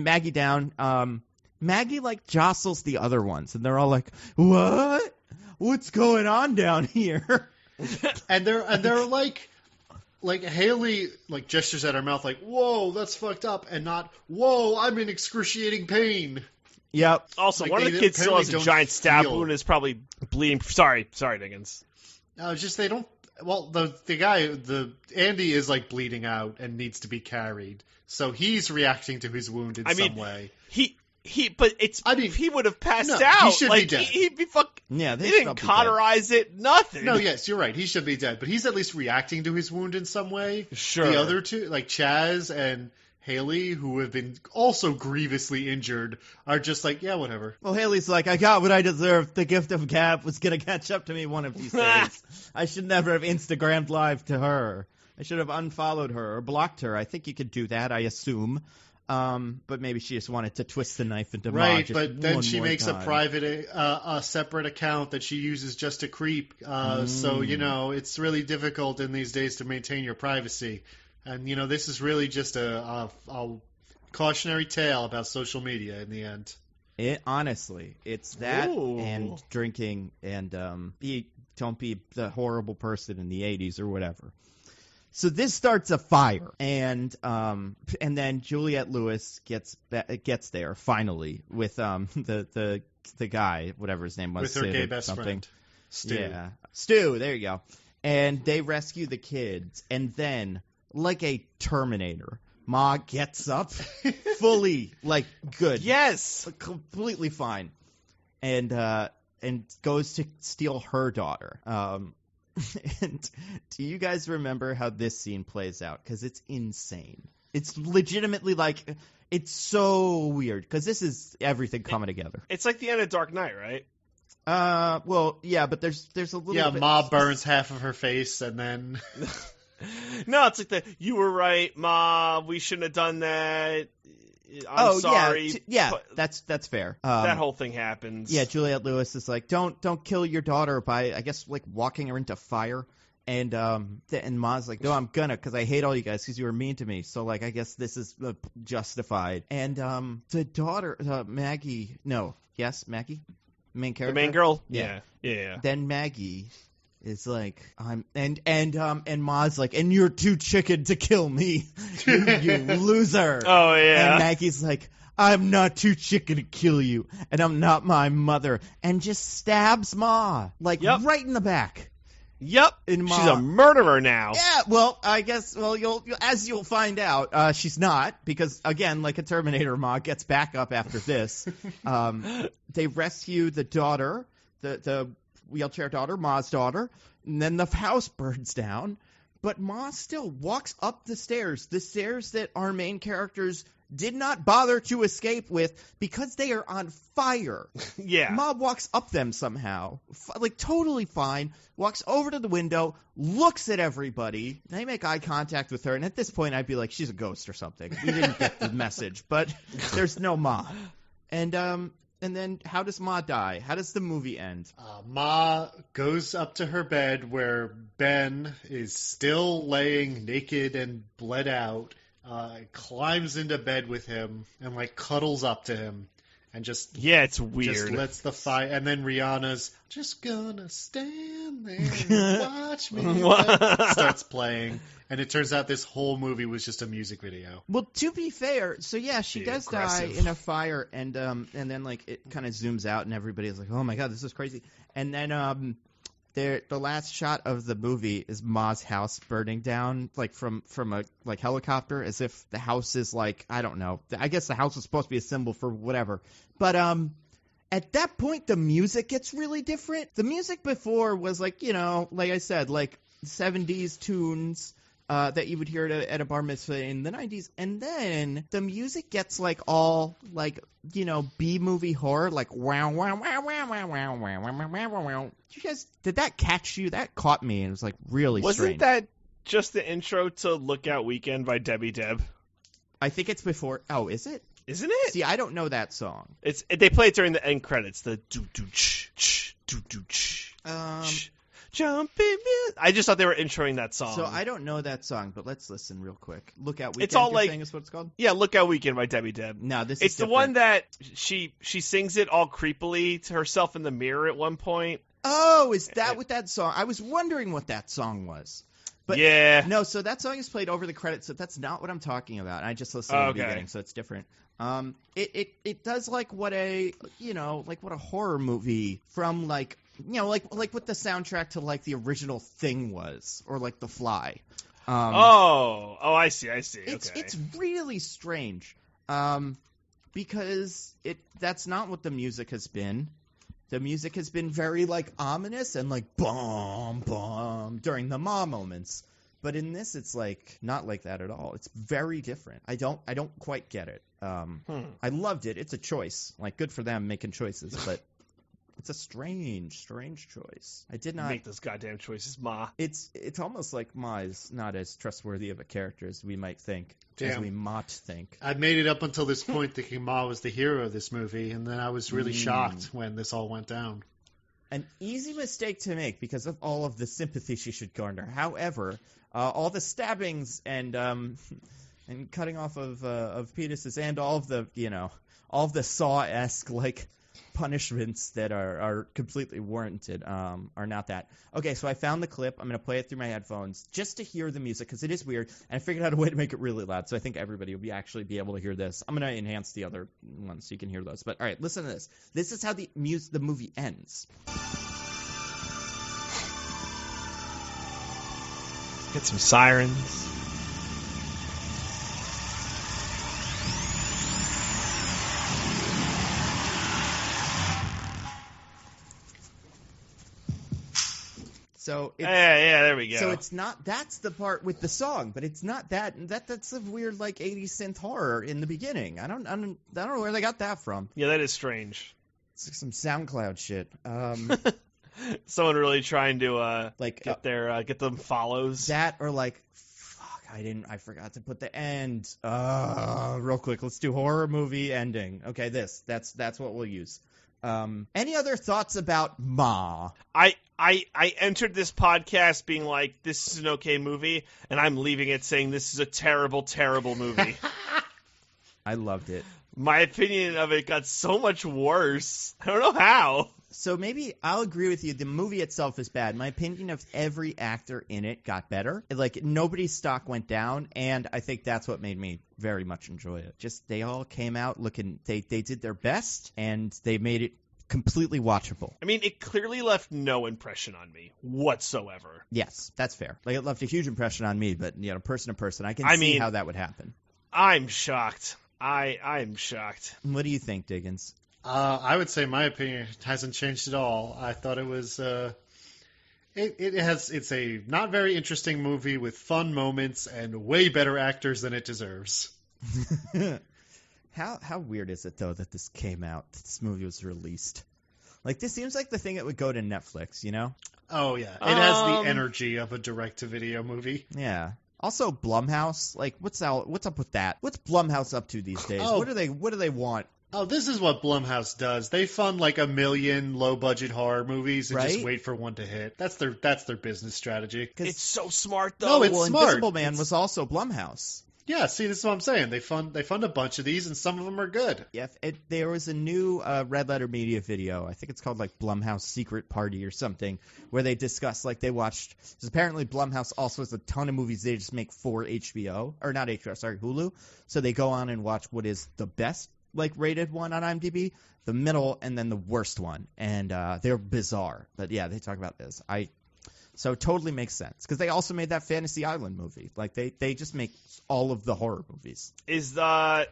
Maggie down. Maggie jostles the other ones, and they're all like, "What? What's going on down here?" And they're like Haley gestures at her mouth like, "Whoa, that's fucked up," and not, "Whoa, I'm in excruciating pain." Yep. Also, one of the kids still has a giant stab wound and is probably bleeding. Sorry, Diggins. No, just they don't. Well, the guy, Andy is bleeding out and needs to be carried, so he's reacting to his wound in some way. He would have passed out. He should be dead. He'd be fuck. Yeah, he didn't cauterize it. Nothing. No, yes, you're right. He should be dead, but he's at least reacting to his wound in some way. Sure. The other two, Chaz and Haley, who have been also grievously injured, are just yeah, whatever. Well, Haley's like, "I got what I deserved. The gift of gab was going to catch up to me one of these days. I should never have Instagrammed live to her. I should have unfollowed her or blocked her. I think you could do that, I assume. But maybe she just wanted to twist the knife into Ma just but then she makes time. a private, a separate account that she uses just to creep. So, it's really difficult in these days to maintain your privacy. And, this is really just a cautionary tale about social media in the end. Honestly, it's that Ooh. and drinking and don't be the horrible person in the 80s or whatever. So this starts a fire, and then Juliette Lewis gets there finally with the guy, whatever his name was, with her gay best friend. Stu. Yeah. Stu, there you go. And they rescue the kids. And then, like a Terminator, Ma gets up fully, like, good. Yes. Completely fine. And goes to steal her daughter. And do you guys remember how this scene plays out? Because it's insane. It's legitimately like, it's so weird. Because this is everything coming together. It's like the end of Dark Knight, right? Well, yeah, but there's a little bit... Ma burns half of her face and then... No, it's like you were right, Ma, we shouldn't have done that. I'm sorry. Yeah, that's fair. That whole thing happens. Yeah, Juliette Lewis is like, don't kill your daughter by, I guess, like walking her into fire. And Ma's like, no, I'm gonna, because I hate all you guys because you were mean to me. So, like, I guess this is justified. And the daughter, Maggie, Maggie? Main character? The main girl? Yeah. Yeah. Then Maggie is like, and Ma's like, and you're too chicken to kill me, you loser. Oh, yeah. And Maggie's like, I'm not too chicken to kill you, and I'm not my mother, and just stabs Ma, like, right in the back. Yep. She's a murderer now. Yeah, well, I guess, you'll find out, she's not, because, again, like a Terminator, Ma gets back up after this. They rescue the daughter, the wheelchair daughter, Ma's daughter, and then the house burns down, but Ma still walks up the stairs that our main characters did not bother to escape with because they are on fire. Yeah. Ma walks up them somehow, like totally fine, walks over to the window, looks at everybody. They make eye contact with her, and at this point I'd be like, she's a ghost or something. We didn't get the message, but there's no Ma. And then how does Ma die? How does the movie end? Ma goes up to her bed where Ben is still laying naked and bled out, climbs into bed with him and like cuddles up to him and just... Yeah, it's weird. Just lets the fire... And then Rihanna's just gonna stand there and watch me. Starts playing. And it turns out this whole movie was just a music video. Well, to be fair, so yeah, she does die in a fire, and then like it kind of zooms out, and everybody's like, "Oh my god, this is crazy!" And then the last shot of the movie is Ma's house burning down, like from a like helicopter, as if the house is like, I don't know. I guess the house was supposed to be a symbol for whatever, but at that point the music gets really different. The music before was like, like I said, like 70s tunes. That you would hear at a bar mitzvah in the 90s, and then the music gets like all like B-movie horror, like wow wow wow wow wow wow wow wow wow wow. Did that catch you? That caught me, and it was like really strange. Wasn't that just the intro to Lookout Weekend by Debbie Deb? I think it's before. Oh, is it? Isn't it? See, I don't know that song. They play it during the end credits. The do do ch ch do do ch. Jumping music. I just thought they were introing that song. So I don't know that song, but let's listen real quick. Lookout Weekend. It's all like, is what it's called? Yeah, Lookout Weekend by Debbie Deb. No, this it's is the one that she sings it all creepily to herself in the mirror at one point. Oh, is that what that song? I was wondering what that song was. But yeah. No, so that song is played over the credits, so that's not what I'm talking about. I just listened to the beginning, so it's different. It does like what a horror movie from like what the soundtrack to like the original Thing was, or like The Fly. I see. It's really strange, because that's not what the music has been. The music has been very like ominous and like bum bum during the Ma moments. But in this, it's like not like that at all. It's very different. I don't quite get it. I loved it. It's a choice. Like, good for them making choices, but it's a strange choice. I did not make those goddamn choices, Ma. It's almost like Ma is not as trustworthy of a character as we might think, as we might think. I made it up until this point thinking Ma was the hero of this movie, and then I was really shocked when this all went down. An easy mistake to make because of all of the sympathy she should garner. However, all the stabbings and cutting off of penises and all of the Saw-esque like punishments that are completely warranted are not that. Okay, so I found the clip. I'm going to play it through my headphones just to hear the music because it is weird, and I figured out a way to make it really loud, so I think everybody will actually be able to hear this. I'm going to enhance the other ones so you can hear those. But all right, listen to this. This is how the movie ends. Get some sirens. So yeah, there we go. So it's not, that's the part with the song, but it's not that's a weird like 80s synth horror in the beginning. I don't know where they got that from. Yeah, that is strange. It's like some SoundCloud shit. Someone really trying to get them follows. That or like, fuck, I forgot to put the end. Real quick, let's do horror movie ending. Okay, that's what we'll use. Any other thoughts about Ma? I entered this podcast being like, this is an okay movie, and I'm leaving it saying this is a terrible, terrible movie. I loved it. My opinion of it got so much worse. I don't know how. So maybe I'll agree with you. The movie itself is bad. My opinion of every actor in it got better. Like, nobody's stock went down, and I think that's what made me very much enjoy it. Just, they all came out looking, they did their best, and they made it completely watchable. I mean, it clearly left no impression on me whatsoever. Yes, that's fair. Like, it left a huge impression on me, but, person to person, I can see how that would happen. I'm shocked. I'm shocked. What do you think, Diggins? I would say my opinion hasn't changed at all. I thought it was it's a not very interesting movie with fun moments and way better actors than it deserves. How weird is it though that this came out? That this movie was released. Like, this seems like the thing that would go to Netflix, you know? Oh yeah, it has the energy of a direct-to-video movie. Yeah. Also, Blumhouse. Like, what's up with that? What's Blumhouse up to these days? What do they want? Oh, this is what Blumhouse does. They fund like 1 million low-budget horror movies and just wait for one to hit. That's their business strategy. It's so smart, though. No, it's smart. Invisible Man was also Blumhouse. Yeah, see, this is what I'm saying. They fund a bunch of these, and some of them are good. Yeah, there was a new Red Letter Media video. I think it's called like Blumhouse Secret Party or something, where they discuss like they watched. Because apparently Blumhouse also has a ton of movies they just make for HBO or not HBO, sorry, Hulu. So they go on and watch what is the best like rated one on IMDb, the middle, and then the worst one, and they're bizarre. But yeah, they talk about this. So it totally makes sense because they also made that Fantasy Island movie. Like they just make all of the horror movies. Is the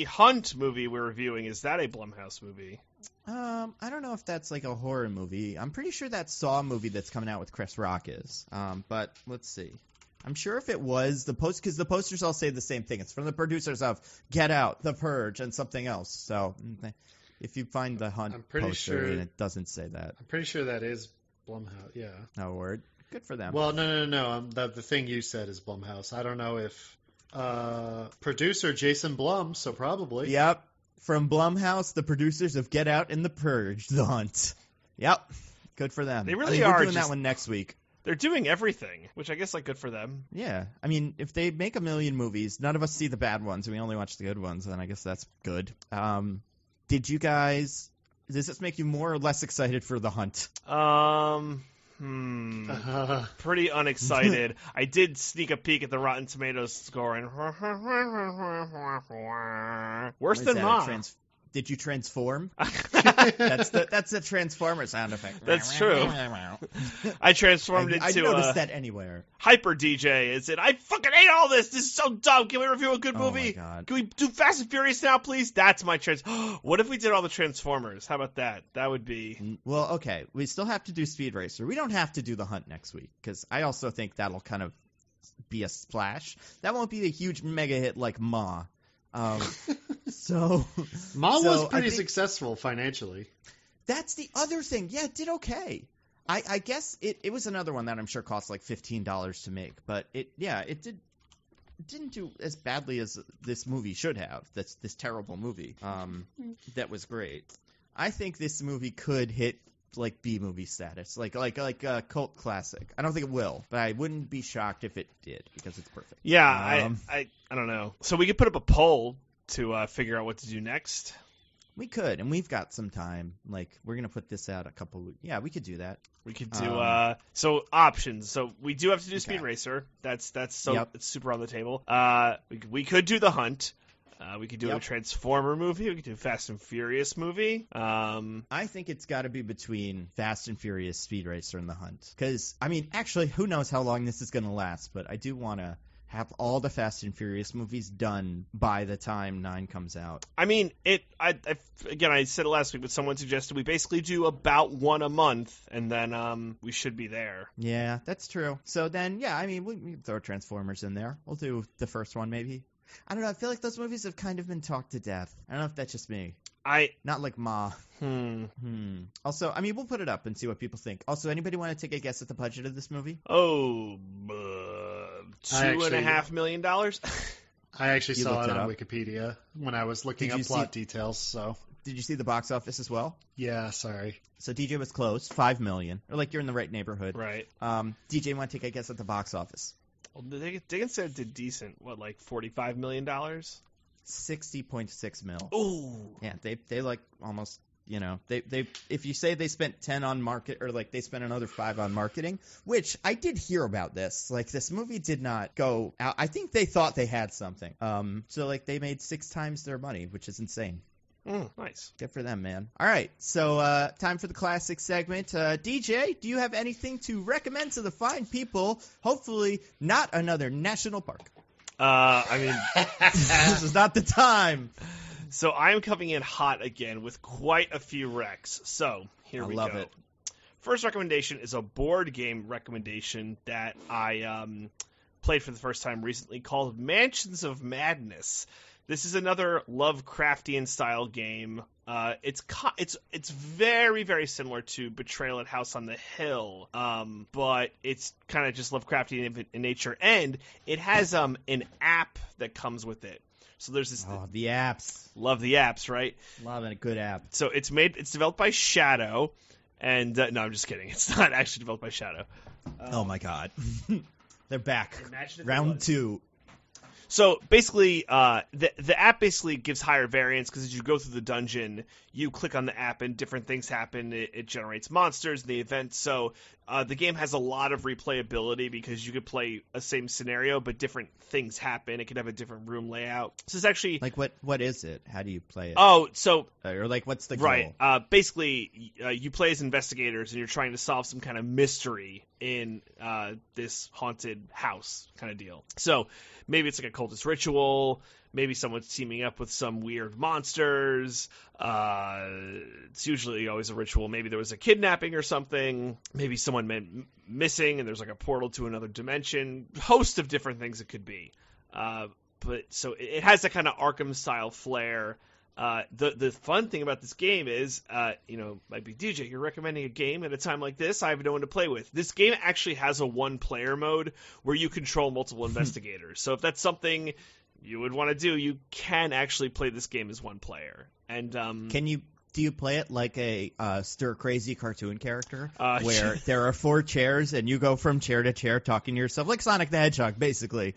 Hunt movie we're reviewing, is that a Blumhouse movie? I don't know if that's like a horror movie. I'm pretty sure that Saw movie that's coming out with Chris Rock is. But let's see. I'm sure if it was because the posters all say the same thing. It's from the producers of Get Out, The Purge, and something else. So if you find the Hunt poster and it doesn't say that, I'm pretty sure that is Blumhouse. Yeah. No word. Good for them. Well, no. The thing you said is Blumhouse. I don't know if producer Jason Blum, so probably. Yep. From Blumhouse, the producers of Get Out and The Purge, The Hunt. Yep. Good for them. They really are we're doing that one next week. They're doing everything, which I guess like good for them. Yeah. I mean, if they make 1 million movies, none of us see the bad ones, and we only watch the good ones, then I guess that's good. Did you guys? Does this make you more or less excited for The Hunt? Pretty unexcited. I did sneak a peek at the Rotten Tomatoes score, and worse than mine. Did you transform? That's a Transformer sound effect. That's true. I transformed into. I noticed that anywhere. Hyper DJ is it? I fucking hate all this. This is so dumb. Can we review a good movie? Oh my God. Can we do Fast and Furious now, please? That's my What if we did all the Transformers? How about that? That would be. Well, okay. We still have to do Speed Racer. We don't have to do The Hunt next week because I also think that'll kind of be a splash. That won't be a huge mega hit like Ma. Ma was pretty successful financially. That's the other thing. Yeah, it did okay. I guess it was another one that I'm sure cost like $15 to make, but it didn't do as badly as this movie should have. That's this terrible movie. That was great. I think this movie could hit like B movie status, like a cult classic. I don't think it will, but I wouldn't be shocked if it did because it's perfect. Yeah, I don't know. So we could put up a poll to figure out what to do next. We could, and we've got some time. Like, we're gonna put this out a couple weeks. Yeah, we could do that. We could do so options. So we do have to do Speed Racer. That's so It's super on the table. We could do The Hunt. We could do a Transformer movie. We could do a Fast and Furious movie. I think it's got to be between Fast and Furious, Speed Racer, and The Hunt. Because, I mean, actually, who knows how long this is going to last, but I do want to have all the Fast and Furious movies done by the time 9 comes out. I mean, again, I said it last week, but someone suggested we basically do about one a month, and then we should be there. Yeah, that's true. So then, yeah, I mean, we can throw Transformers in there. We'll do the first one, maybe. I don't know. I feel like those movies have kind of been talked to death. I don't know if that's just me. Not like Ma. Also, I mean, we'll put it up and see what people think. Also, anybody want to take a guess at the budget of this movie? Oh, $2.5 million? I actually saw it on Wikipedia when I was looking up plot details. So, did you see the box office as well? Yeah, sorry. So DJ was close, $5 million. Or like you're in the right neighborhood. Right. DJ, want to take a guess at the box office? Well, Diggins said it did decent. What, like $45 million? 60.6 mil. Ooh. Yeah, they like almost, you know, they if you say they spent 10 on market, or like they spent another 5 on marketing, which I did hear about this. Like, this movie did not go out. I think they thought they had something. So like they made 6 times their money, which is insane. Nice. Good for them, man. All right, so time for the classic segment. DJ, do you have anything to recommend to the fine people? Hopefully not another national park. I mean, this is not the time. So I'm coming in hot again with quite a few recs. So here we go. I love it. First recommendation is a board game recommendation that I played for the first time recently called Mansions of Madness. This is another Lovecraftian style game. It's very, very similar to Betrayal at House on the Hill, but it's kind of just Lovecraftian in nature, and it has an app that comes with it. So there's this. Oh, the apps. Love the apps, right? Love a good app. So it's developed by Shadow, and no, I'm just kidding. It's not actually developed by Shadow. Oh my God, they're back. Round 2. So basically, the app basically gives higher variance because as you go through the dungeon, you click on the app and different things happen. It generates monsters in the event. So the game has a lot of replayability because you could play a same scenario, but different things happen. It could have a different room layout. So it's actually like what is it? How do you play it? Oh, so or like what's the goal? Right. Basically, you play as investigators and you're trying to solve some kind of mystery in this haunted house kind of deal. So maybe it's like a cultist ritual. Maybe someone's teaming up with some weird monsters. It's usually always a ritual. Maybe there was a kidnapping or something. Maybe someone went missing and there's like a portal to another dimension. Host of different things it could be. But so it has that kind of Arkham-style flair. The fun thing about this game is, might be DJ, you're recommending a game at a time like this. I have no one to play with. This game actually has a one-player mode where you control multiple investigators. So if that's something you would want to do, you can actually play this game as one player. And do you play it like a stir-crazy cartoon character where there are 4 chairs and you go from chair to chair talking to yourself, like Sonic the Hedgehog, basically?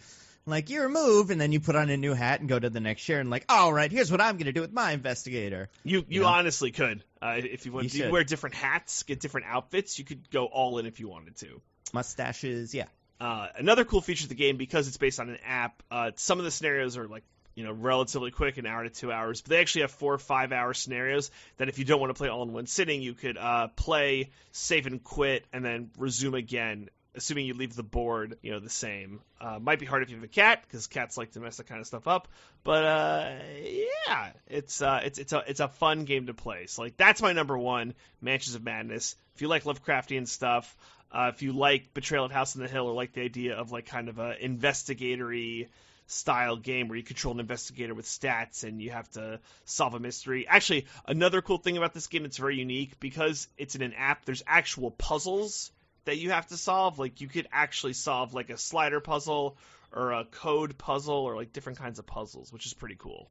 Like, you remove, and then you put on a new hat and go to the next chair, and like, all right, here's what I'm going to do with my investigator. You honestly could. If you want to wear different hats, get different outfits, you could go all in if you wanted to. Mustaches, yeah. Another cool feature of the game, because it's based on an app, some of the scenarios are like, relatively quick, an hour to 2 hours, but they actually have 4 or 5 hour scenarios that if you don't want to play all in one sitting, you could play, save and quit, and then resume again, assuming you leave the board, the same. Might be hard if you have a cat, because cats like to mess that kind of stuff up. But yeah, it's a fun game to play. So like that's my number one, Mansions of Madness. If you like Lovecraftian stuff, if you like Betrayal at House on the Hill, or like the idea of like kind of a investigatory style game where you control an investigator with stats and you have to solve a mystery. Actually, another cool thing about this game, it's very unique because it's in an app. There's actual puzzles that you have to solve. Like you could actually solve like a slider puzzle or a code puzzle or like different kinds of puzzles, which is pretty cool.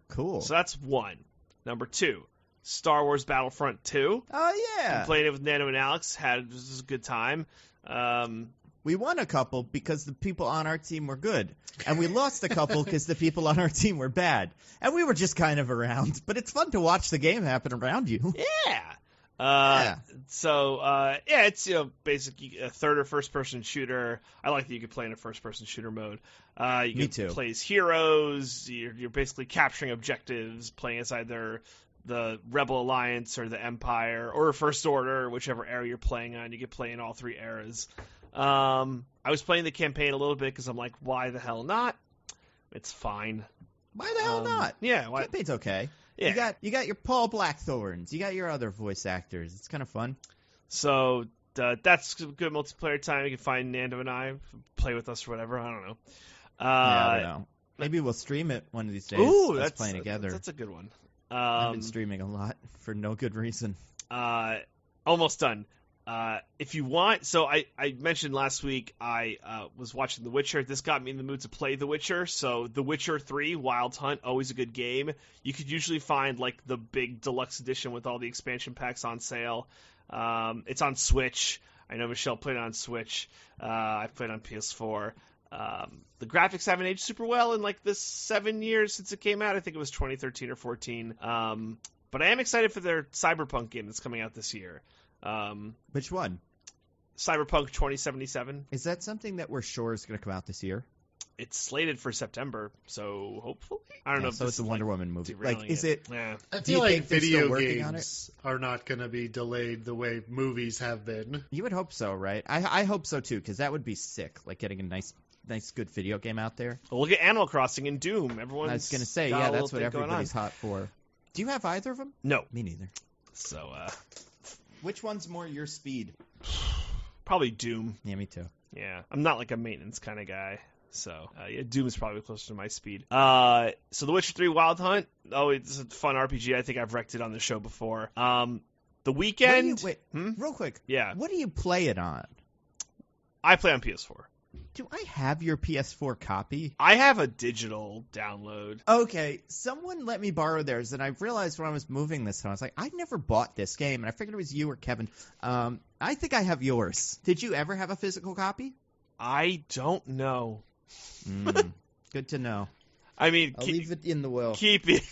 Cool. So that's one. Number 2, Star Wars Battlefront 2. Oh yeah. I played it with Nando and Alex. This was a good time. We won a couple because the people on our team were good. And we lost a couple because the people on our team were bad. And we were just kind of around. But it's fun to watch the game happen around you. Yeah. So it's basically a third or first person shooter. I like that you can play in a first person shooter mode. You can play as heroes. You're basically capturing objectives, playing as either the Rebel Alliance or the Empire or First Order, whichever era you're playing on. You can play in all three eras. I was playing the campaign a little bit because I'm like, why the hell not? It's fine. Why the hell not? Yeah, campaign's okay. Yeah. You got your Paul Blackthorns. You got your other voice actors. It's kind of fun. So that's good multiplayer time. You can find Nando and I, play with us or whatever. I don't know. I don't know. Maybe we'll stream it one of these days. Ooh, that's playing together. That's a good one. I've been streaming a lot for no good reason. Almost done. If you want, so I mentioned last week I was watching The Witcher. This got me in the mood to play The Witcher. So The Witcher 3 Wild Hunt, always a good game. You could usually find like the big deluxe edition with all the expansion packs on sale. It's on Switch. I know Michelle played it on Switch. I played on PS4. The graphics haven't aged super well in like the 7 years since it came out. I think it was 2013 or 14. But I am excited for their Cyberpunk game that's coming out this year. Which one? Cyberpunk 2077. Is that something that we're sure is going to come out this year? It's slated for September, so hopefully. I don't know if so it's a Wonder Woman movie. Like, is it? Yeah. I feel like video games are not going to be delayed the way movies have been. You would hope so, right? I hope so too, because that would be sick. Like getting a nice, good video game out there. Well, look at Animal Crossing and Doom. Everyone's. I was going to say, yeah, that's what everybody's hot for. Do you have either of them? No, me neither. So, which one's more your speed? Probably Doom. Yeah, me too. Yeah, I'm not like a maintenance kind of guy. So, Doom is probably closer to my speed. So The Witcher 3 Wild Hunt. Oh, it's a fun RPG. I think I've wrecked it on the show before. The Weekend. Wait, real quick. Yeah. What do you play it on? I play on PS4. Do I have your PS4 copy? I have a digital download. Okay, someone let me borrow theirs, and I realized when I was moving this, and I was like, I never bought this game, and I figured it was you or Kevin. I think I have yours. Did you ever have a physical copy? I don't know. Good to know. I mean, I'll leave it in the will. Keep it.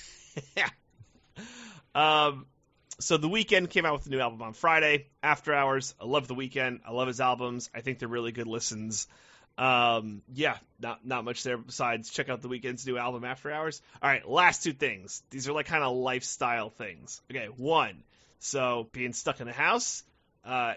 So The Weeknd came out with a new album on Friday, After Hours. I love The Weeknd. I love his albums. I think they're really good listens. Not much there besides check out The Weeknd's new album, After Hours. All right, last two things. These are like kind of lifestyle things. Okay, one, so being stuck in the house,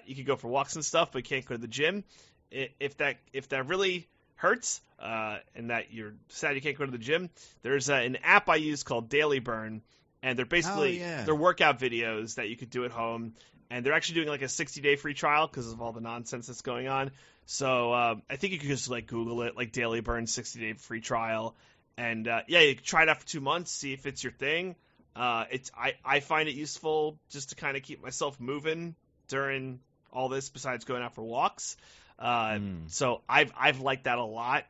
you can go for walks and stuff, but you can't go to the gym. If that really hurts, and that you're sad you can't go to the gym, there's an app I use called Daily Burn, and they're basically they're workout videos that you could do at home, and they're actually doing like a 60-day free trial because of all the nonsense that's going on. So I think you could just like Google it, like Daily Burn 60-day free trial, and you can try it out for 2 months, see if it's your thing. I find it useful just to kind of keep myself moving during all this, besides going out for walks. So I've liked that a lot.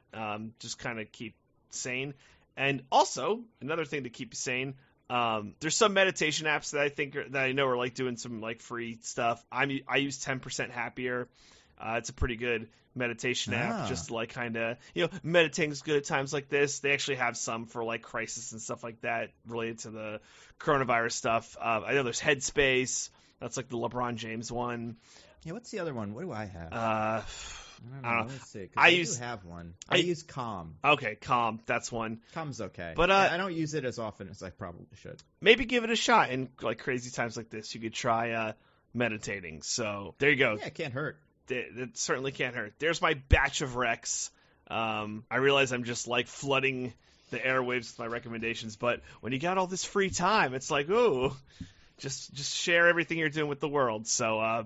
Just kind of keep sane. And also another thing to keep you sane, there's some meditation apps that I know are like doing some like free stuff. I use 10% Happier. It's a pretty good meditation app, just to like kind of, meditating is good at times like this. They actually have some for like crisis and stuff like that related to the coronavirus stuff. I know there's Headspace. That's like the LeBron James one. Yeah, what's the other one? What do I have? I don't know. Let's see. I do have one. I use Calm. Okay, Calm. That's one. Calm's okay. But I don't use it as often as I probably should. Maybe give it a shot in like crazy times like this. You could try meditating. So there you go. Yeah, it can't hurt. It certainly can't hurt. There's my batch of recs. I realize I'm just like flooding the airwaves with my recommendations, but when you got all this free time, it's like, ooh, just share everything you're doing with the world. So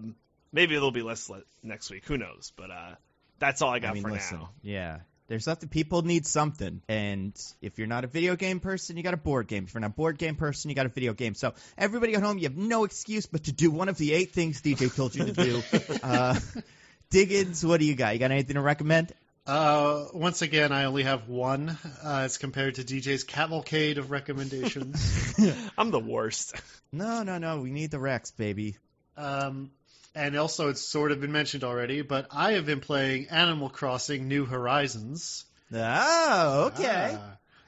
maybe it'll be less next week. Who knows? But that's all I got for now. Yeah. There's something. People need something. And if you're not a video game person, you got a board game. If you're not a board game person, you got a video game. So everybody at home, you have no excuse but to do one of the 8 things DJ told you to do. Diggins, what do you got? You got anything to recommend? Once again, I only have one as compared to DJ's cavalcade of recommendations. I'm the worst. No. We need the Rex, baby. And also, it's sort of been mentioned already, but I have been playing Animal Crossing New Horizons. Oh, okay.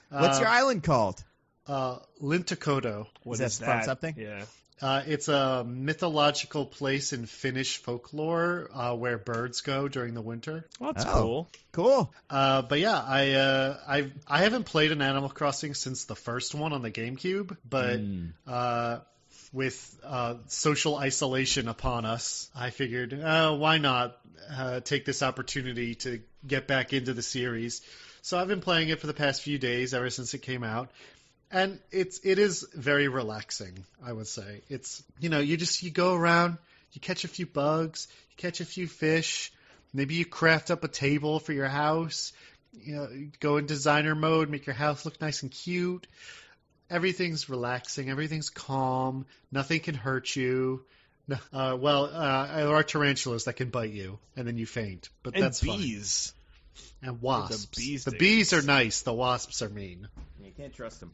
What's your island called? Lintakoto. What is that from something? Yeah. It's a mythological place in Finnish folklore where birds go during the winter. Well, that's cool. Cool. But yeah, I haven't played an Animal Crossing since the first one on the GameCube, but with social isolation upon us, I figured, why not take this opportunity to get back into the series. So I've been playing it for the past few days, ever since it came out. And it is very relaxing, I would say. It's, you go around, you catch a few bugs, you catch a few fish, maybe you craft up a table for your house, you go in designer mode, make your house look nice and cute. Everything's relaxing, everything's calm, nothing can hurt you. There are tarantulas that can bite you, and then you faint, but and that's bees. Fine. And wasps. The bees are nice, the wasps are mean. You can't trust them.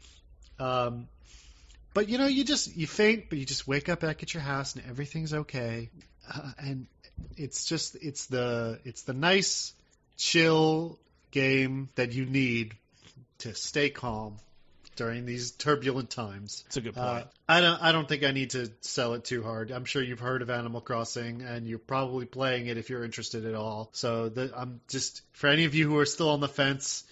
But you faint, but you just wake up back at your house and everything's okay. And it's the nice, chill game that you need to stay calm during these turbulent times. That's a good point. I don't think I need to sell it too hard. I'm sure you've heard of Animal Crossing, and you're probably playing it if you're interested at all. So I'm just, for any of you who are still on the fence,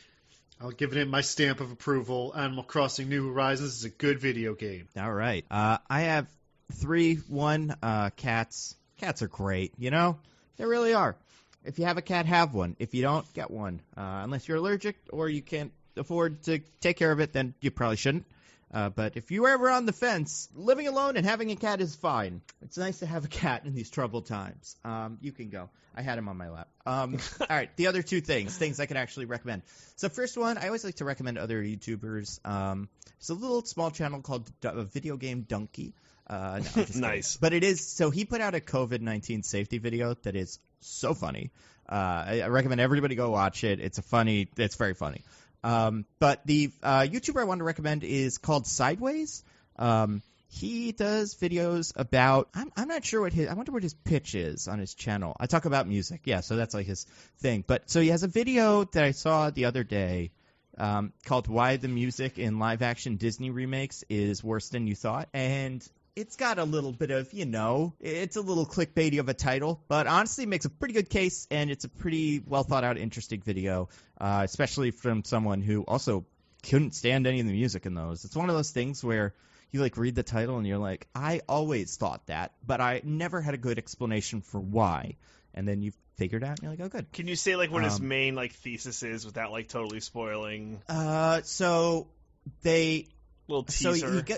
I'll give it my stamp of approval. Animal Crossing New Horizons is a good video game. All right. I have 3. 1, cats. Cats are great, They really are. If you have a cat, have one. If you don't, get one. Unless you're allergic or you can't afford to take care of it, then you probably shouldn't. But if you were ever on the fence, living alone and having a cat is fine. It's nice to have a cat in these troubled times. You can go. I had him on my lap. All right, the other 2 things I can actually recommend. So first one, I always like to recommend other YouTubers. There's a little small channel called Video Game Donkey. No, nice. But it is, so he put out a COVID-19 safety video that is so funny. I recommend everybody go watch it. It's very funny. But the YouTuber I want to recommend is called Sideways. He does videos about, I'm not sure I wonder what his pitch is on his channel. I talk about music. Yeah, so that's like his thing. But so he has a video that I saw the other day called Why the Music in Live Action Disney Remakes is Worse Than You Thought. And it's got a little bit of, it's a little clickbaity of a title, but honestly makes a pretty good case, and it's a pretty well thought out, interesting video, especially from someone who also couldn't stand any of the music in those. It's one of those things where you read the title and you're like, I always thought that, but I never had a good explanation for why. And then you figured it out and you're like, oh, good. Can you say what his main thesis is without totally spoiling? So they little teaser. So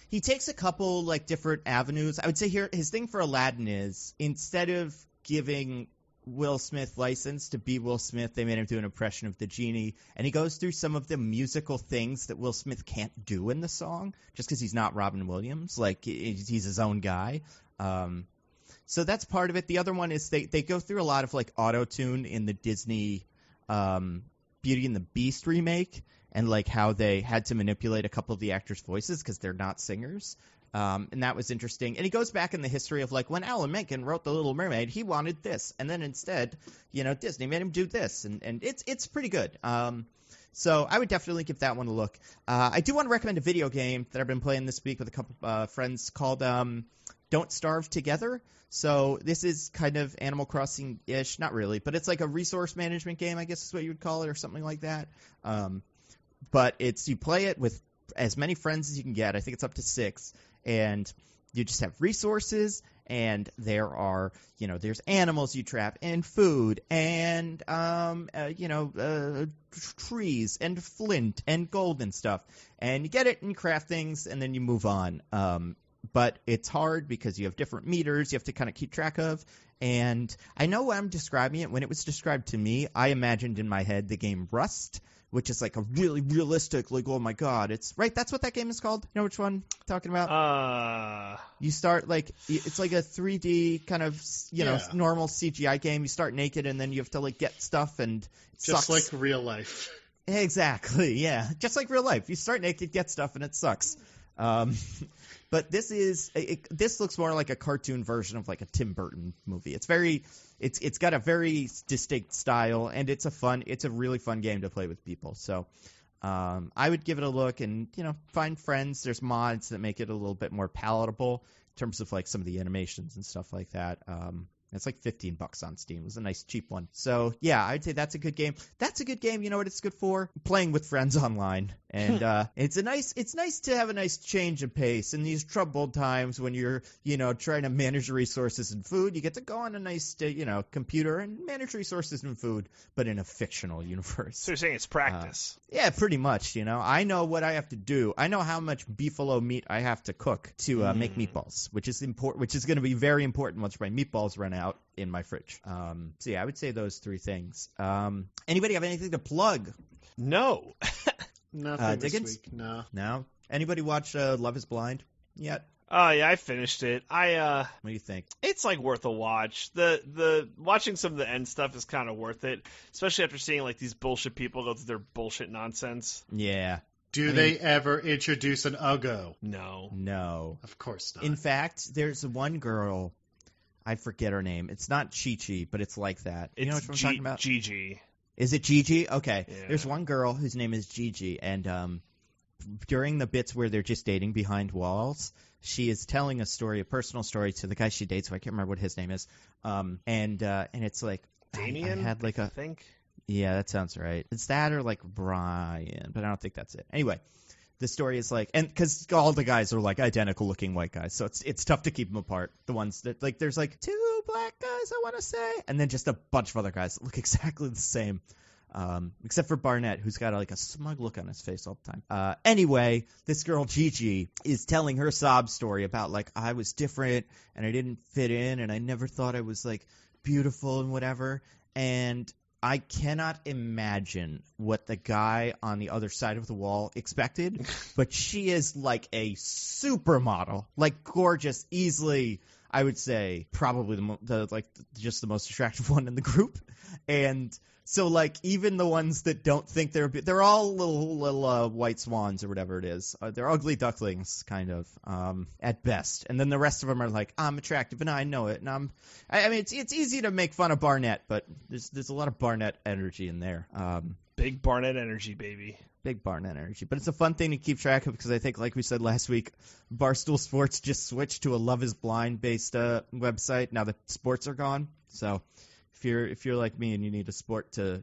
he takes a couple different avenues. I would say here his thing for Aladdin is, instead of giving Will Smith license to be Will Smith, they made him do an impression of the genie, and he goes through some of the musical things that Will Smith can't do in the song just because he's not Robin Williams. He's his own guy. So that's part of it. The other one is they go through a lot of auto-tune in the Disney Beauty and the Beast remake, and how they had to manipulate a couple of the actors' voices because they're not singers. And that was interesting. And he goes back in the history of when Alan Menken wrote The Little Mermaid, he wanted this, and then instead, Disney made him do this, and it's pretty good. So I would definitely give that one a look. I do want to recommend a video game that I've been playing this week with a couple friends called Don't Starve Together. So this is kind of Animal Crossing-ish, not really, but it's like a resource management game, I guess is what you would call it, or something like that. But you play it with as many friends as you can get. I think it's up to 6, and you just have resources, and there are, there's animals you trap, and food, and trees, and flint, and gold and stuff, and you get it and you craft things, and then you move on. But it's hard because you have different meters you have to kind of keep track of. And I know when I'm describing it, when it was described to me, I imagined in my head the game Rust, which is a really realistic, oh my god, it's right. That's what that game is called. You know which one I'm talking about? You start it's like a 3D kind of normal CGI game. You start naked and then you have to get stuff, and it just sucks. like real life. Exactly, yeah, just like real life. You start naked, get stuff, and it sucks. But this looks more like a cartoon version of a Tim Burton movie. It's got a very distinct style, and it's a really fun game to play with people. So I would give it a look and, find friends. There's mods that make it a little bit more palatable in terms of like some of the animations and stuff like that. It's like $15 on Steam. It was a nice cheap one. So yeah, I'd say that's a good game. That's a good game. You know what it's good for? Playing with friends online. And it's nice to have a nice change of pace in these troubled times when you're, trying to manage resources and food. You get to go on a nice, computer and manage resources and food, but in a fictional universe. So you're saying it's practice? Yeah, pretty much. I know what I have to do. I know how much beefalo meat I have to cook to make meatballs, which is important. Which is going to be very important once my meatballs run out in my fridge. So yeah, I would say those three things. Anybody have anything to plug? No. Nothing this Diggins? week. No. No. Anybody watch Love Is Blind yet? Oh yeah, I finished it. What do you think? It's like worth a watch. The watching some of the end stuff is kind of worth it, especially after seeing like these bullshit people go through their bullshit nonsense. Yeah. Do they ever introduce an Uggo? No. Of course not. In fact, there's one girl. I forget her name. It's not Chi-Chi, but it's like that. You know what I'm talking about? Gigi. Is it Gigi? Okay. Yeah. There's one girl whose name is Gigi, and during the bits where they're just dating behind walls, she is telling a personal story to the guy she dates, who I can't remember what his name is. And it's like Damien, I think. Yeah, that sounds right. It's that or like Brian, but I don't think that's it. Anyway, the story is like, and because all the guys are like identical looking white guys, so it's tough to keep them apart. The ones that like, there's like 2 black guys, I want to say, and then just a bunch of other guys that look exactly the same. Except for Barnett, who's got like a smug look on his face all the time. Anyway, this girl Gigi is telling her sob story about like, I was different and I didn't fit in and I never thought I was like beautiful and whatever. And I cannot imagine what the guy on the other side of the wall expected, but she is like a supermodel, like gorgeous, easily, I would say, probably just the most attractive one in the group. And so, like, even the ones that don't think they're all little white swans or whatever it is. They're ugly ducklings, kind of, at best. And then the rest of them are like, I'm attractive, and I know it. And I mean, it's easy to make fun of Barnett, but there's a lot of Barnett energy in there. Big Barnett energy, baby. Big Barnett energy. But it's a fun thing to keep track of because I think, like we said last week, Barstool Sports just switched to a Love Is Blind based website now that sports are gone. So if you're like me and you need a sport to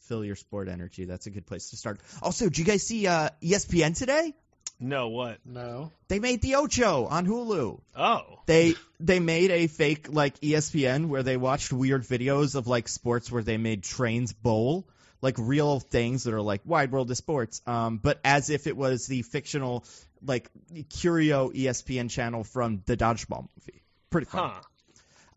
fill your sport energy, that's a good place to start. Also, did you guys see ESPN today? No, what? No. They made the Ocho on Hulu. Oh. They made a fake like ESPN where they watched weird videos of like sports where they made trains bowl, like real things that are like Wide World of Sports, but as if it was the fictional like Curio ESPN channel from the Dodgeball movie. Pretty fun. Huh.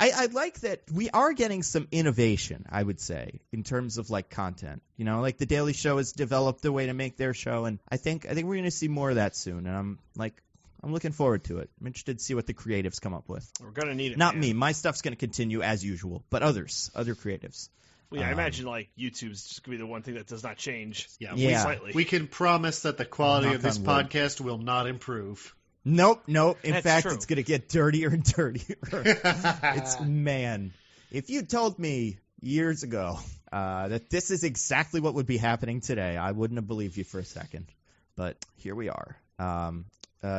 I like that we are getting some innovation, I would say, in terms of like content. Like The Daily Show has developed a way to make their show, and I think we're going to see more of that soon. And I'm looking forward to it. I'm interested to see what the creatives come up with. We're going to need it. Not man. me. My stuff's going to continue as usual, but other creatives. Well, yeah, I imagine like YouTube's just going to be the one thing that does not change. Yeah. Slightly. We can promise that the quality of this Knock on wood. podcast will not improve. Nope. In That's fact, true. it's going to get dirtier and dirtier. If you told me years ago that this is exactly what would be happening today, I wouldn't have believed you for a second. But here we are.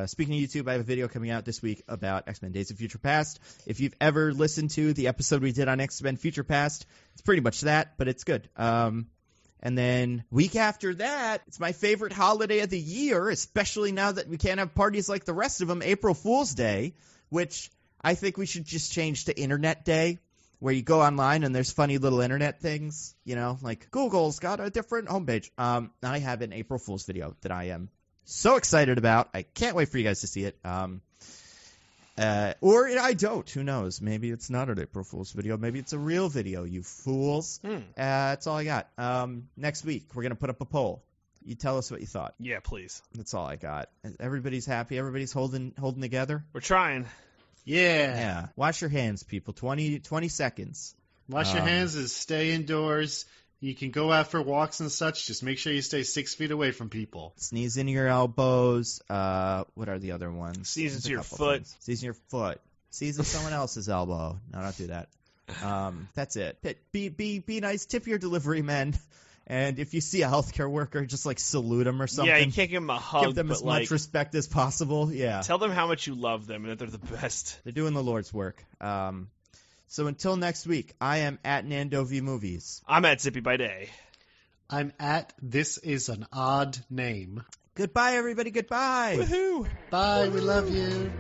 Speaking of YouTube, I have a video coming out this week about X-Men Days of Future Past. If you've ever listened to the episode we did on X-Men Future Past, it's pretty much that, but it's good. And then week after that, it's my favorite holiday of the year, especially now that we can't have parties like the rest of them, April Fool's Day, which I think we should just change to Internet Day, where you go online and there's funny little internet things, like Google's got a different homepage. I have an April Fool's video that I am so excited about. I can't wait for you guys to see it. Or I don't. Who knows? Maybe it's not an April Fool's video. Maybe it's a real video, you fools. That's all I got. Next week, we're going to put up a poll. You tell us what you thought. Yeah, please. That's all I got. Everybody's happy. Everybody's holding together. We're trying. Yeah. Wash your hands, people. 20 seconds. Wash your hands and stay indoors. You can go out for walks and such. Just make sure you stay 6 feet away from people. Sneeze into your elbows. What are the other ones? Sneeze into your foot. foot. Sneeze in your foot. Sneeze in someone else's elbow. No, don't do that. That's it. Be nice. Tip your delivery men. And if you see a healthcare worker, just like salute them or something. Yeah, you can't give them a hug. Give them as much respect as possible. Yeah. Tell them how much you love them and that they're the best. They're doing the Lord's work. So until next week, I am at Nando V Movies. I'm at Zippy by Day. I'm at This Is an Odd Name. Goodbye, everybody. Goodbye. Woohoo. Bye. We love you.